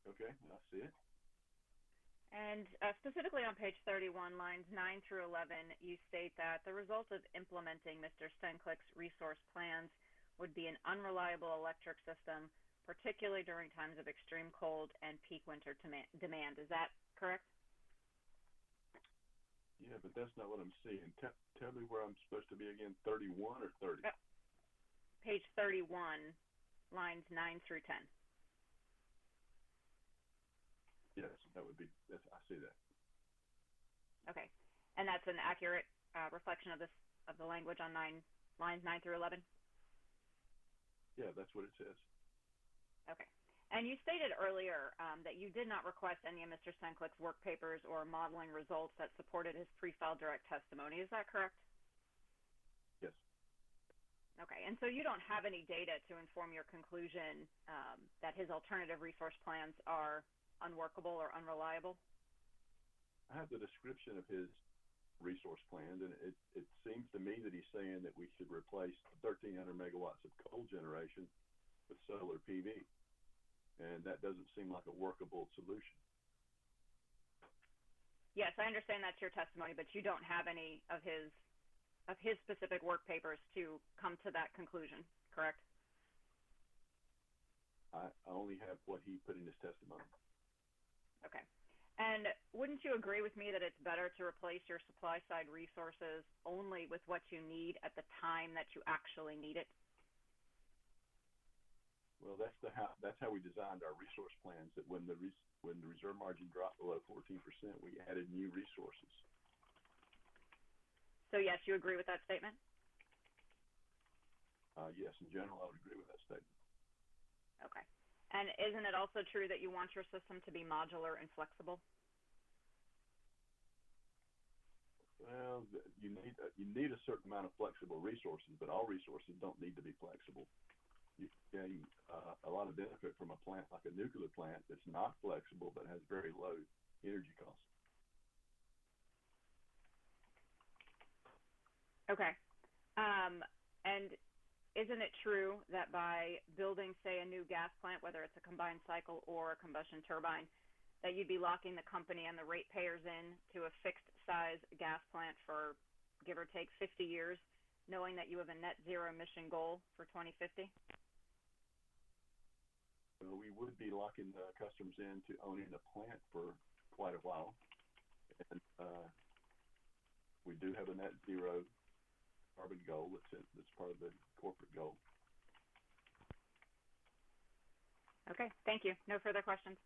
[SPEAKER 7] Okay, I see it.
[SPEAKER 10] And specifically on page 31, lines 9 through 11, you state that the result of implementing Mr. Stenklick's resource plans would be an unreliable electric system, particularly during times of extreme cold and peak winter demand. Is that correct?
[SPEAKER 7] Yeah, but that's not what I'm seeing. Tell me where I'm supposed to be again, 31 or 30?
[SPEAKER 10] Page 31, lines 9 through 10.
[SPEAKER 7] Yes, that would be, I see that.
[SPEAKER 10] Okay. And that's an accurate reflection of the language on lines 9 through 11?
[SPEAKER 7] Yeah, that's what it says.
[SPEAKER 10] Okay. And you stated earlier that you did not request any of Mr. Stenklick's work papers or modeling results that supported his pre-filed direct testimony. Is that correct?
[SPEAKER 7] Yes.
[SPEAKER 10] Okay. And so you don't have any data to inform your conclusion that his alternative resource plans are unworkable or unreliable?
[SPEAKER 7] I have the description of his resource plans, and it seems to me that he's saying that we should replace 1,300 megawatts of coal generation with solar PV. And that doesn't seem like a workable solution.
[SPEAKER 10] Yes, I understand that's your testimony, but you don't have any of his specific work papers to come to that conclusion, correct?
[SPEAKER 7] I only have what he put in his testimony.
[SPEAKER 10] Okay. And wouldn't you agree with me that it's better to replace your supply side resources only with what you need at the time that you actually need it?
[SPEAKER 7] Well, that's how we designed our resource plans, that when the reserve margin dropped below 14%, we added new resources.
[SPEAKER 10] So yes, you agree with that statement?
[SPEAKER 7] Yes, in general, I would agree with that statement.
[SPEAKER 10] Okay. And isn't it also true that you want your system to be modular and flexible?
[SPEAKER 7] Well, you need a certain amount of flexible resources, but all resources don't need to be flexible. You can gain a lot of benefit from a plant like a nuclear plant that's not flexible but has very low energy costs.
[SPEAKER 10] Okay. And isn't it true that by building, say, a new gas plant, whether it's a combined cycle or a combustion turbine, that you'd be locking the company and the ratepayers in to a fixed size gas plant for give or take 50 years, knowing that you have a net zero emission goal for 2050?
[SPEAKER 7] We would be locking the customers into owning the plant for quite a while. And we do have a net zero carbon goal that's part of the corporate goal.
[SPEAKER 10] Okay, thank you. No further questions.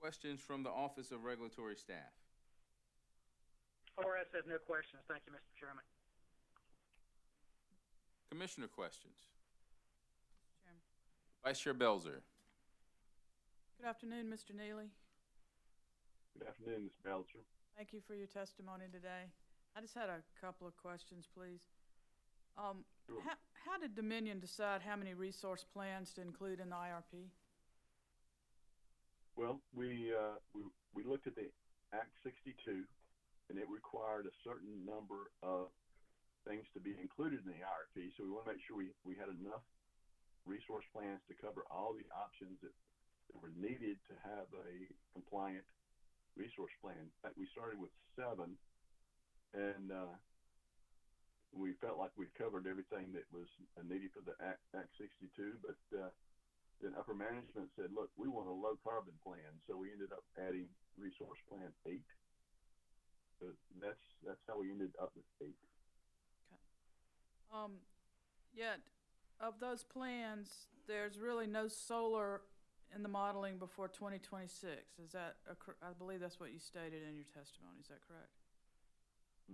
[SPEAKER 1] Questions from the Office of Regulatory Staff?
[SPEAKER 12] ORS has no questions. Thank you, Mr. Chairman.
[SPEAKER 1] Commissioner questions?
[SPEAKER 3] Chairman.
[SPEAKER 1] Vice Chair Belzer?
[SPEAKER 3] Good afternoon, Mr. Neely.
[SPEAKER 7] Good afternoon, Ms. Belcher.
[SPEAKER 3] Thank you for your testimony today. I just had a couple of questions, please.
[SPEAKER 7] Sure.
[SPEAKER 3] How did Dominion decide how many resource plans to include in the IRP?
[SPEAKER 7] Well, we looked at the Act 62, and it required a certain number of things to be included in the IRP. So we want to make sure we had enough resource plans to cover all the options that were needed to have a compliant resource plan. In fact, we started with 7, and we felt like we'd covered everything that was needed for the Act 62, but then upper management said, look, we want a low carbon plan. So we ended up adding resource plan 8. So that's how we ended up with 8.
[SPEAKER 3] Okay. Yet, of those plans, there's really no solar in the modeling before 2026. Is that, I believe that's what you stated in your testimony. Is that correct?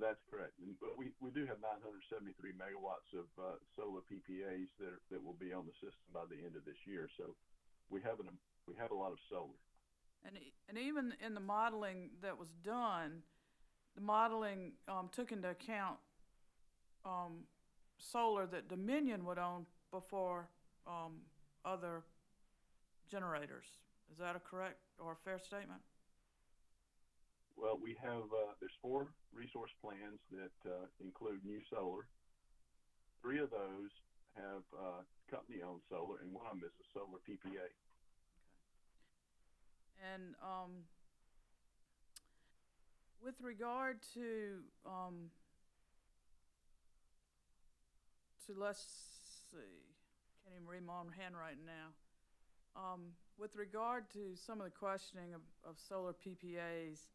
[SPEAKER 7] That's correct. But we do have 973 megawatts of solar PPAs that will be on the system by the end of this year. So we have a lot of solar.
[SPEAKER 3] And even in the modeling that was done, the modeling took into account solar that Dominion would own before other generators. Is that a correct or a fair statement?
[SPEAKER 7] Well, we have, there's 4 resource plans that include new solar. 3 of those have company-owned solar, and one of them is a solar PPA.
[SPEAKER 3] Okay. And with regard to let's see, can't even read my own handwriting now. With regard to some of the questioning of solar PPAs,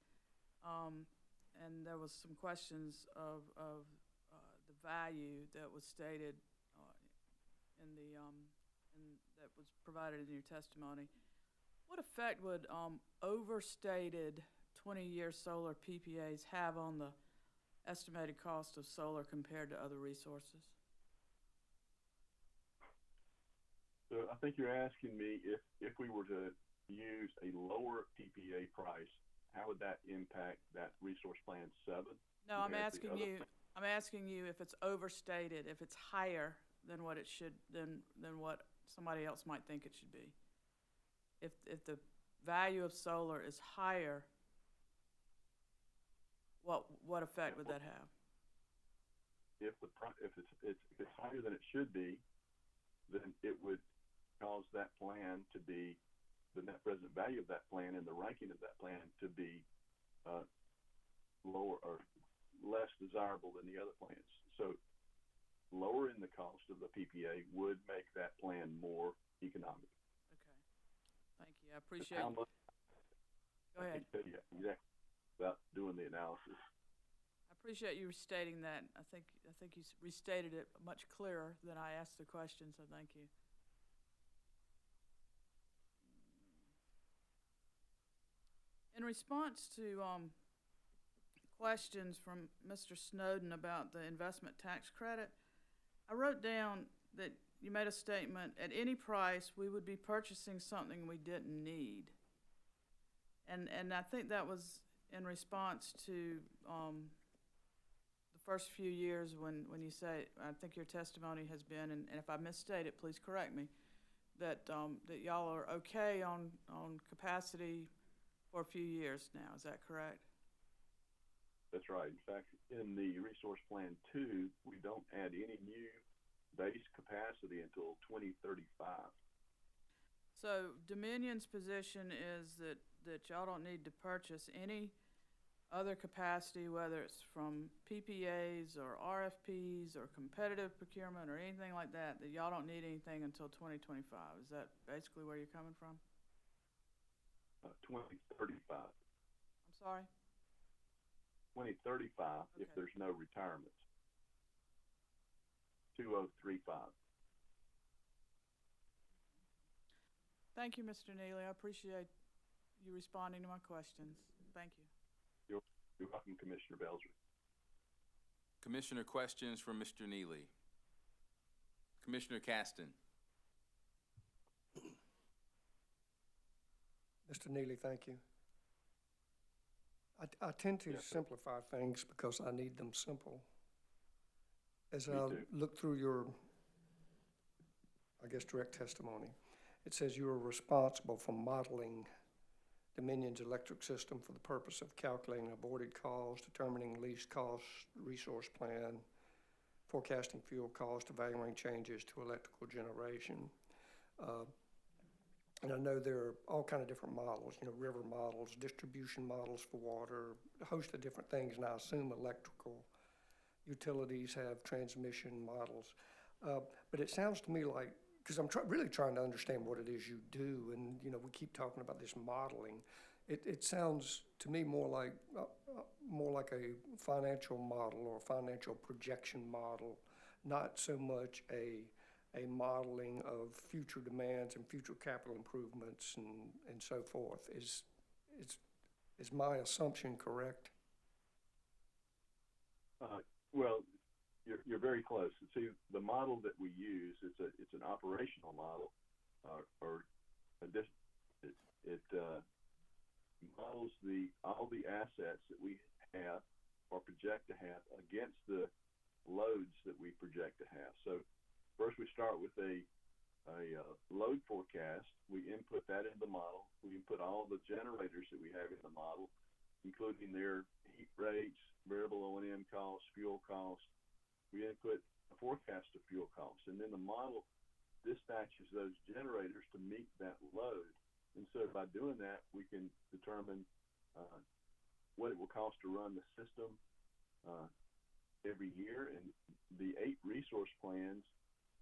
[SPEAKER 3] and there was some questions of the value that was stated in that was provided in your testimony. What effect would overstated 20-year solar PPAs have on the estimated cost of solar compared to other resources?
[SPEAKER 7] So I think you're asking me if we were to use a lower PPA price, how would that impact that resource plan 7?
[SPEAKER 3] No, I'm asking you if it's overstated, if it's higher than what it should, than what somebody else might think it should be. If the value of solar is higher, what effect would that have?
[SPEAKER 7] If it's higher than it should be, then it would cause that plan to be, the net present value of that plan and the ranking of that plan to be lower or less desirable than the other plans. So lowering the cost of the PPA would make that plan more economic.
[SPEAKER 3] Okay. Thank you. I appreciate it. Go ahead.
[SPEAKER 7] I can tell you exactly about doing the analysis.
[SPEAKER 3] I appreciate you restating that. I think you restated it much clearer than I asked the question, so thank you. In response to questions from Mr. Snowden about the investment tax credit, I wrote down that you made a statement, at any price we would be purchasing something we didn't need. And I think that was in response to the first few years when you say, I think your testimony has been, and if I misstate it, please correct me, that y'all are okay on capacity for a few years now. Is that correct?
[SPEAKER 7] That's right. In fact, in the Resource Plan 2, we don't add any new base capacity until 2035.
[SPEAKER 3] So Dominion's position is that y'all don't need to purchase any other capacity, whether it's from PPAs or RFPs or competitive procurement or anything like that y'all don't need anything until 2025. Is that basically where you're coming from?
[SPEAKER 7] 2035.
[SPEAKER 3] I'm sorry?
[SPEAKER 7] 2035 if there's no retirements. 2035.
[SPEAKER 3] Thank you, Mr. Neely. I appreciate you responding to my questions. Thank you.
[SPEAKER 7] You're welcome, Commissioner Belzer.
[SPEAKER 1] Commissioner questions for Mr. Neely. Commissioner Caston.
[SPEAKER 4] Mr. Neely, thank you. I tend to simplify things because I need them simple. As I look through your, I guess, direct testimony, it says you are responsible for modeling Dominion's electric system for the purpose of calculating aborted costs, determining least cost, resource plan, forecasting fuel cost, evaluating changes to electrical generation. And I know there are all kind of different models, river models, distribution models for water, a host of different things, and I assume electrical utilities have transmission models. But it sounds to me like, because I'm really trying to understand what it is you do, and we keep talking about this modeling. It sounds to me more like a financial model or a financial projection model, not so much a modeling of future demands and future capital improvements and so forth. Is my assumption correct?
[SPEAKER 7] Well, you're very close. See, the model that we use, it's an operational model, it models all the assets that we have or project to have against the loads that we project to have. So first we start with a load forecast. We input that into the model. We input all the generators that we have in the model, including their heat rates, variable O&M costs, fuel costs. We input a forecast of fuel costs, and then the model dispatches those generators to meet that load. And so by doing that, we can determine what it will cost to run the system every year. And the 8 resource plans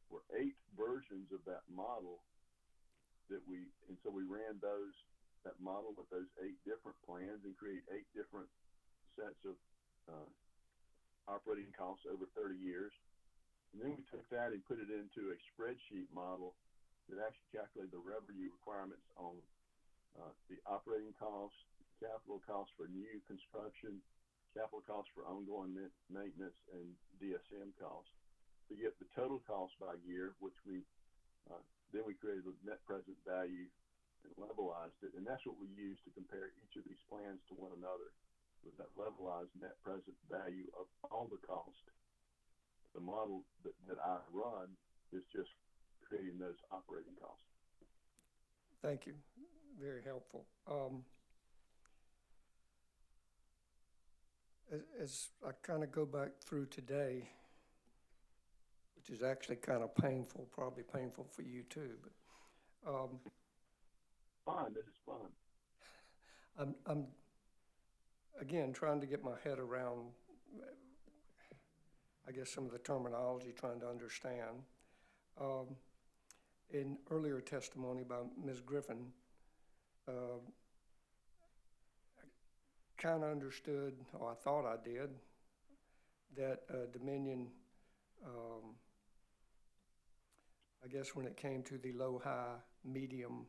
[SPEAKER 7] were 8 versions of that model and so we ran that model with those 8 different plans and create 8 different sets of operating costs over 30 years. And then we took that and put it into a spreadsheet model that actually calculated the revenue requirements on the operating costs, capital costs for new construction, capital costs for ongoing maintenance, and DSM costs to get the total cost by year, which then we created a net present value and levelized it. And that's what we use to compare each of these plans to one another, with that levelized net present value of all the cost. The model that I run is just creating those operating costs.
[SPEAKER 4] Thank you. Very helpful. As I kind of go back through today, which is actually kind of painful, probably painful for you too, but
[SPEAKER 7] fun. This is fun.
[SPEAKER 4] I'm again trying to get my head around, I guess, some of the terminology, trying to understand. In earlier testimony by Ms. Griffin, I kind of understood, or I thought I did, that Dominion, I guess when it came to the low, high, medium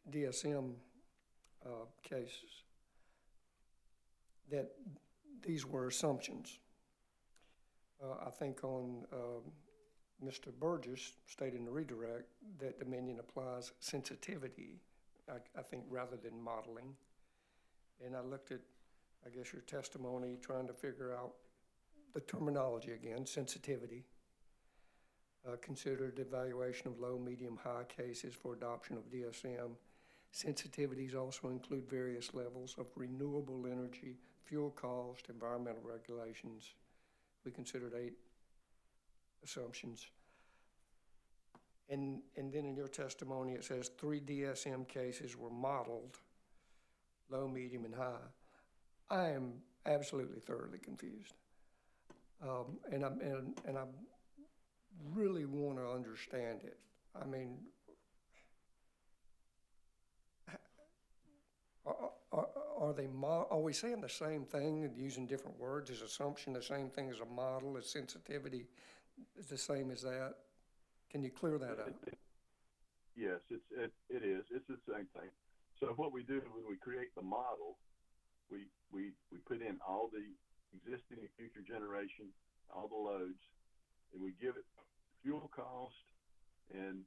[SPEAKER 4] DSM cases, that these were assumptions. I think on Mr. Burgess stated in the redirect that Dominion applies sensitivity, I think, rather than modeling. and I looked at, I guess, your testimony, trying to figure out the terminology again, sensitivity. Considered evaluation of low, medium, high cases for adoption of DSM. Sensitivities also include various levels of renewable energy, fuel cost, environmental regulations. We considered 8 assumptions. And then in your testimony, it says 3 DSM cases were modeled, low, medium, and high. I am absolutely thoroughly confused. And I really want to understand it. I mean, are we saying the same thing and using different words? Is assumption the same thing as a model? Is sensitivity the same as that? Can you clear that up?
[SPEAKER 7] Yes, it is. It's the same thing. So what we do when we create the model, we put in all the existing and future generation, all the loads, and we give it fuel cost and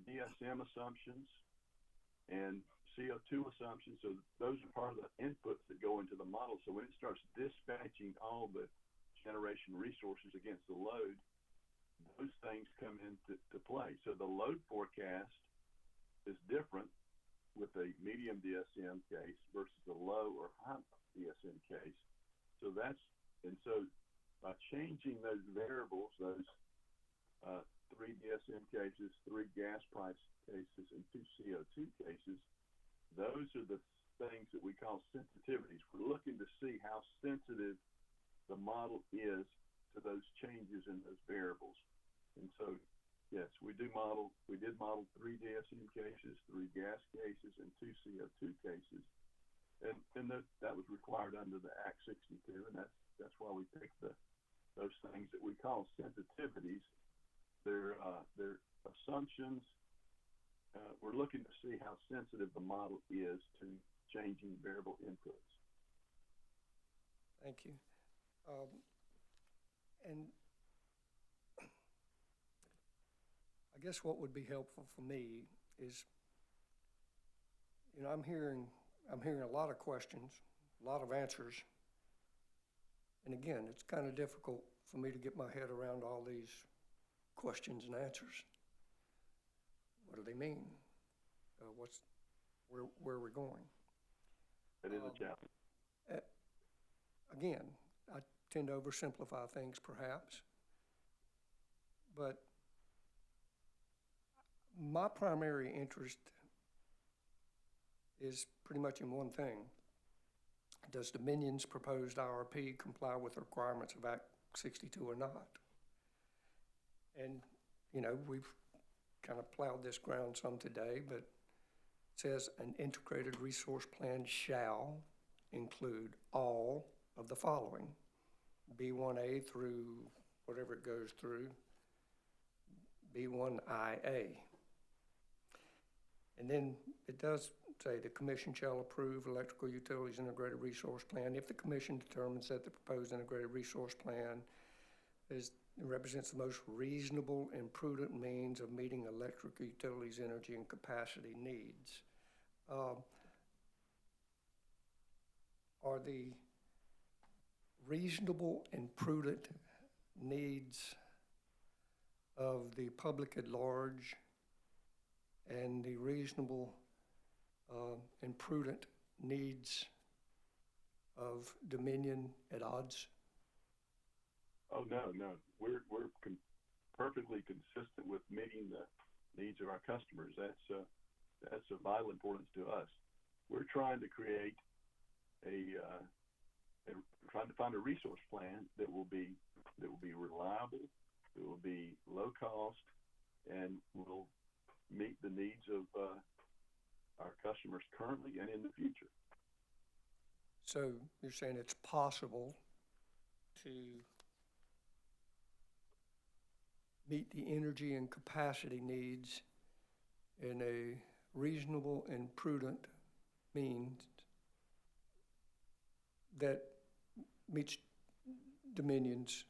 [SPEAKER 7] DSM assumptions and CO2 assumptions. So those are part of the inputs that go into the model. So when it starts dispatching all the generation resources against the load, those things come into play. So the load forecast is different with a medium DSM case versus a low or high DSM case. So by changing those variables, those 3 DSM cases, 3 gas price cases, and 2 CO2 cases, those are the things that we call sensitivities. We're looking to see how sensitive the model is to those changes in those variables. And so, yes, we did model 3 DSM cases, 3 gas cases, and 2 CO2 cases. And that was required under the Act 62, and that's why we picked those things that we call sensitivities. They're assumptions. We're looking to see how sensitive the model is to changing variable inputs.
[SPEAKER 4] Thank you. And I guess what would be helpful for me is, I'm hearing a lot of questions, a lot of answers. And again, it's kind of difficult for me to get my head around all these questions and answers. What do they mean? Where are we going?
[SPEAKER 7] It is a challenge.
[SPEAKER 4] Again, I tend to oversimplify things perhaps, but my primary interest is pretty much in one thing. Does Dominion's proposed IRP comply with the requirements of Act 62 or not? And, we've kind of plowed this ground some today, but it says an integrated resource plan shall include all of the following: B1A through whatever it goes through, B1IA. And then it does say the commission shall approve electrical utilities integrated resource plan if the commission determines that the proposed integrated resource plan represents the most reasonable and prudent means of meeting electric utilities energy and capacity needs. Are the reasonable and prudent needs of the public at large and the reasonable and prudent needs of Dominion at odds?
[SPEAKER 7] Oh, no. We're perfectly consistent with meeting the needs of our customers. That's of vital importance to us. We're trying to create trying to find a resource plan that will be reliable, that will be low cost, and will meet the needs of our customers currently and in the future.
[SPEAKER 4] So you're saying it's possible to meet the energy and capacity needs in a reasonable and prudent means that meets Dominion's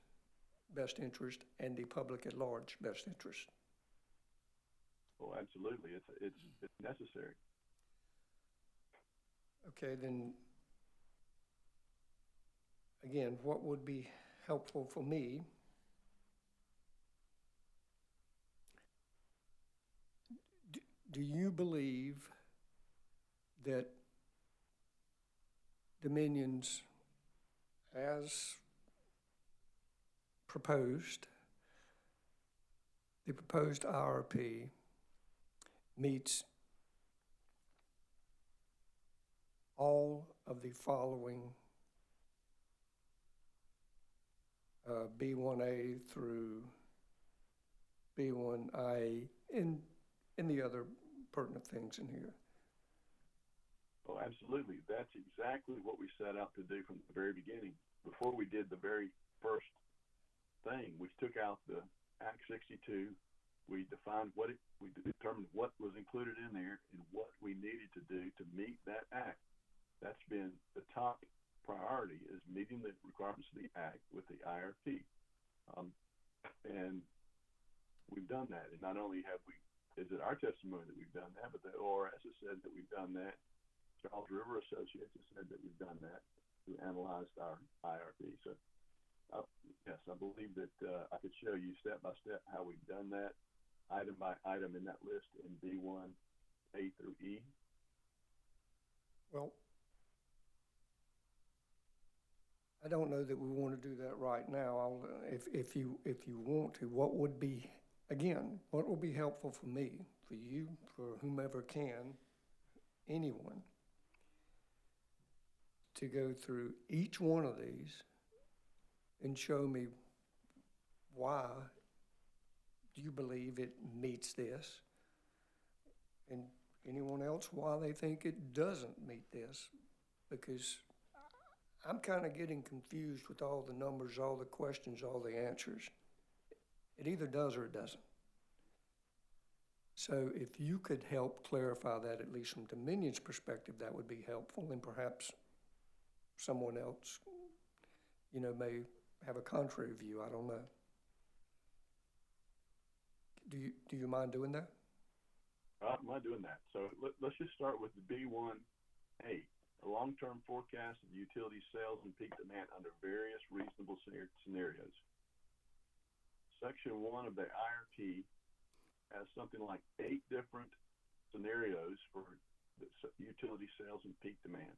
[SPEAKER 4] best interest and the public at large best interest?
[SPEAKER 7] Oh, absolutely. It's necessary.
[SPEAKER 4] Okay, then again, what would be helpful for me, do you believe that Dominion's, as proposed, the proposed IRP meets all of the following B1A through B1I and the other pertinent things in here?
[SPEAKER 7] Oh, absolutely. That's exactly what we set out to do from the very beginning. Before we did the very first thing, we took out the Act 62. We defined we determined what was included in there and what we needed to do to meet that act. That's been the top priority, is meeting the requirements of the act with the IRP. And we've done that. And not only is it our testimony that we've done that, but the ORS has said that we've done that. Charles River Associates has said that we've done that, who analyzed our IRP. So, yes, I believe that I could show you step by step how we've done that, item by item in that list in B1, A through E.
[SPEAKER 4] Well, I don't know that we want to do that right now. If you want to, what would be helpful for me, for you, for whomever can, anyone, to go through each one of these and show me why do you believe it meets this, and anyone else why they think it doesn't meet this, because I'm kind of getting confused with all the numbers, all the questions, all the answers. It either does or it doesn't. So if you could help clarify that, at least from Dominion's perspective, that would be helpful, and perhaps someone else, may have a contrary view. I don't know. Do you mind doing that?
[SPEAKER 7] I don't mind doing that. So let's just start with the B1A, a long-term forecast of utility sales and peak demand under various reasonable scenarios. Section 1 of the IRP has something like 8 different scenarios for the utility sales and peak demand.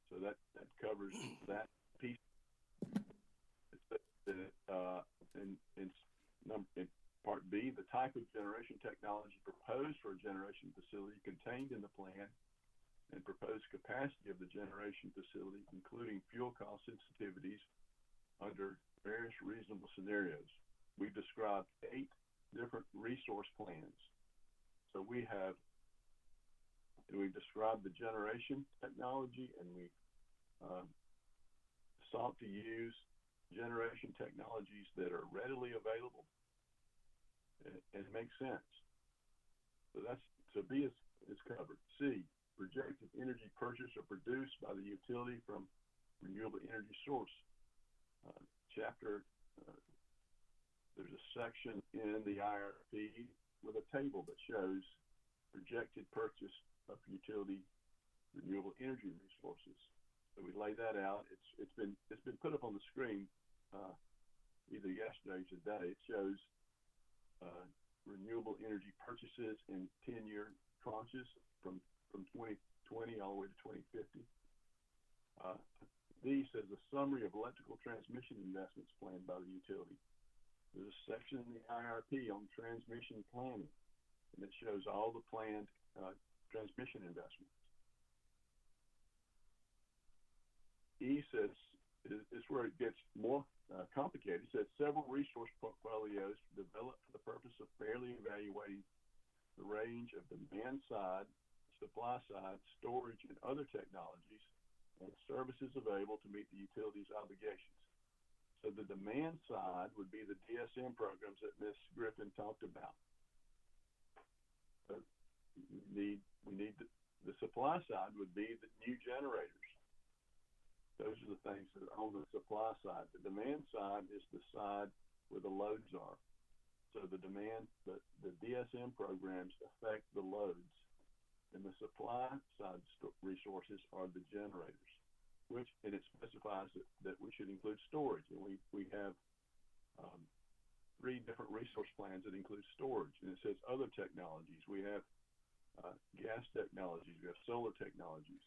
[SPEAKER 7] So that covers that piece. In Part B, the type of generation technology proposed for a generation facility contained in the plan and proposed capacity of the generation facility, including fuel cost sensitivities under various reasonable scenarios. We've described 8 different resource plans. So we've described the generation technology, and we sought to use generation technologies that are readily available and make sense. So B is covered. C, projected energy purchased or produced by the utility from renewable energy source. There's a section in the IRP with a table that shows projected purchase of utility renewable energy resources. So we lay that out. It's been put up on the screen either yesterday or today. It shows renewable energy purchases in 10-year tranches from 2020 all the way to 2050. D says a summary of electrical transmission investments planned by the utility. There's a section in the IRP on transmission planning, and it shows all the planned transmission investments. E says, is where it gets more complicated. It says several resource portfolios developed for the purpose of fairly evaluating the range of demand side, supply side, storage, and other technologies and services available to meet the utility's obligations. So the demand side would be the DSM programs that Ms. Griffin talked about. We need the supply side would be the new generators. Those are the things that are on the supply side. The demand side is the side where the loads are. So the DSM programs affect the loads, and the supply side resources are the generators. and it specifies that we should include storage, and we have 3 different resource plans that include storage, and it says other technologies. We have gas technologies, we have solar technologies,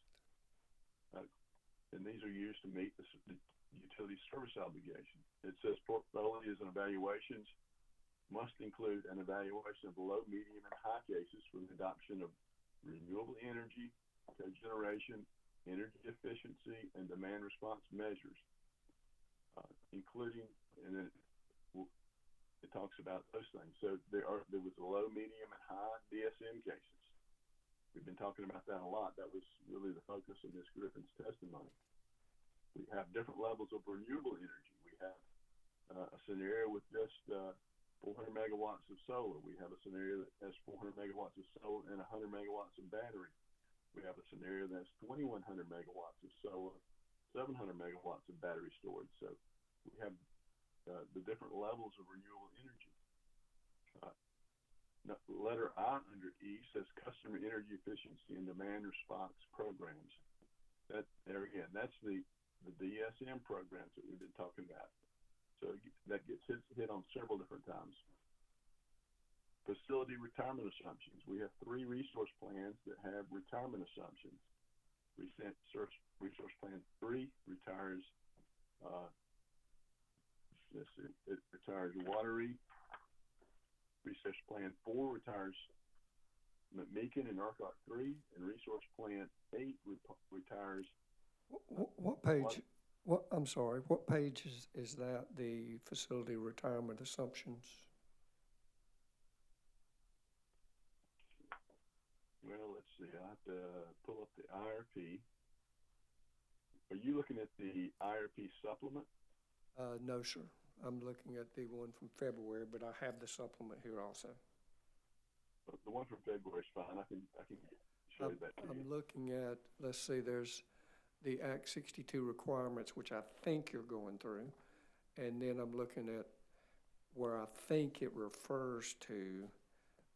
[SPEAKER 7] and these are used to meet the utility service obligation. It says portfolios and evaluations must include an evaluation of low, medium, and high cases for the adoption of renewable energy, cogeneration, energy efficiency, and demand response measures, including, and then it talks about those things. So there was low, medium, and high DSM cases. We've been talking about that a lot. That was really the focus of Ms. Griffin's testimony. We have different levels of renewable energy. We have a scenario with just 400 megawatts of solar. We have a scenario that has 400 megawatts of solar and 100 megawatts of battery. We have a scenario that's 2,100 megawatts of solar, 700 megawatts of battery storage. So we have the different levels of renewable energy. Letter I under E says customer energy efficiency and demand response programs. That there again, that's the DSM programs that we've been talking about. So that gets hit on several different times. Facility retirement assumptions. We have 3 resource plans that have retirement assumptions. Resource plan 3 retires. It retires Watery. Resource plan 4 retires McMeekin and Urquhart 3, and resource plan 8 retires.
[SPEAKER 4] What page? I'm sorry. What page is that? The facility retirement assumptions.
[SPEAKER 7] Well, let's see. I have to pull up the IRP. Are you looking at the IRP supplement?
[SPEAKER 4] No, sir. I'm looking at the one from February, but I have the supplement here also.
[SPEAKER 7] The one from February is fine. I can show you that to you.
[SPEAKER 4] I'm looking at, let's see, there's the Act 62 requirements, which I think you're going through. And then I'm looking at where I think it refers to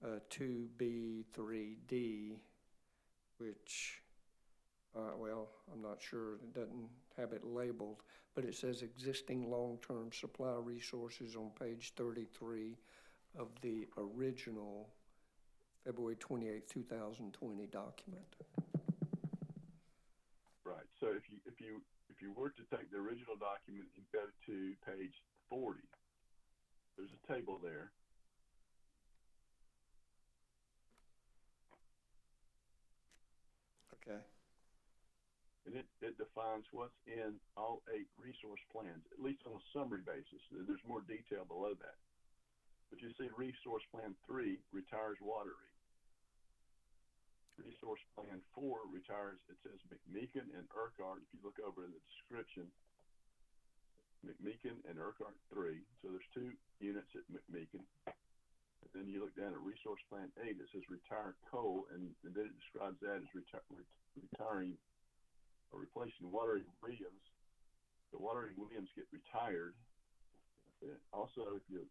[SPEAKER 4] 2B3D, which, well, I'm not sure, it doesn't have it labeled, but it says existing long-term supply resources on page 33 of the original February 28, 2020 document.
[SPEAKER 7] Right. So if you were to take the original document and go to page 40, there's a table there.
[SPEAKER 4] Okay.
[SPEAKER 7] And it defines what's in all 8 resource plans, at least on a summary basis. There's more detail below that. But you see resource plan 3 retires Watery. Resource plan 4 retires, it says McMeekin and Urquhart. If you look over in the description, McMeekin and Urquhart 3. So there's 2 units at McMeekin. And then you look down at resource plan 8, it says retire coal, and then it describes that as retiring or replacing Watery Williams. The Watery Williams get retired. Also, if you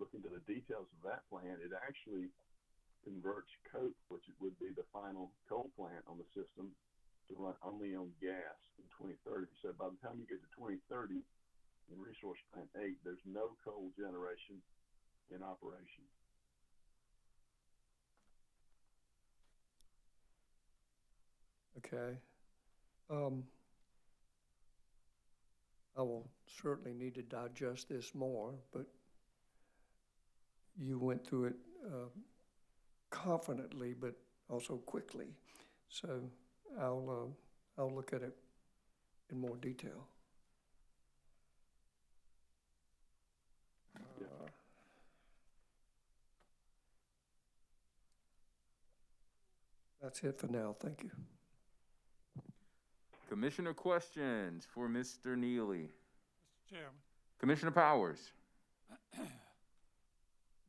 [SPEAKER 7] look into the details of that plan, it actually converts Coke, which would be the final coal plant on the system, to run only on gas in 2030. So by the time you get to 2030, in resource plan 8, there's no coal generation in operation.
[SPEAKER 4] Okay. I will certainly need to digest this more, but you went through it confidently, but also quickly. So I'll look at it in more detail. That's it for now. Thank you.
[SPEAKER 1] Commissioner questions for Mr. Neely.
[SPEAKER 13] Mr. Chairman.
[SPEAKER 1] Commissioner Powers.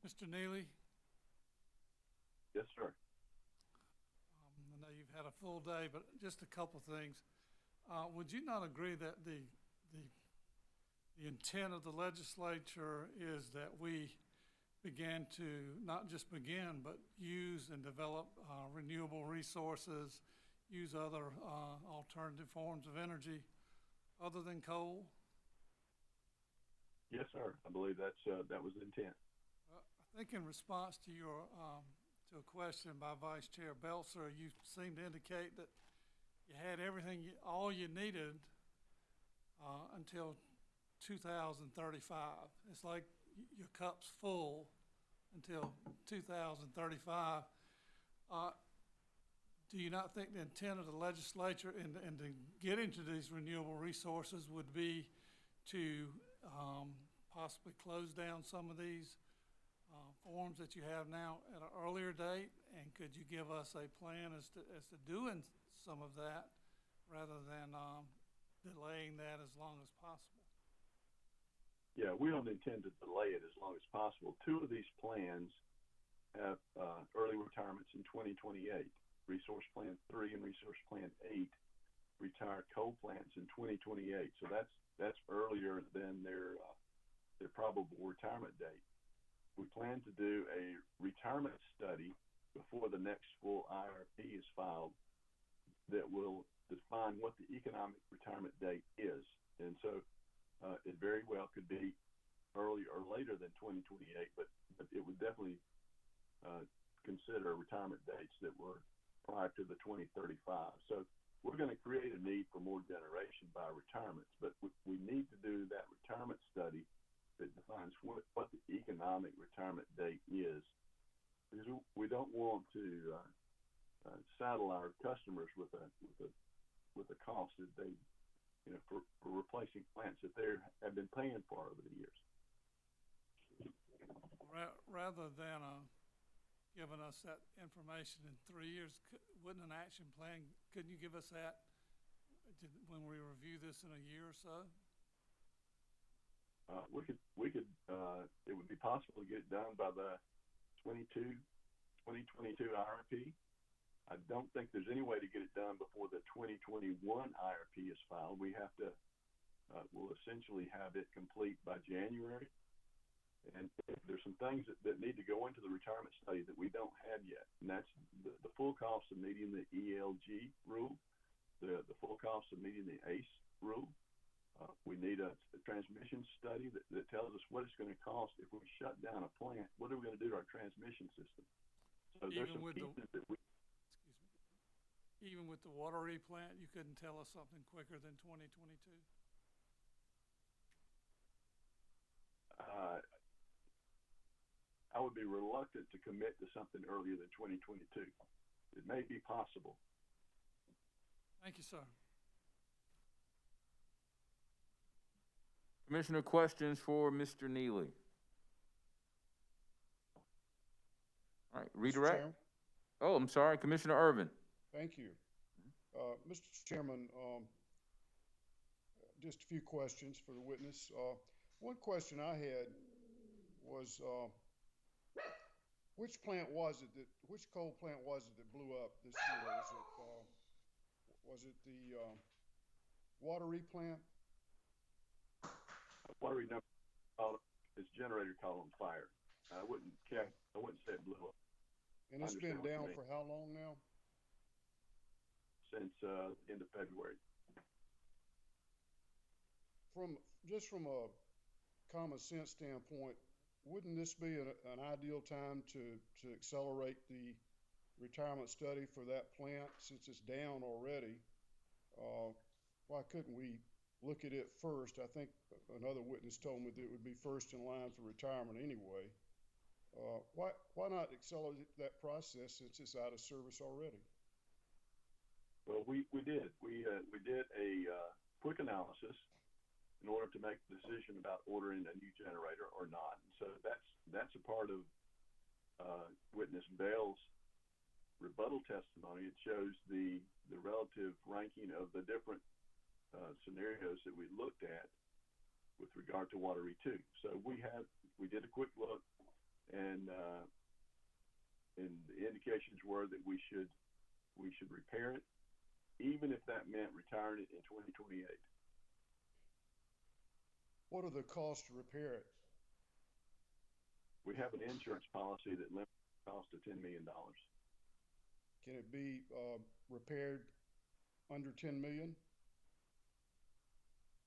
[SPEAKER 13] Mr. Neely.
[SPEAKER 7] Yes, sir.
[SPEAKER 13] I know you've had a full day, but just a couple things. Would you not agree that the intent of the legislature is that we began to not just begin, but use and develop renewable resources use other alternative forms of energy other than coal?
[SPEAKER 7] Yes, sir. I believe that was the intent.
[SPEAKER 13] I think in response to your to a question by Vice Chair Belser, you seemed to indicate that you had everything, all you needed until 2035. It's like your cup's full until 2035. Do you not think the intent of the legislature in to get into these renewable resources would be to possibly close down some of these forms that you have now at an earlier date? And could you give us a plan as to doing some of that rather than delaying that as long as possible?
[SPEAKER 7] Yeah, we don't intend to delay it as long as possible. Two of these plans have early retirements in 2028. Resource Plan 3 and Resource Plan 8 retire coal plants in 2028. So that's earlier than their probable retirement date. We plan to do a retirement study before the next full IRP is filed that will define what the economic retirement date is. And so it very well could be earlier or later than 2028, but it would definitely consider retirement dates that were prior to the 2035. So we're going to create a need for more generation by retirements, but we need to do that retirement study that defines what the economic retirement date is, because we don't want to saddle our customers with a cost that they, for replacing plants that they have been paying for over the years.
[SPEAKER 13] Rather than giving us that information in 3 years, wouldn't an action plan, couldn't you give us that when we review this in a year or so? We could it would be possible to get it done by the 2022 IRP. I don't think there's any way to get it done before the 2021 IRP is filed. We have to, we'll essentially have it complete by January. And there's some things that need to go into the retirement study that we don't have yet. And that's the full cost of meeting the ELG rule, the full cost of meeting the ACE rule. We need a transmission study that tells us what it's going to cost if we shut down a plant. What are we going to do to our transmission system? So there's some pieces that we... Even with the water replant, you couldn't tell us something quicker than 2022?
[SPEAKER 7] I would be reluctant to commit to something earlier than 2022. It may be possible.
[SPEAKER 13] Thank you, sir.
[SPEAKER 1] Commissioner, questions for Mr. Neely? All right, redirect. Oh, I'm sorry, Commissioner Irvin.
[SPEAKER 14] Thank you. Mr. Chairman, just a few questions for the witness. One question I had was, which coal plant was it that blew up this year? Was it the Watery plant?
[SPEAKER 7] Watery number, its generator caught on fire. I wouldn't say it blew up.
[SPEAKER 14] And it's been down for how long now?
[SPEAKER 7] Since end of February.
[SPEAKER 14] From a common sense standpoint, wouldn't this be an ideal time to accelerate the retirement study for that plant since it's down already? Why couldn't we look at it first? I think another witness told me that it would be first in line for retirement anyway. Why not accelerate that process since it's out of service already?
[SPEAKER 7] Well, we did. We did a quick analysis in order to make the decision about ordering a new generator or not. And so that's a part of witness Bell's rebuttal testimony. It shows the relative ranking of the different scenarios that we looked at with regard to Watery 2. So we did a quick look, and the indications were that we should repair it, even if that meant retiring it in 2028.
[SPEAKER 14] What are the costs to repair it?
[SPEAKER 7] We have an insurance policy that limits the cost to $10 million.
[SPEAKER 14] Can it be repaired under 10 million?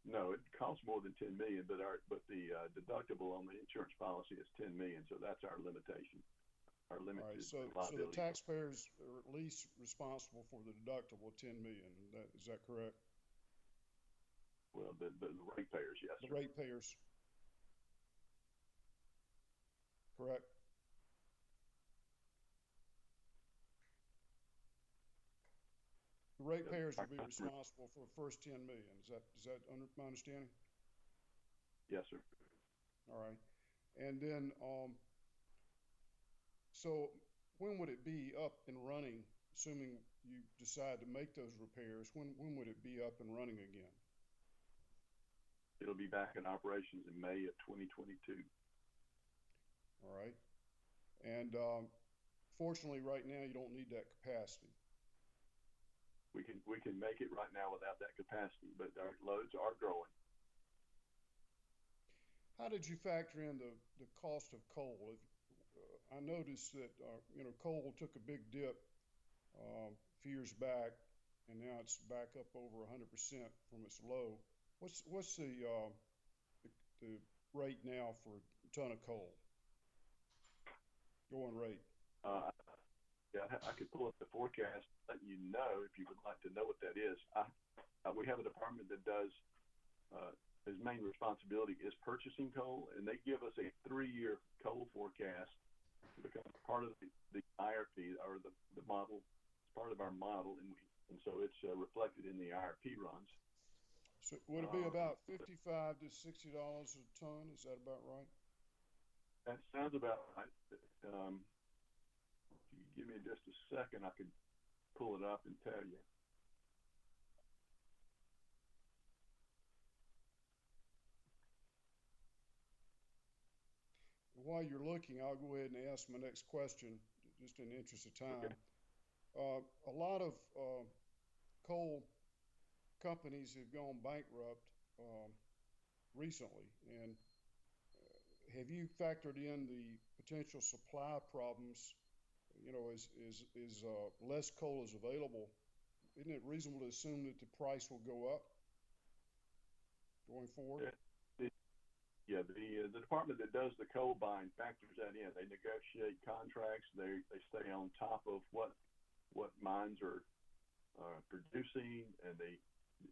[SPEAKER 7] No, it costs more than 10 million, but the deductible on the insurance policy is 10 million, so that's our limitation. Our limit
[SPEAKER 14] All right,
[SPEAKER 7] is
[SPEAKER 14] so
[SPEAKER 7] liability.
[SPEAKER 14] the taxpayers are at least responsible for the deductible of 10 million. Is that correct?
[SPEAKER 7] Well, the ratepayers, yes.
[SPEAKER 14] The
[SPEAKER 7] sir.
[SPEAKER 14] ratepayers. Correct? The ratepayers will be responsible for the first 10 million. Is that under my understanding?
[SPEAKER 7] Yes, sir.
[SPEAKER 14] All right. And then, so when would it be up and running, assuming you decide to make those repairs? When would it be up and running again?
[SPEAKER 7] It'll be back in operations in May of 2022.
[SPEAKER 14] All right. And fortunately, right now, you don't need that capacity.
[SPEAKER 7] We can make it right now without that capacity, but our loads are growing.
[SPEAKER 14] How did you factor in the cost of coal? I noticed that coal took a big dip a few years back, and now it's back up over 100% from its low. What's the rate now for a ton of coal? Going rate?
[SPEAKER 7] Yeah, I could pull up the forecast, let you know if you would like to know what that is. We have a department that does, his main responsibility is purchasing coal, and they give us a 3-year coal forecast to become part of the IRP, or the model. It's part of our model, and so it's reflected in the IRP runs.
[SPEAKER 14] So would it be about $55 to $60 a ton? Is that about right?
[SPEAKER 7] That sounds about right. If you give me just a second, I could pull it up and tell you.
[SPEAKER 14] While you're looking, I'll go ahead and ask my next question, just in the interest of time.
[SPEAKER 7] Okay.
[SPEAKER 14] A lot of coal companies have gone bankrupt recently, and have you factored in the potential supply problems? As less coal is available, isn't it reasonable to assume that the price will go up going forward?
[SPEAKER 7] Yeah, the department that does the coal buying factors that in. They negotiate contracts. They stay on top of what mines are producing and the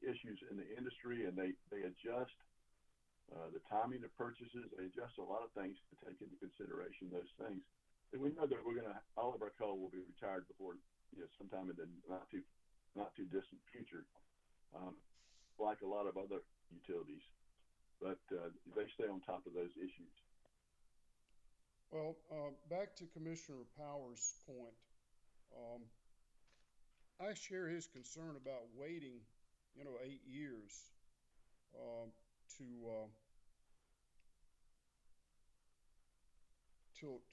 [SPEAKER 7] issues in the industry, and they adjust the timing of purchases. They adjust a lot of things to take into consideration those things. And we know that all of our coal will be retired before, sometime in the not too distant future, like a lot of other utilities. But they stay on top of those issues.
[SPEAKER 14] Well, back to Commissioner Powers' point, I share his concern about waiting, 8 years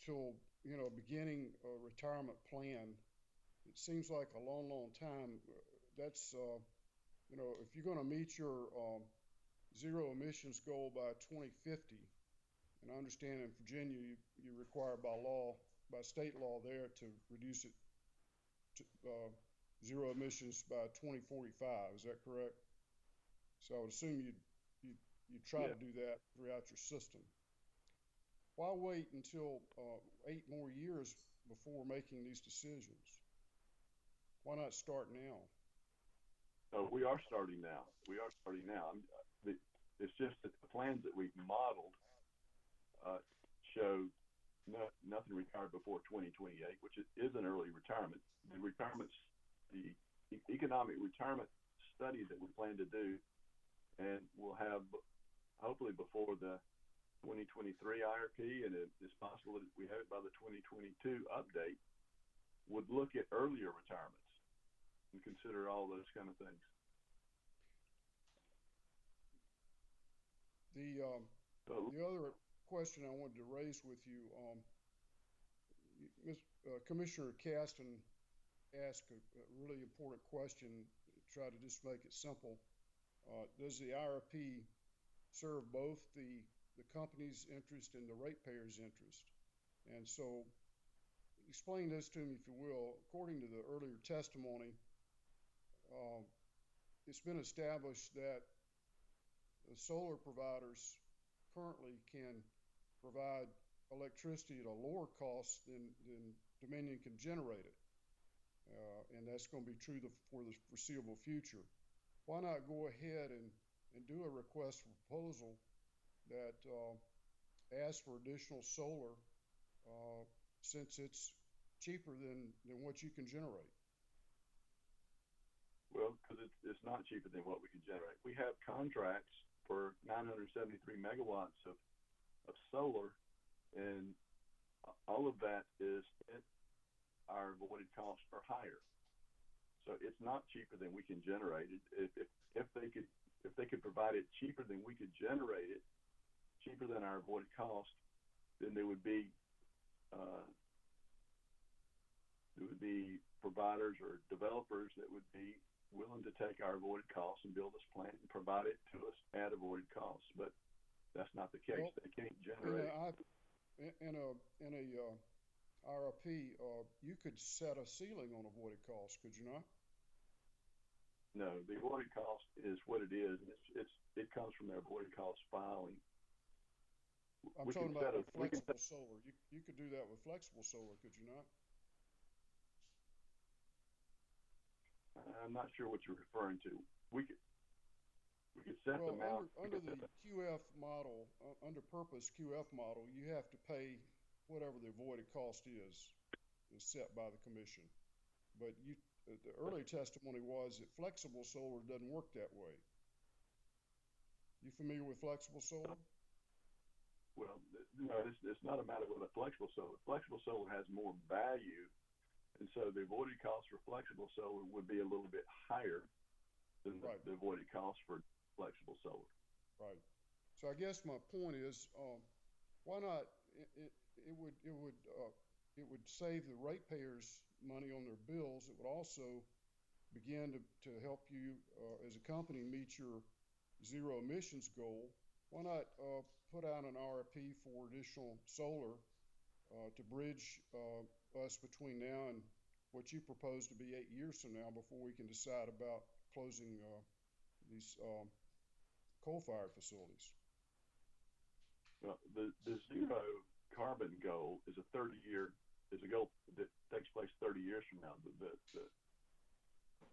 [SPEAKER 14] till beginning a retirement plan. It seems like a long, long time. That's if you're going to meet your zero emissions goal by 2050, and I understand in Virginia you require by state law there to reduce it to zero emissions by 2045. Is that correct? So I would assume you try to do that throughout your system. Why wait until 8 more years before making these decisions? Why not start now?
[SPEAKER 7] We are starting now. It's just that the plans that we've modeled show nothing retired before 2028, which is an early retirement. The economic retirement study that we plan to do, and we'll have hopefully before the 2023 IRP, and it's possible that we have it by the 2022 update, would look at earlier retirements and consider all those kind of things.
[SPEAKER 14] The other question I wanted to raise with you, Commissioner Caston asked a really important question, try to just make it simple. Does the IRP serve both the company's interest and the ratepayer's interest? And so explain this to me, if you will. According to the earlier testimony, it's been established that the solar providers currently can provide electricity at a lower cost than Dominion can generate it. And that's going to be true for the foreseeable future. Why not go ahead and do a request for proposal that asks for additional solar since it's cheaper than what you can generate?
[SPEAKER 13] Well, because it's not cheaper than what we can generate. We have contracts for 973 megawatts of solar, and all of that is at our avoided costs are higher. So it's not cheaper than we can generate it. If they could provide it cheaper than we could generate it, cheaper than our avoided cost, then there would be providers or developers that would be willing to take our avoided costs and build this plant and provide it to us at avoided costs. But that's not the case.
[SPEAKER 14] Well,
[SPEAKER 13] they can't generate.
[SPEAKER 14] In a IRP, you could set a ceiling on avoided costs, could you not?
[SPEAKER 13] No, the avoided cost is what it is. It comes from their avoided cost filing.
[SPEAKER 14] I'm talking about flexible solar. You could do that with flexible solar, could you not?
[SPEAKER 13] I'm not sure what you're referring to. We could set them out.
[SPEAKER 14] Under the QF model, under purpose QF model, you have to pay whatever the avoided cost is set by the commission. But the early testimony was that flexible solar doesn't work that way. You familiar with flexible solar?
[SPEAKER 13] Well, no, it's not a matter of a flexible solar. Flexible solar has more value, and so the avoided cost for flexible solar would be a little bit higher than the avoided cost for flexible solar.
[SPEAKER 14] Right. So I guess my point is, why not? It would save the ratepayers money on their bills. It would also begin to help you as a company meet your zero emissions goal. Why not put out an RFP for additional solar to bridge us between now and what you propose to be 8 years from now before we can decide about closing these coal-fired facilities?
[SPEAKER 13] Well, the zero carbon goal is a goal that takes place 30 years from now.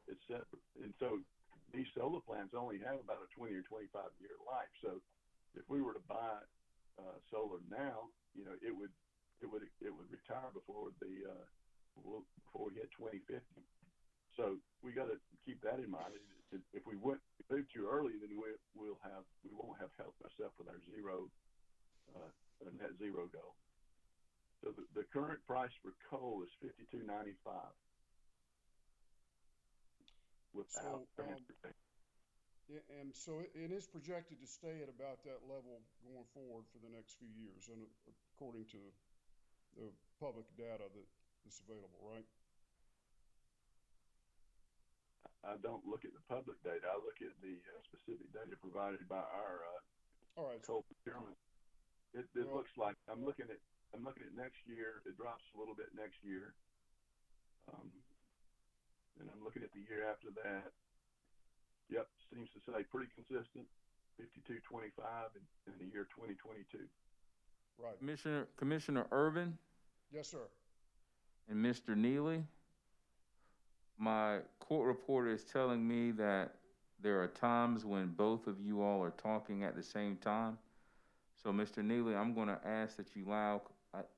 [SPEAKER 13] It's set, and so these solar plants only have about a 20 or 25 year life. So if we were to buy solar now, it would retire before we hit 2050. So we got to keep that in mind. If we move too early, then we won't have helped ourselves with our net zero goal. So the current price for coal is $52.95 without transportation.
[SPEAKER 14] Yeah, and so it is projected to stay at about that level going forward for the next few years, and according to the public data that's available, right?
[SPEAKER 13] I don't look at the public data. I look at the specific data provided by our coal procurement. It looks like I'm looking at next year. It drops a little bit next year, and I'm looking at the year after that. Yep, seems to say pretty consistent, 52.25 in the year 2022.
[SPEAKER 14] Right.
[SPEAKER 1] Commissioner Urban.
[SPEAKER 14] Yes, sir.
[SPEAKER 1] And Mr. Neely. My court reporter is telling me that there are times when both of you all are talking at the same time. So, Mr. Neely, I'm going to ask that you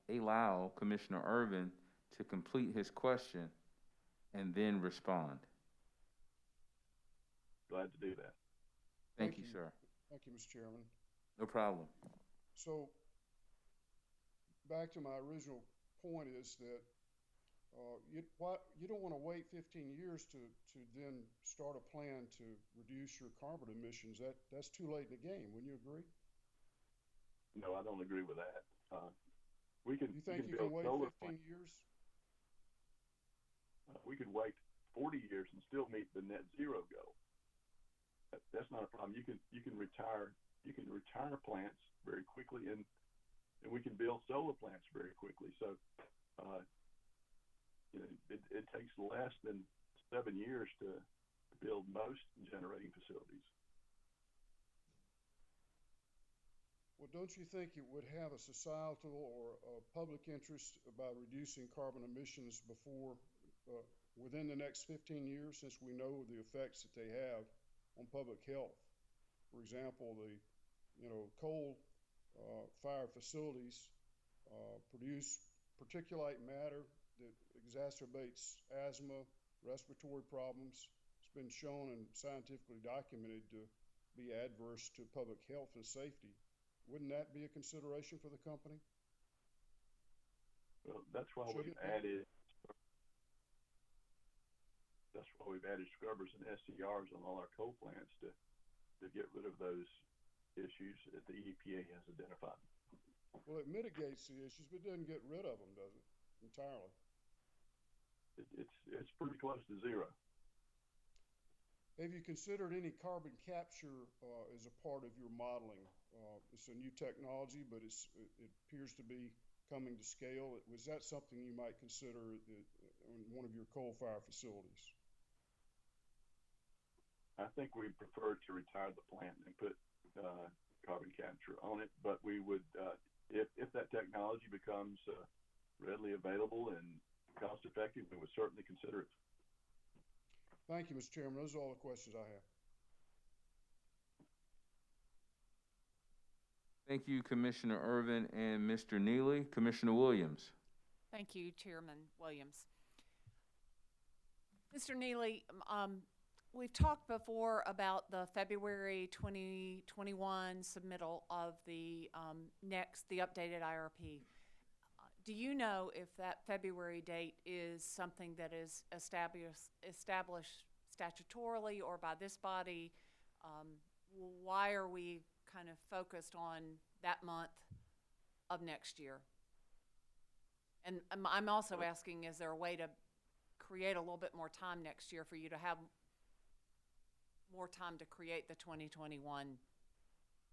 [SPEAKER 1] allow Commissioner Urban to complete his question and then respond.
[SPEAKER 13] Glad to do that.
[SPEAKER 1] Thank you, sir.
[SPEAKER 14] Thank you, Mr. Chairman.
[SPEAKER 1] No problem.
[SPEAKER 14] So, back to my original point is that you don't want to wait 15 years to then start a plan to reduce your carbon emissions. That's too late in the game. Wouldn't you agree?
[SPEAKER 13] No, I don't agree with that. You think
[SPEAKER 14] you can wait 15 years?
[SPEAKER 13] We could wait 40 years and still meet the net zero goal. That's not a problem. You can retire plants very quickly, and we can build solar plants very quickly. So it takes less than 7 years to build
[SPEAKER 7] most generating facilities.
[SPEAKER 14] Well, don't you think it would have a societal or a public interest about reducing carbon emissions before, within the next 15 years, since we know the effects that they have on public health? For example, coal fired facilities produce particulate matter that exacerbates asthma, respiratory problems. It's been shown and scientifically documented to be adverse to public health and safety. Wouldn't that be a consideration for the company?
[SPEAKER 7] Well, that's why we've added scrubbers and SCRs on all our coal plants to get rid of those issues that the EPA has identified.
[SPEAKER 14] Well, it mitigates the issues, but doesn't get rid of them, does it? Entirely.
[SPEAKER 7] It's pretty close to zero.
[SPEAKER 14] Have you considered any carbon capture as a part of your modeling? It's a new technology, but it appears to be coming to scale. Was that something you might consider in one of your coal-fired facilities?
[SPEAKER 7] I think we prefer to retire the plant and put carbon capture on it, but we would, if that technology becomes readily available and cost-effective, we would certainly consider it.
[SPEAKER 14] Thank you, Mr. Chairman. Those are all the questions I have.
[SPEAKER 1] Thank you, Commissioner Irvin and Mr. Neely. Commissioner Williams.
[SPEAKER 2] Thank you, Chairman Williams. Mr. Neely, we've talked before about the February 2021 submittal of the updated IRP. Do you know if that February date is something that is established statutorily or by this body? Why are we kind of focused on that month of next year? And I'm also asking, is there a way to create a little bit more time next year for you to have more time to create the 2021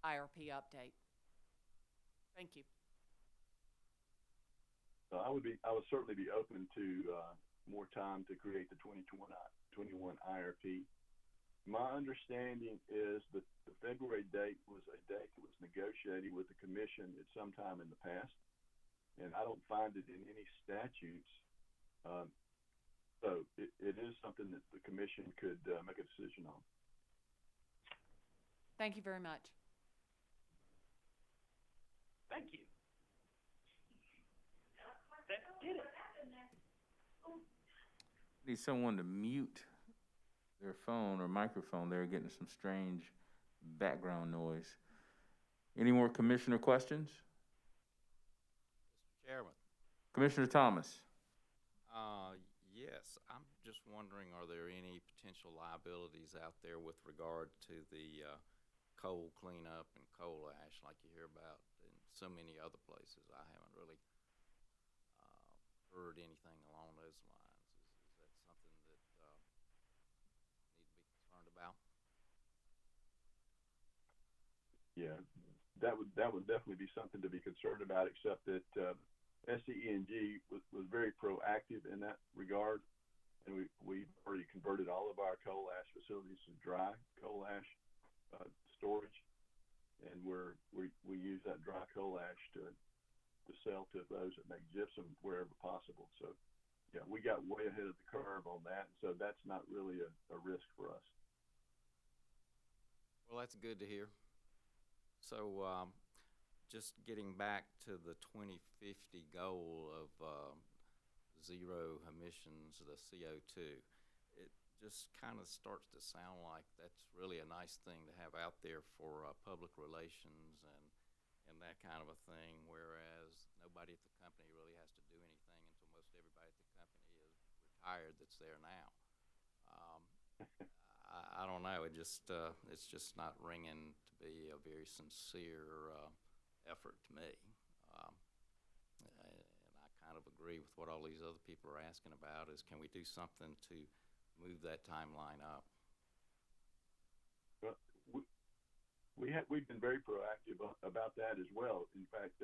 [SPEAKER 2] IRP update? Thank you.
[SPEAKER 7] I would certainly be open to more time to create the 2021 IRP. My understanding is that the February date was a date that was negotiated with the commission at some time in the past, and I don't find it in any statutes. So it is something that the commission could make a decision on.
[SPEAKER 2] Thank you very much.
[SPEAKER 12] Thank you. That did it.
[SPEAKER 1] Need someone to mute their phone or microphone. They're getting some strange background noise. Any more commissioner questions?
[SPEAKER 5] Mr. Chairman.
[SPEAKER 1] Commissioner Thomas.
[SPEAKER 5] Yes, I'm just wondering, are there any potential liabilities out there with regard to the coal cleanup and coal ash like you hear about in so many other places? I haven't really heard anything along those lines. Is that something that need to be concerned about?
[SPEAKER 7] Yeah, that would definitely be something to be concerned about, except that SCENG was very proactive in that regard, and we've already converted all of our coal ash facilities to dry coal ash storage, and we use that dry coal ash to sell to those that make gypsum wherever possible. So, yeah, we got way ahead of the curve on that, so that's not really a risk for us.
[SPEAKER 5] Well, that's good to hear. So, just getting back to the 2050 goal of zero emissions of the CO2, it just kind of starts to sound like that's really a nice thing to have out there for public relations and that kind of a thing, whereas nobody at the company really has to do anything until most everybody at the company is retired that's there now. I don't know. It's just not ringing to be a very sincere effort to me. And I kind of agree with what all these other people are asking about is, can we do something to move that timeline up?
[SPEAKER 7] Well, we've been very proactive about that as well. In fact,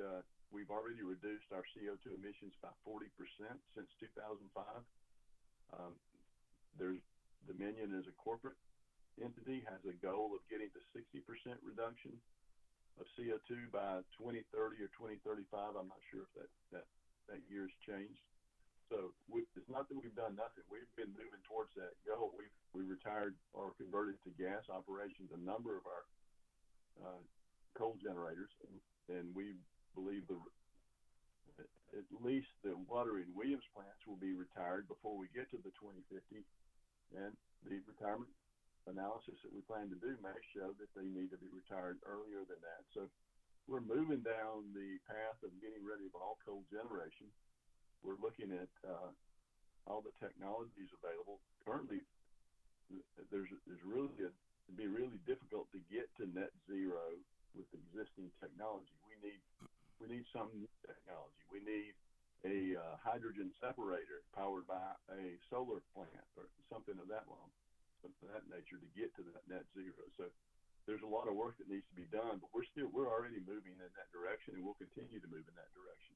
[SPEAKER 7] we've already reduced our CO2 emissions by 40% since 2005. There's Dominion as a corporate entity has a goal of getting to 60% reduction of CO2 by 2030 or 2035. I'm not sure if that year's changed. So it's not that we've done nothing. We've been moving towards that goal. We retired or converted to gas operations a number of our coal generators, and we believe at least the water in Williams plants will be retired before we get to the 2050, and the retirement analysis that we plan to do may show that they need to be retired earlier than that. So we're moving down the path of getting rid of all coal generation. We're looking at all the technologies available. Currently, it'd be really difficult to get to net zero with existing technology. We need some new technology. We need a hydrogen separator powered by a solar plant or something of that nature to get to that net zero. So there's a lot of work that needs to be done, but we're already moving in that direction, and we'll continue to move in that direction.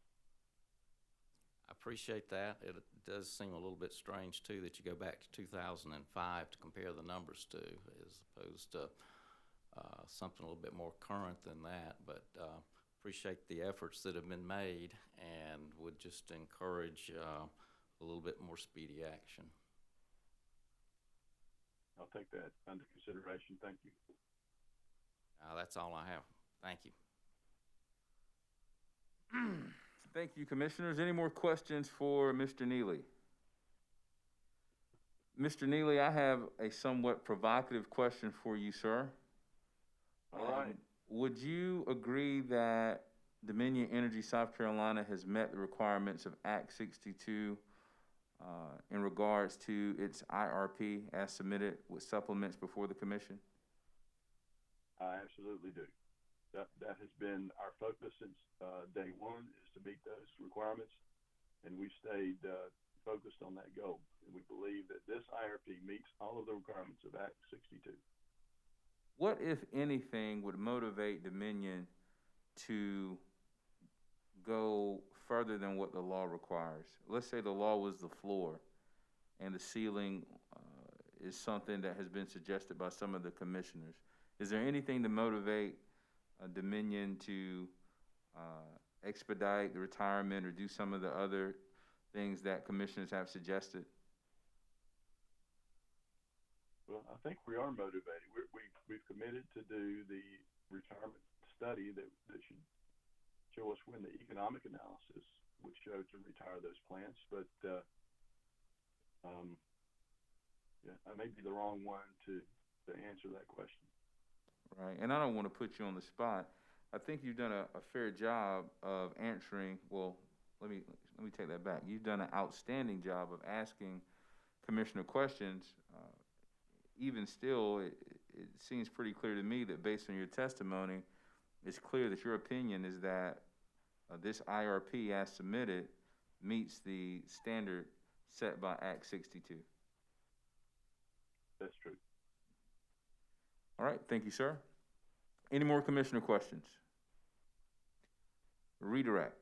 [SPEAKER 5] I appreciate that. It does seem a little bit strange too that you go back to 2005 to compare the numbers to, as opposed to something a little bit more current than that. But appreciate the efforts that have been made, and would just encourage a little bit more speedy action.
[SPEAKER 7] I'll take that under consideration. Thank you.
[SPEAKER 5] That's all I have. Thank you.
[SPEAKER 1] Thank you, Commissioners. Any more questions for Mr. Neely? Mr. Neely, I have a somewhat provocative question for you, sir.
[SPEAKER 7] All right.
[SPEAKER 1] Would you agree that Dominion Energy South Carolina has met the requirements of Act 62 in regards to its IRP as submitted with supplements before the Commission?
[SPEAKER 7] I absolutely do. That has been our focus since day one, is to meet those requirements, and we've stayed focused on that goal. And we believe that this IRP meets all of the requirements of Act 62.
[SPEAKER 1] What, if anything, would motivate Dominion to go further than what the law requires? Let's say the law was the floor and the ceiling is something that has been suggested by some of the commissioners. Is there anything to motivate Dominion to expedite the retirement or do some of the other things that commissioners have suggested?
[SPEAKER 7] Well, I think we are motivated. We've committed to do the retirement study that should show us when the economic analysis would show to retire those plants. But I may be the wrong one to answer that question.
[SPEAKER 1] Right, and I don't want to put you on the spot. I think you've done a fair job of answering. Well, let me take that back. You've done an outstanding job of asking Commissioner questions. Even still, it seems pretty clear to me that based on your testimony, it's clear that your opinion is that this IRP as submitted meets the standard set by Act 62.
[SPEAKER 7] That's true.
[SPEAKER 1] All right, thank you, sir. Any more commissioner questions? Redirect.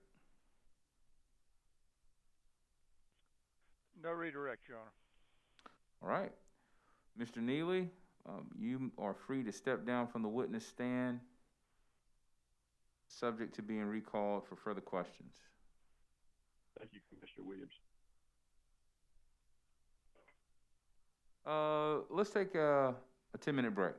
[SPEAKER 8] No redirect, Your Honor.
[SPEAKER 1] All right. Mr. Neely, you are free to step down from the witness stand, subject to being recalled for further questions.
[SPEAKER 7] Thank you, Commissioner Williams.
[SPEAKER 1] Let's take a 10-minute break.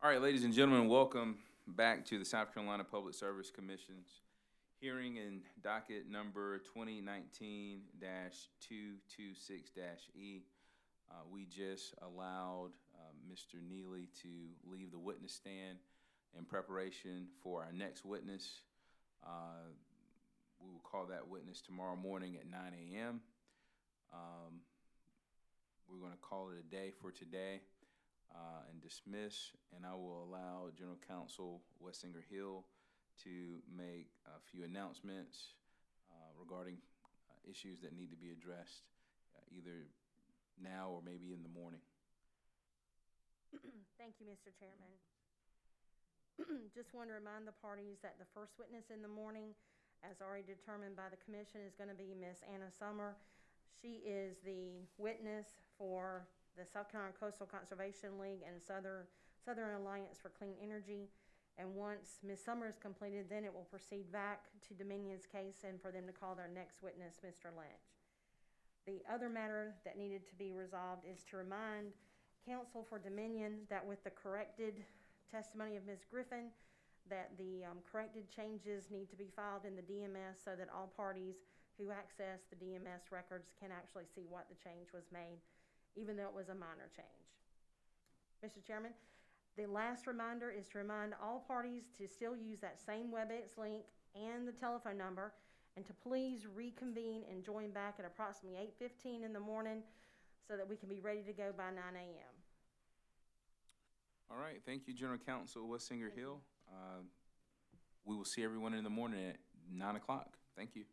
[SPEAKER 1] All right, ladies and gentlemen, welcome back to the South Carolina Public Service Commission's hearing in docket number 2019-226-E. We just allowed Mr. Neely to leave the witness stand in preparation for our next witness. We will call that witness tomorrow morning at 9 a.m. We're going to call it a day for today and dismiss, and I will allow General Counsel Wessinger Hill to make a few announcements regarding issues that need to be addressed either now or maybe in the morning.
[SPEAKER 15] Thank you, Mr. Chairman. Just want to remind the parties that the first witness in the morning, as already determined by the commission, is going to be Miss Anna Summer. She is the witness for the South Carolina Coastal Conservation League and Southern Alliance for Clean Energy. And once Ms. Summer is completed, then it will proceed back to Dominion's case and for them to call their next witness, Mr. Lynch. The other matter that needed to be resolved is to remind counsel for Dominion that with the corrected testimony of Ms. Griffin, that the corrected changes need to be filed in the DMS so that all parties who access the DMS records can actually see what the change was made, even though it was a minor change. Mr. Chairman, the last reminder is to remind all parties to still use that same WebEx link and the telephone number, and to please reconvene and join back at approximately 8:15 in the morning so that we can be ready to go by 9 a.m.
[SPEAKER 1] All right, thank you, General Counsel Wessinger Hill. We will see everyone in the morning at 9 o'clock. Thank you.